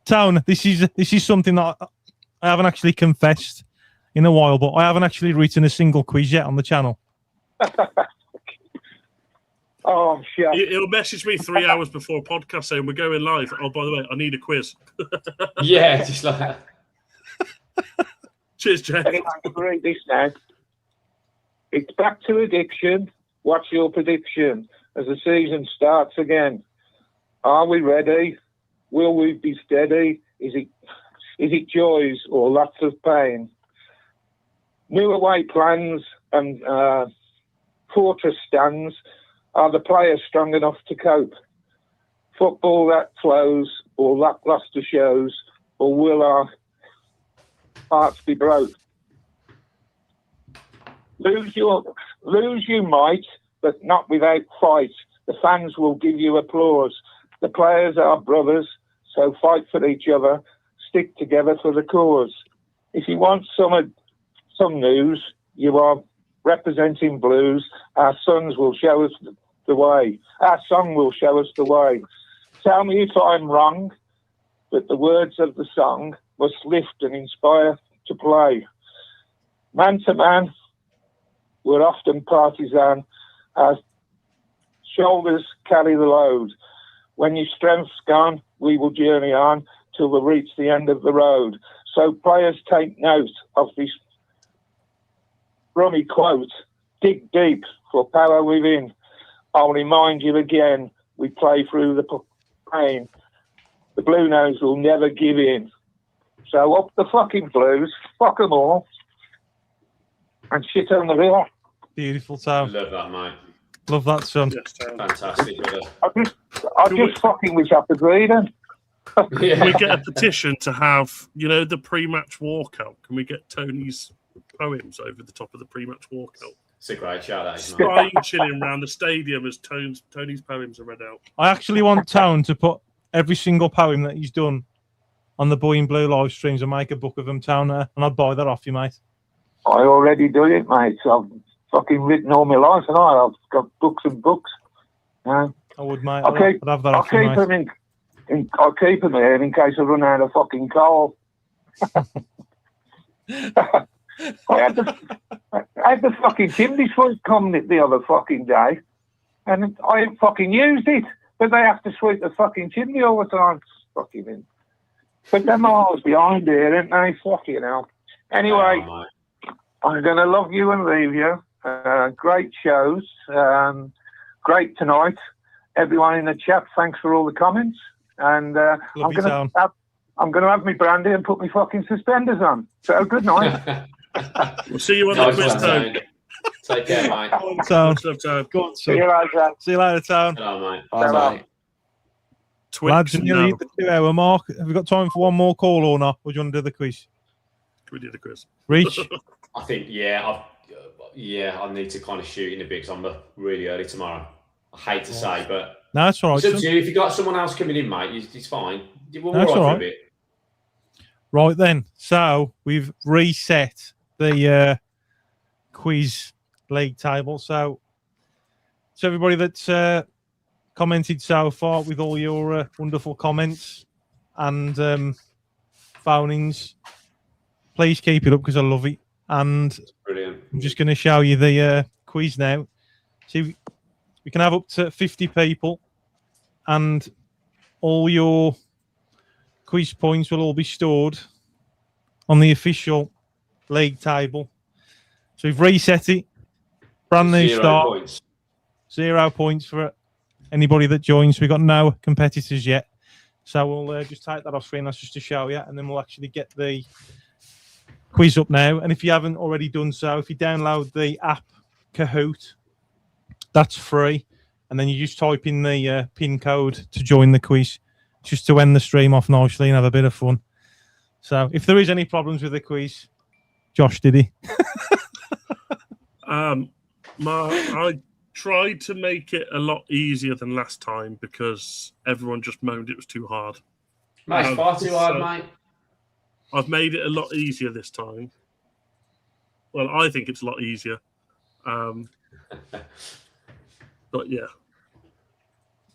Town, this is something that I haven't actually confessed in a while, but I haven't actually written a single quiz yet on the channel. Oh, shit. He'll message me 3 hours before a podcast saying we're going live. Oh, by the way, I need a quiz. Yeah, just like that. Cheers, Jeff. Anyway, I'll read this now. It's back to addiction. What's your prediction as the season starts again? Are we ready? Will we be steady? Is it joys or lots of pain? New away plans and fortress stands. Are the players strong enough to cope? Football that flows or lackluster shows, or will our hearts be broke? Lose you might, but not without fight. The fans will give you applause. The players are brothers, so fight for each other. Stick together for the cause. If you want some news, you are representing Blues. Our sons will show us the way. Our song will show us the way. Tell me if I'm wrong, but the words of the song must lift and inspire to play. Man to man, we're often partisan. Our shoulders carry the load. When your strength's gone, we will journey on till we reach the end of the road. So players, take note of this rummy quote. Dig deep for power within. I'll remind you again, we play through the pain. The Bluenoses will never give in. So up the fucking Blues, fuck them all, and shit on the river. Beautiful, Town. Love that, mate. Love that, son. Yes, fantastic, brother. I just fucking wish I could read them. Can we get a petition to have, the pre-match walkout? Can we get Tony's poems over the top of the pre-match walkout? It's a great shout, that is, Crying, chilling around the stadium as Tony's poems are read out. I actually want Town to put every single poem that he's done on the Boy in Blue live streams and make a book of them, Town, and I'd buy that off you, mate. I already do it, mate. So I've fucking written all my life, and I've got books and books. I would, mate. I'd have that off you, mate. I'll keep them here in case I run out of fucking coal. I had the fucking chimney sweep come the other fucking day, and I ain't fucking used it. But they have to sweep the fucking chimney all the time. Fucking in. But they're miles behind here, ain't they? Fucking hell. Anyway, I'm going to love you and leave you. Great shows. Great tonight. Everyone in the chat, thanks for all the comments. And I'm going to have my brandy and put my fucking suspenders on. So good night. We'll see you on the quiz, Tone. Take care, mate. Go on, Town. Go on, See you later. See you later, Town. Hello, mate. Bye, mate. Lads, nearly hit the 2 hour mark. Have we got time for one more call or not? Or do you want to do the quiz? We do the quiz. Reach? I think, I need to kind of shoot in a bit because I'm really early tomorrow. I hate to say, but No, that's all right. It's up to you. If you've got someone else coming in, mate, it's fine. We're That's all all right right. for a bit. Right then. So we've reset the quiz league table. So to everybody that's commented so far with all your wonderful comments and phone-ins, please keep it up because I love it. And Brilliant. I'm just going to show you the quiz now. See, we can have up to 50 people, and all your quiz points will all be stored on the official league table. So we've reset it. Brand new 0 start. points. 0 points for anybody that joins. We've got no competitors yet. So we'll just take that off screen. That's just to show you. And then we'll actually get the quiz up now. And if you haven't already done so, if you download the app Kahoot, that's free. And then you just type in the PIN code to join the quiz, just to end the stream off nicely and have a bit of fun. So if there is any problems with the quiz, Josh did he? I tried to make it a lot easier than last time because everyone just moaned it was too hard. Mate, it's far too hard, mate. I've made it a lot easier this time. Well, I think it's a lot easier. But yeah.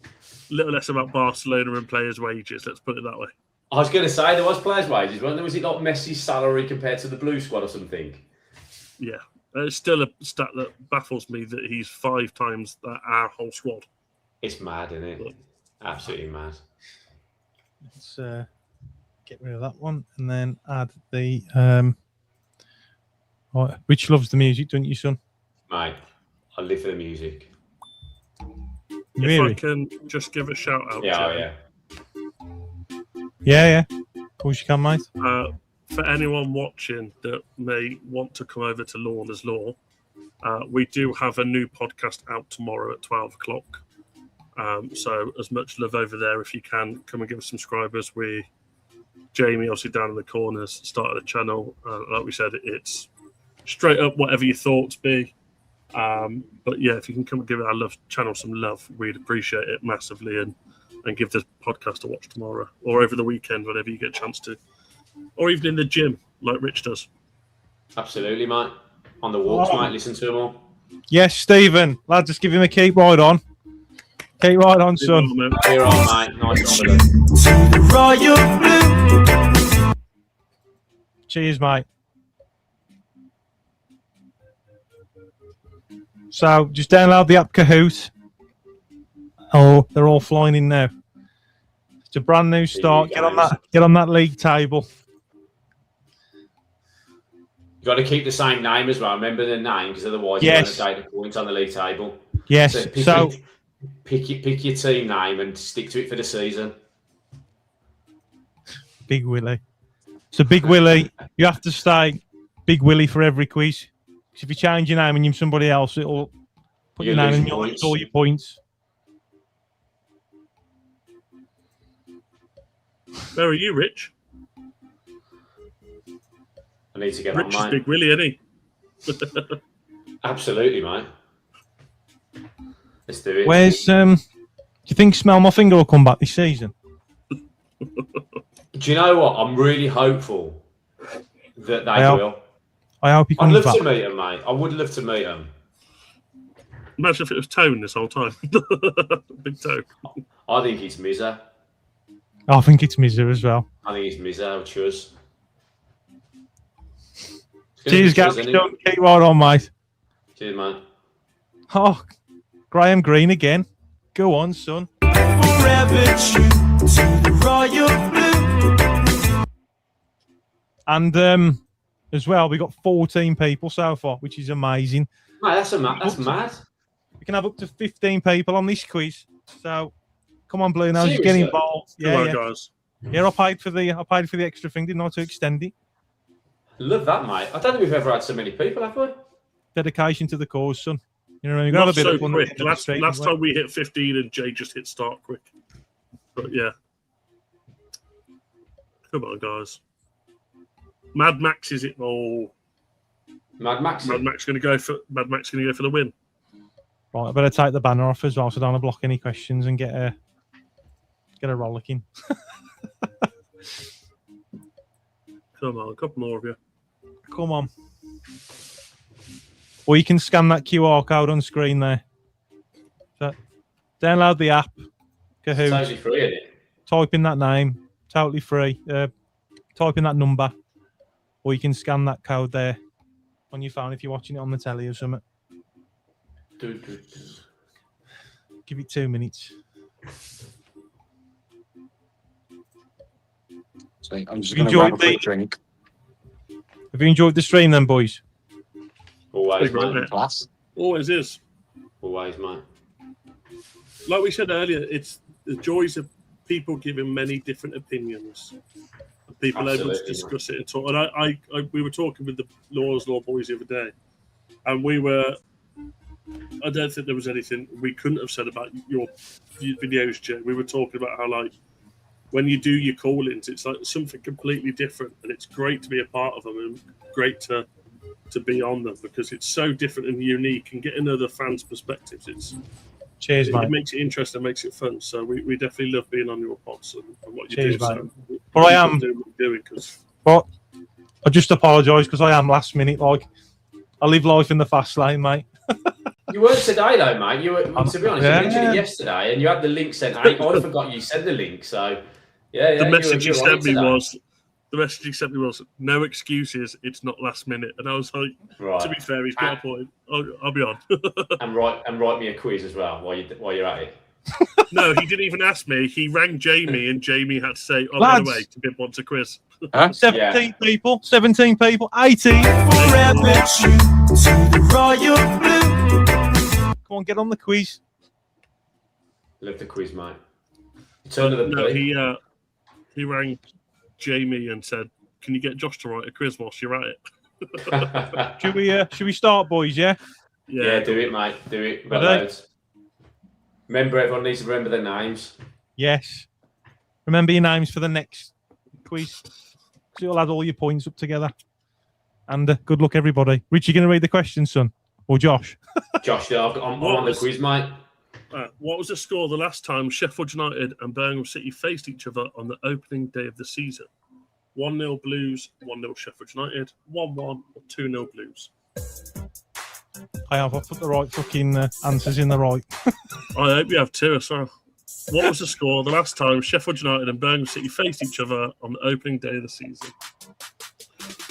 A little less about Barcelona and players' wages, let's put it that way. I was going to say, there was players' wages, wasn't there? Was it not Messi's salary compared to the Blue squad or something? Yeah. It's still a stat that baffles me that he's 5 times our whole squad. It's mad, isn't it? Absolutely mad. Let's get rid of that one and then add the Rich loves the music, don't you, son? Mate, I live for the music. Really? If I can just give a shout out. Yeah. Yeah. Of course you can, mate. For anyone watching that may want to come over to Lorna's Law, we do have a new podcast out tomorrow at 12 o'clock. So as much love over there if you can. Come and give us subscribers. Jamie, obviously down in the corners, started a channel. Like we said, it's straight up whatever your thoughts be. But yeah, if you can come and give our channel some love, we'd appreciate it massively, and give the podcast a watch tomorrow or over the weekend, whenever you get a chance to, or even in the gym like Rich does. Absolutely, mate. On the walks, mate. Listen to them all. Yes, Stephen. Lad, just give him a keep right on. Keep right on, son. You're on, mate. Nice one. Cheers, mate. So just download the app Kahoot. Oh, they're all flying in now. It's a brand new start. Get on that league table. You've got to keep the same name as well. Remember the name, because otherwise you're going to take the points on the league table. Yes. So pick your team name and stick to it for the season. Big Willie. So Big Willie, you have to stay Big Willie for every quiz. Because if you change your name and you're somebody else, it'll put your name and you'll lose all your points. Where are you, Rich? I need to get Rich on, is mate. Big Willie, isn't he? Absolutely, mate. Let's do it. Where's do you think Smell My Finger will come back this season? Do you know what? I'm really hopeful that they will. I hope he comes I'd love back. to meet him, mate. I would love to meet him. Imagine if it was Tone this whole time. Big Tone. I think it's Mizza. I think it's Mizza as well. I think it's Mizza or Chuz. Cheers, guys. Keep right on, mate. Cheers, mate. Oh, Graham Greene again. Go on, son. And as well, we got 14 people so far, which is amazing. Mate, that's mad. We can have up to 15 people on this quiz. So come on, Bluenoses, get involved. Yeah, guys. Yeah, I paid for the extra thing, didn't I, to extend it? Love that, mate. I don't think we've ever had so many people, have we? Dedication to the cause, son. You know what I mean? We've got a bit of fun. Quick. Last time we hit 15 and Jay just hit start quick. But yeah. Come on, guys. Mad Max is it? Oh, Mad Max. Mad Max going to go for the win. Right, I better take the banner off as well, so I don't block any questions and get a rollicking. Come on, a couple more of you. Come on. Or you can scan that QR code on screen there. So, download the app. It's totally free, isn't it? Type in that name. Totally free. Type in that number. Or you can scan that code there on your phone if you're watching it on the telly or something. Give it 2 minutes. So I'm just going to grab a quick drink. Have you enjoyed the stream then, boys? Always, mate. Class. Always is. Always, mate. Like we said earlier, it's the joys of people giving many different opinions. People able to discuss it and talk. And we were talking with the Law boys the other day, and I don't think there was anything we couldn't have said about your videos, Jay. We were talking about how, like, when you do your call-ins, it's like something completely different, and it's great to be a part of them and great to be on them because it's so different and unique and getting other fans' perspectives. Cheers, mate. It makes it interesting, makes it fun. So we definitely love being on your pods and what you Cheers, do. Mate. So but I am doing because. But I just apologise because I am last minute. Like, I live life in the fast lane, mate. You weren't today though, mate. You were, to be honest, you mentioned it yesterday, and you had the link sent. I forgot you sent the link, so yeah. The message you sent me was, no excuses. It's not last minute, and I was like, to be fair, he's got a point. I'll be on. and write me a quiz as well while you're at it. No, he didn't even ask me. He rang Jamie, and Jamie had to say, "Oh, by the way, to Bib wants a quiz." 17 people, 18. Come on, get on the quiz. Love the quiz, mate. Turn of the no, he rang Jamie and said, "Can you get Josh to write a quiz whilst you're at it?" Should we start, boys? Yeah. Yeah, do it, mate. Do it. Remember, everyone needs to remember their names. Yes. Remember your names for the next quiz. So you'll add all your points up together. And good luck, everybody. Rich, you going to read the questions, son? Or Josh? Josh, yeah, I'm on the quiz, mate. What was the score the last time Sheffield United and Birmingham City faced each other on the opening day of the season? 1-0 Blues, 1-0 Sheffield United, 1-1 or 2-0 Blues? I've put the right fucking answers in the right. I hope you have too as well. What was the score the last time Sheffield United and Birmingham City faced each other on the opening day of the season?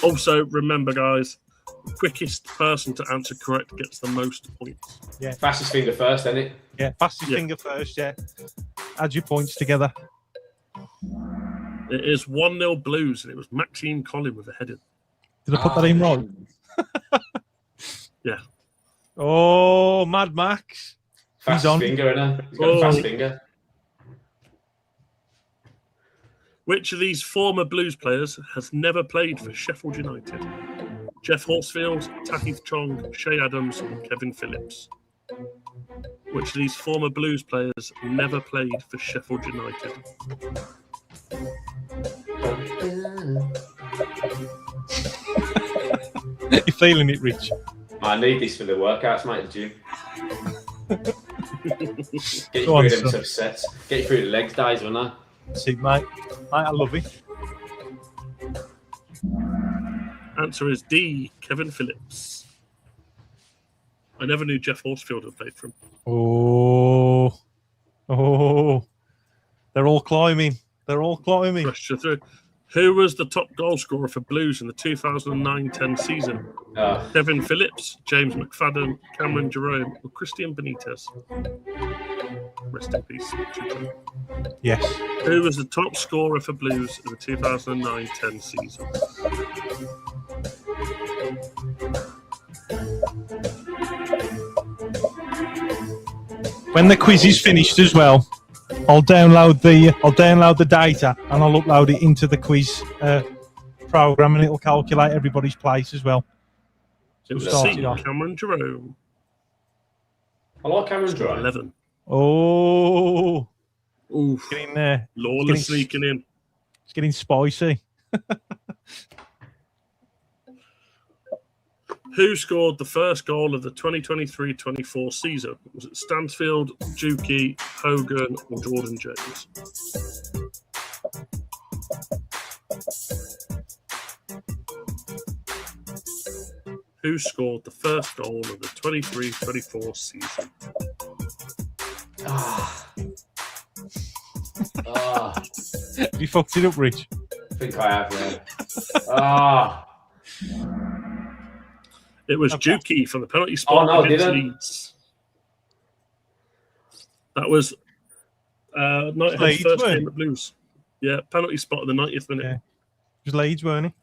Also, remember, guys, the quickest person to answer correct gets the most points. Yeah. Fastest finger first, isn't it? Yeah, fastest finger first, yeah. Add your points together. It is 1-0 Blues, and it was Maxime Collin with a header. Did I put that in right? Yeah. Oh, Mad Max. Fastest finger, innit? He's got a fast finger. Which of these former Blues players has never played for Sheffield United? Jeff Horsfield, Tahith Chong, Shay Adams, and Kevin Phillips. Which of these former Blues players never played for Sheffield United? You're feeling it, Rich? I need this for the workouts, mate, at the gym. Get you through them tough sets. Get you through the legs days, won't I? See, mate, I love it. Answer is D, Kevin Phillips. I never knew Jeff Horsfield had played for him. Oh. They're all climbing. Pressure through. Who was the top goal scorer for Blues in the 2009-10 season? Kevin Phillips, James McFadden, Cameron Jerome, or Christian Benitez? Rest in peace. Yes. Who was the top scorer for Blues in the 2009-10 season? When the quiz is finished as well, I'll download the data and I'll upload it into the quiz program, and it'll calculate everybody's place as well. It was Cameron Jerome. I like Cameron Jerome. 11. Oh, oof! Getting there. Lawler sneaking in. It's getting spicy. Who scored the first goal of the 2023-24 season? Was it Stansfield, Juki, Hogan, or Jordan James? Who scored the first goal of the 23-24 season? Have you fucked it up, Rich? I think I have, yeah. It was Juki from the penalty spot against Leeds. That was Nighthead's first game at Blues. Yeah, penalty spot at the 90th minute. Yeah. It was Leeds, weren't he?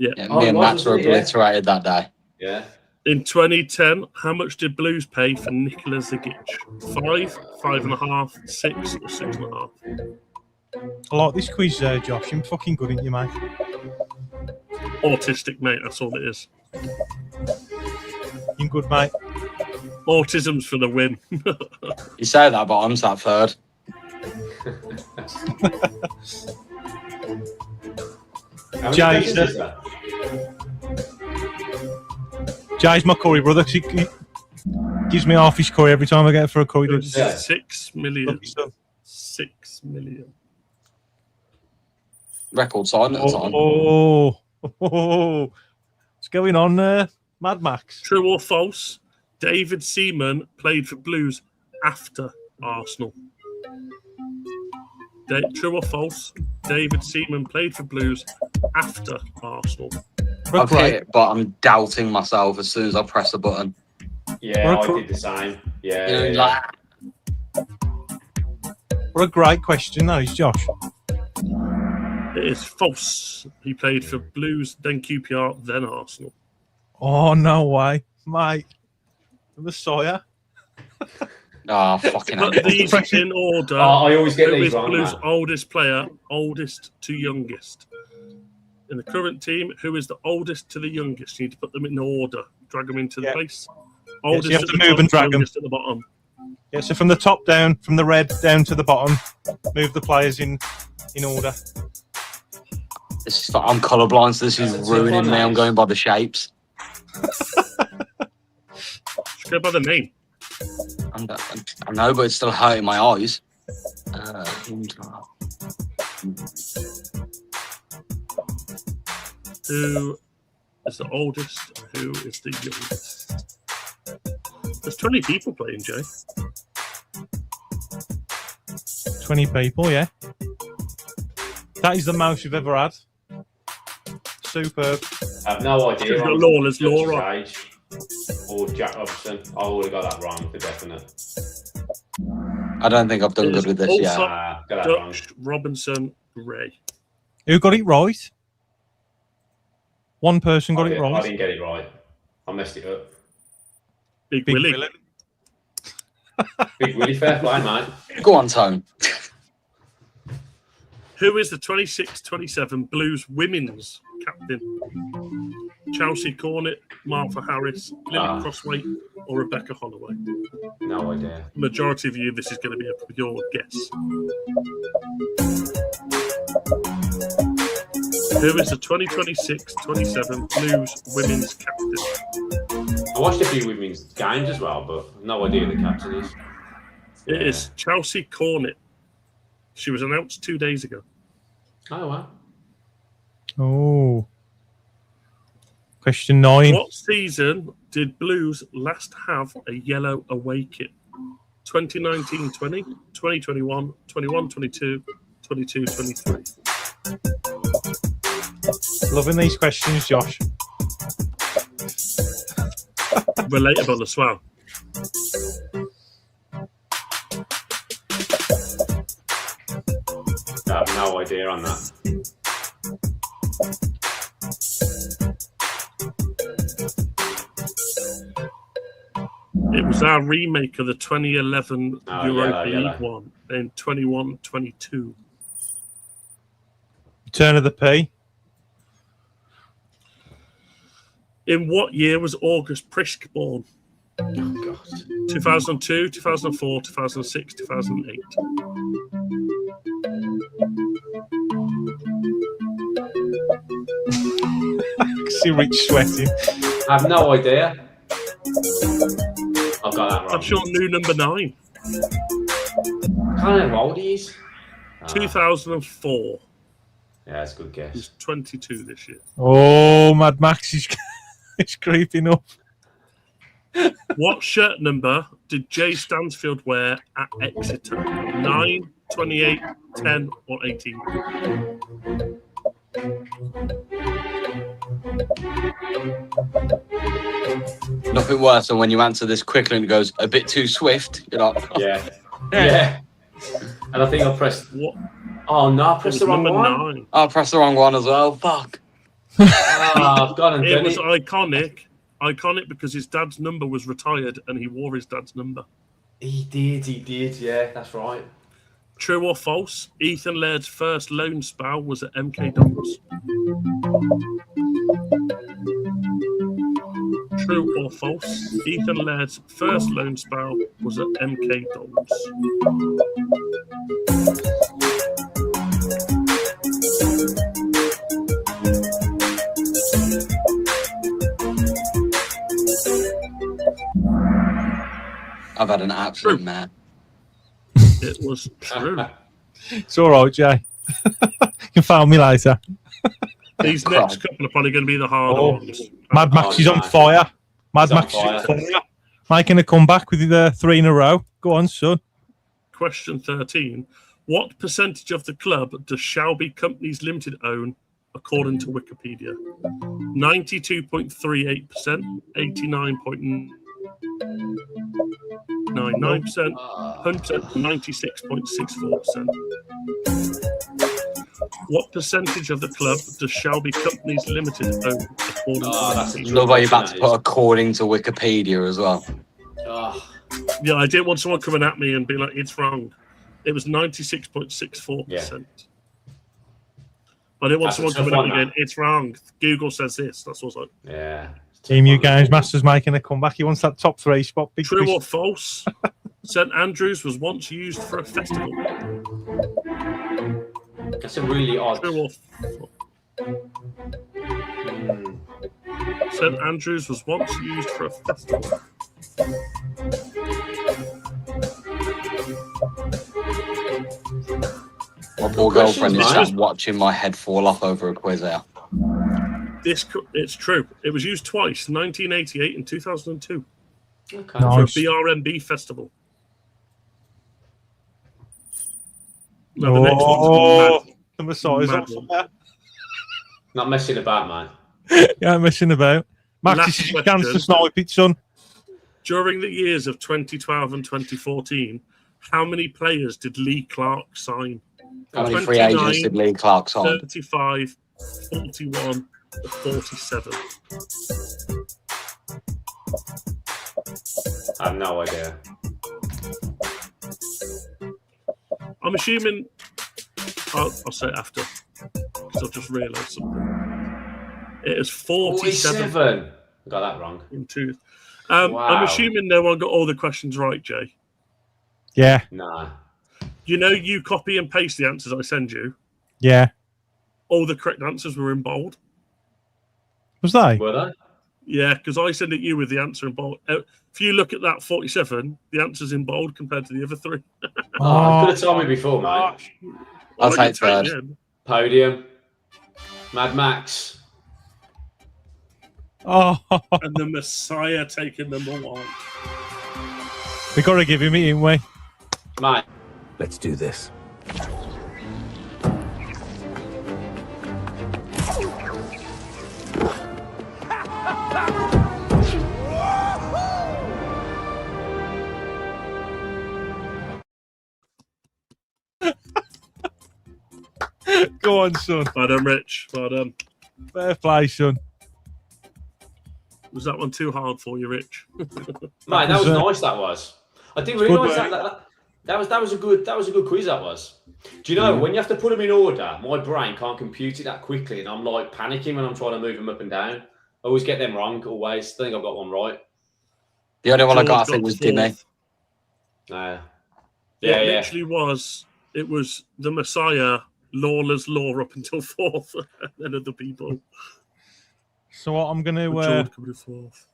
Yeah, me and Max were obliterated that day. Yeah. In 2010, how much did Blues pay for Nikola Ẓigić? 5, 5.5, 6, or 6.5? I like this quiz, Josh. You're fucking good, aren't you, mate? Autistic, mate. That's all it is. You're good, mate. Autism's for the win. You say that, but I'm sat third. Jay's my curry brother. He gives me half his curry every time I get it for a curry. 6 million. 6 million. Record sign at the time. What's going on there, Mad Max? True or false? David Seaman played for Blues after Arsenal. True or false? David Seaman played for Blues after Arsenal. I've hit it, but I'm doubting myself as soon as I press the button. Yeah, I did the same. Yeah. You know, What a great question that is, Josh. It is false. He played for Blues, then QPR, then Arsenal. Oh, no way, mate. The Messiah. Oh, fucking hell. Put these in order. I always get these wrong. Blues' oldest player, oldest to youngest. In the current team, who is the oldest to the youngest? You need to put them in order. Drag them into the place. Oldest you have at to the move top, and drag them. youngest at the bottom. Yeah, so from the top down, from the red down to the bottom, move the players in order. I'm colourblind, so this is ruining me. I'm going by the shapes. Just go by the name. I know, but it's still hurting my eyes. Who is the oldest? Who is the youngest? There's 20 people playing, Jay. 20 people, yeah. That is the most you've ever had. Superb. I have no idea. You've got Lawler's Law age or Jack Robinson. I would have got that wrong for definite. I don't think I've done good with this yet. Got that wrong. Dutch, Robinson, Gray. Who got it right? One person got it right. I didn't get it right. I messed it up. Big Willie. Big Willie, fair play, mate. Go on, Tone. Who is the 26-27 Blues women's captain? Chelsea Cornett, Martha Harris, Lily Crossway, or Rebecca Holloway? No idea. Majority of you, this is going to be your guess. Who is the 2026-27 Blues women's captain? I watched a few women's games as well, but no idea who the captain is. It is Chelsea Cornett. She was announced 2 days ago. Oh, wow. Oh. Question 9. What season did Blues last have a yellow away kit? 2019-20, 2021, 21-22, 22-23. Loving these questions, Josh. Relatable as well. I have no idea on that. It was our remake of the 2011 Europa League one in 21-22. Return of the P. In what year was August Prisk born? Oh, God. 2002, 2004, 2006, 2008. I see Rich sweating. I have no idea. I've got that wrong. That's your new number 9. I don't know how old he is. 2004. Yeah, that's a good guess. He's 22 this year. Oh, Mad Max is creeping up. What shirt number did Jay Stansfield wear at Exeter? 9, 28, 10, or 18? Nothing worse than when you answer this quickly and it goes a bit too swift. You're like, yeah. Yeah. And I think I pressed. What? Oh, no, I pressed the wrong one. 9. I pressed the wrong one as well. Fuck. I've gone and It done was it. iconic. Iconic because his dad's number was retired and he wore his dad's number. He did. Yeah, that's right. True or false? Ethan Laird's first loan spell was at MK Dons. True or false? Ethan Laird's first loan spell was at MK Dons. I've had an absolute mad. It was true. It's all right, Jay. You can phone me later. These next couple are probably going to be the harder ones. Mad Max is on fire. Mad Max is on fire. Making a comeback with the 3 in a row. Go on, son. Question 13. What percentage of the club does Shelby Companies Limited own, according to Wikipedia? 92.38%, 89.99%, 100%, 96.64%. What percentage of the club does Shelby Companies Limited own, according to Wikipedia? Love how you're about to put according to Wikipedia as well. Yeah, I didn't want someone coming at me and be like, it's wrong. It was 96.64%. Yeah. I didn't want That's someone a tough coming at me one, going, it's wrong. Google says this. That's what's like. Yeah. Team U Games Masters making a comeback. He wants that top 3 spot. Big True push. or false? St Andrews was once used for a festival. That's a really odd. True or St Andrews was once used for a festival. My poor girlfriend is sat watching my head fall off over a quiz there. It's true. It was used twice, 1988 and 2002. Okay. For a Nice. BRMB festival. No, the next one's mad. The Messiah's Mad on one. fire. Not messing about, man. Yeah, messing about. Max, Last this is your chance to question. snipe it, son. During the years of 2012 and 2014, how many players did Lee Clark sign? How many free agents did Lee Clark sign? 35, 41, or 47. I have no idea. I'm assuming I'll say it after because I've just realised something. It is 47. 47. Got that wrong. In two. Wow. I'm assuming no one got all the questions right, Jay. Yeah. Nah. You know, you copy and paste the answers I send you. Yeah. All the correct answers were in bold. Was they? Were they? Yeah, because I send it you with the answer in bold. If you look at that 47, the answer's in bold compared to the other 3. Oh, you could have told me before, mate. I'll take third. Podium. Mad Max. Oh, And the Messiah taking number 1. we got to give him it, ain't we? Mate. Let's do this. Go on, son. Well done, Rich. Well done. Fair play, son. Was that one too hard for you, Rich? Mate, that was nice. That was. I didn't realise that was a good quiz. That was. Do you know when you have to put them in order? My brain can't compute it that quickly, and I'm like panicking when I'm trying to move them up and down. I always get them wrong. Always. I think I've got one right. The only one I got, I George think, was fourth. Dimmy. Yeah. It literally was. It was the Messiah, Lawler's Law up until 4th, and then other people. So what I'm going to George coming in fourth.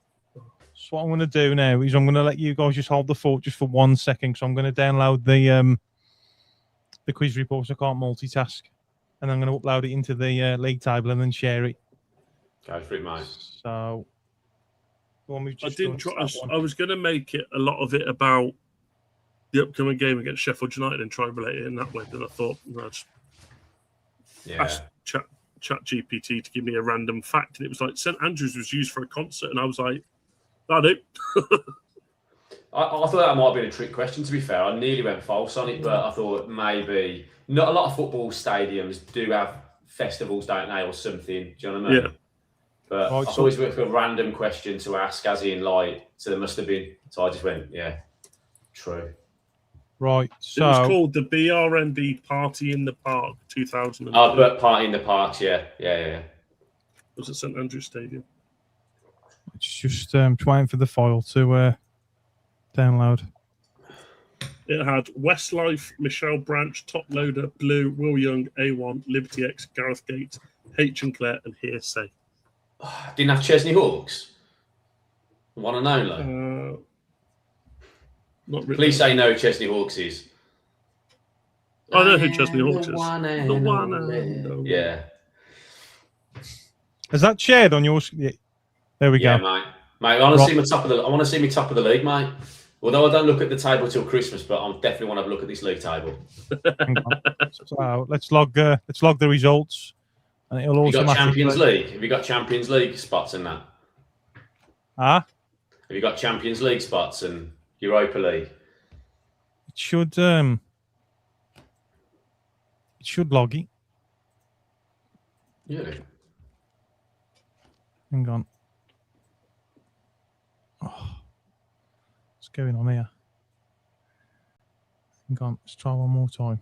So what I'm going to do now is I'm going to let you guys just hold the fort just for 1 second. So I'm going to download the quiz report. So I can't multitask, and I'm going to upload it into the league table and then share it. Go for it, mate. So I was going to make it a lot of it about the upcoming game against Sheffield United and try and relate it in that way. But I thought, no, just ask ChatGPT to give me a random fact, and it was like St Andrews was used for a concert, and I was like, that'll do. I thought that might have been a trick question, to be fair. I nearly went false on it, but I thought maybe not a lot of football stadiums do have festivals, don't they, or something. Do you know what I mean? Yeah. But I thought it was a random question to ask, as in, like, so there must have been. So I just went, yeah, true. Right. So it was called the BRNB Party in the Park 2000. Oh, but Party in the Parks, yeah. It was at St Andrews Stadium. It's just waiting for the file to download. It had Westlife, Michelle Branch, Top Loader, Blue, Will Young, A1, Liberty X, Gareth Gates, H and Claire, and Hearsay. Didn't have Chesney Hawks? One and only? Not really. Please say no, Chesney Hawks is. I know who Chesney Hawks is. The one and only. Yeah. Is that shared on your? Yeah. There we go. Mate, I want to see my top of the. I want to see me top of the league, mate. Although I don't look at the table till Christmas, but I definitely want to have a look at this league table. So let's log the results, and it'll also. Have you got Champions League? Have you got Champions League spots in that? Have you got Champions League spots and Europa League? It should log it. Yeah. Hang on. Oh, what's going on here? Hang on. Let's try one more time.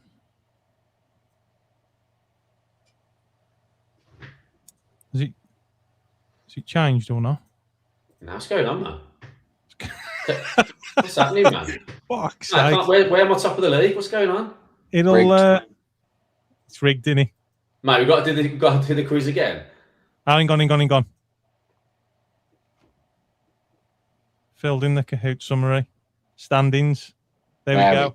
Is it changed or not? Now what's going on, man? What's happening, man? Fuck's sake. Where am I top of the league? What's going on? It's rigged, isn't it? Mate, we've got to do the quiz again. Hang on. Filled in the Kahoot summary. Standings. There we go.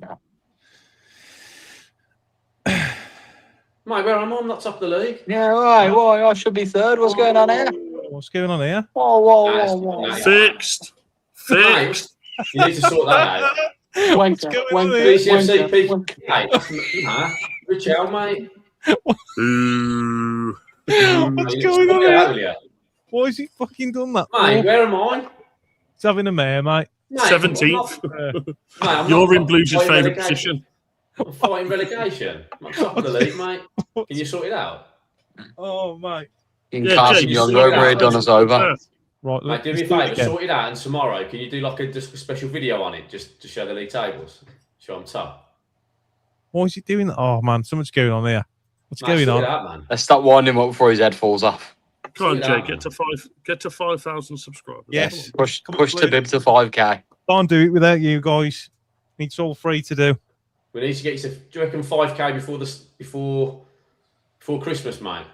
Mate, where am I? I'm not top of the league. Yeah, right. Why? I should be third. What's going on here? What's going on here? Whoa. Fixed. You need to sort that out. What's going on here? Bcfc, hey, reach out, mate. What's going on here? Why has he fucking done that? Mate, where am I? He's having a mare, mate. 17th. You're in Blues' favourite position. I'm fighting relegation. I'm not top of the league, mate. Can you sort it out? Oh, mate. Carson Young over here done us over. Right, mate, do me a favour, sort it out, and tomorrow, can you do like a special video on it, just to show the league tables? Show them top. Why is he doing that? Oh, man, something's going on here. What's going on? Out, man. Let's stop winding him up before his head falls off. Come on, Jay, get to 5,000 subscribers. Yes. Push to Bib to 5K. Can't do it without you guys. It's all free to do. We need to get you to, do you reckon 5K before Christmas, mate?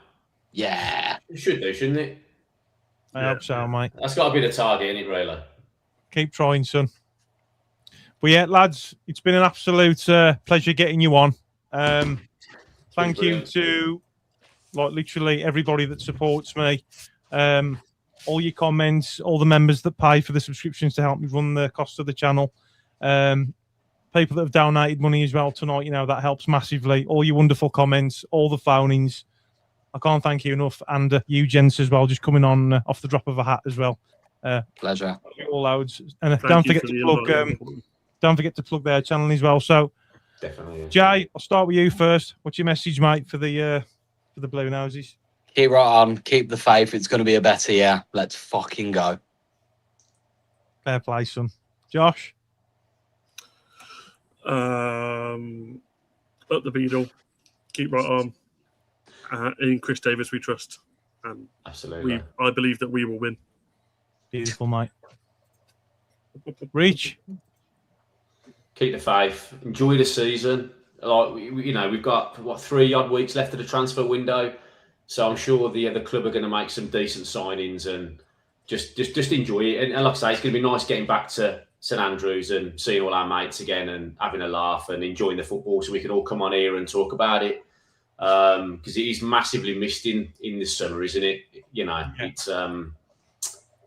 Yeah. You should do, shouldn't it? I hope so, mate. That's got to be the target, isn't it, really? Keep trying, son. But yeah, lads, it's been an absolute pleasure getting you on. Thank you to literally everybody that supports me. All your comments, all the members that pay for the subscriptions to help me run the cost of the channel. People that have donated money as well tonight, that helps massively. All your wonderful comments, all the phonings. I can't thank you enough. And you gents as well, just coming on off the drop of a hat as well. Pleasure. All loads. And don't forget to plug their channel as well. So definitely. Yeah. Jay, I'll start with you first. What's your message, mate, for the Bluenoses? Keep right on. Keep the faith. It's going to be a better year. Let's fucking go. Fair play, son. Josh? Up the Beadle. Keep right on. In Chris Davis we trust. And absolutely. I believe that we will win. Beautiful, mate. Reach. Keep the faith. Enjoy the season. We've got 3 odd weeks left of the transfer window. So I'm sure the club are going to make some decent signings and just enjoy it. And like I say, it's going to be nice getting back to St Andrews and seeing all our mates again and having a laugh and enjoying the football, so we can all come on here and talk about it, because it is massively missed in the summer, isn't it? You know, it's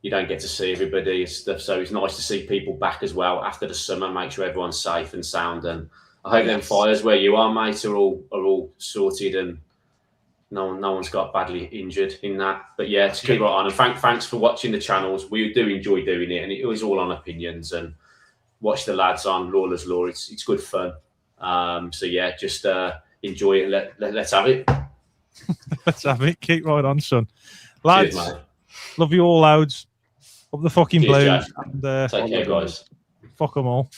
you don't get to see everybody and stuff, so it's nice to see people back as well after the summer. Make sure everyone's safe and sound, and I hope them fires where you are, mate, are all sorted and no one's got badly injured in that. But yeah, to keep right on, and thanks for watching the channels. We do enjoy doing it, and it was all on opinions. And watch the lads on Lawler's Law. It's good fun. So yeah, just enjoy it. Let's have it. Let's have it. Keep right on, son. Lads, cheers, mate. Love you all, loads. Up the fucking Cheers, Blues. Jack. And, take care, guys. Fuck them all.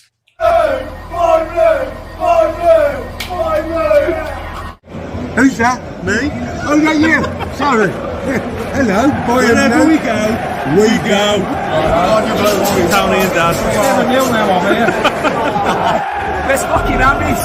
Who's that? Me? Oh, yeah, you. Sorry. Hello. Wherever we go, we go. Tony and Dad. 7-0 now, I'm here. Let's fucking have this.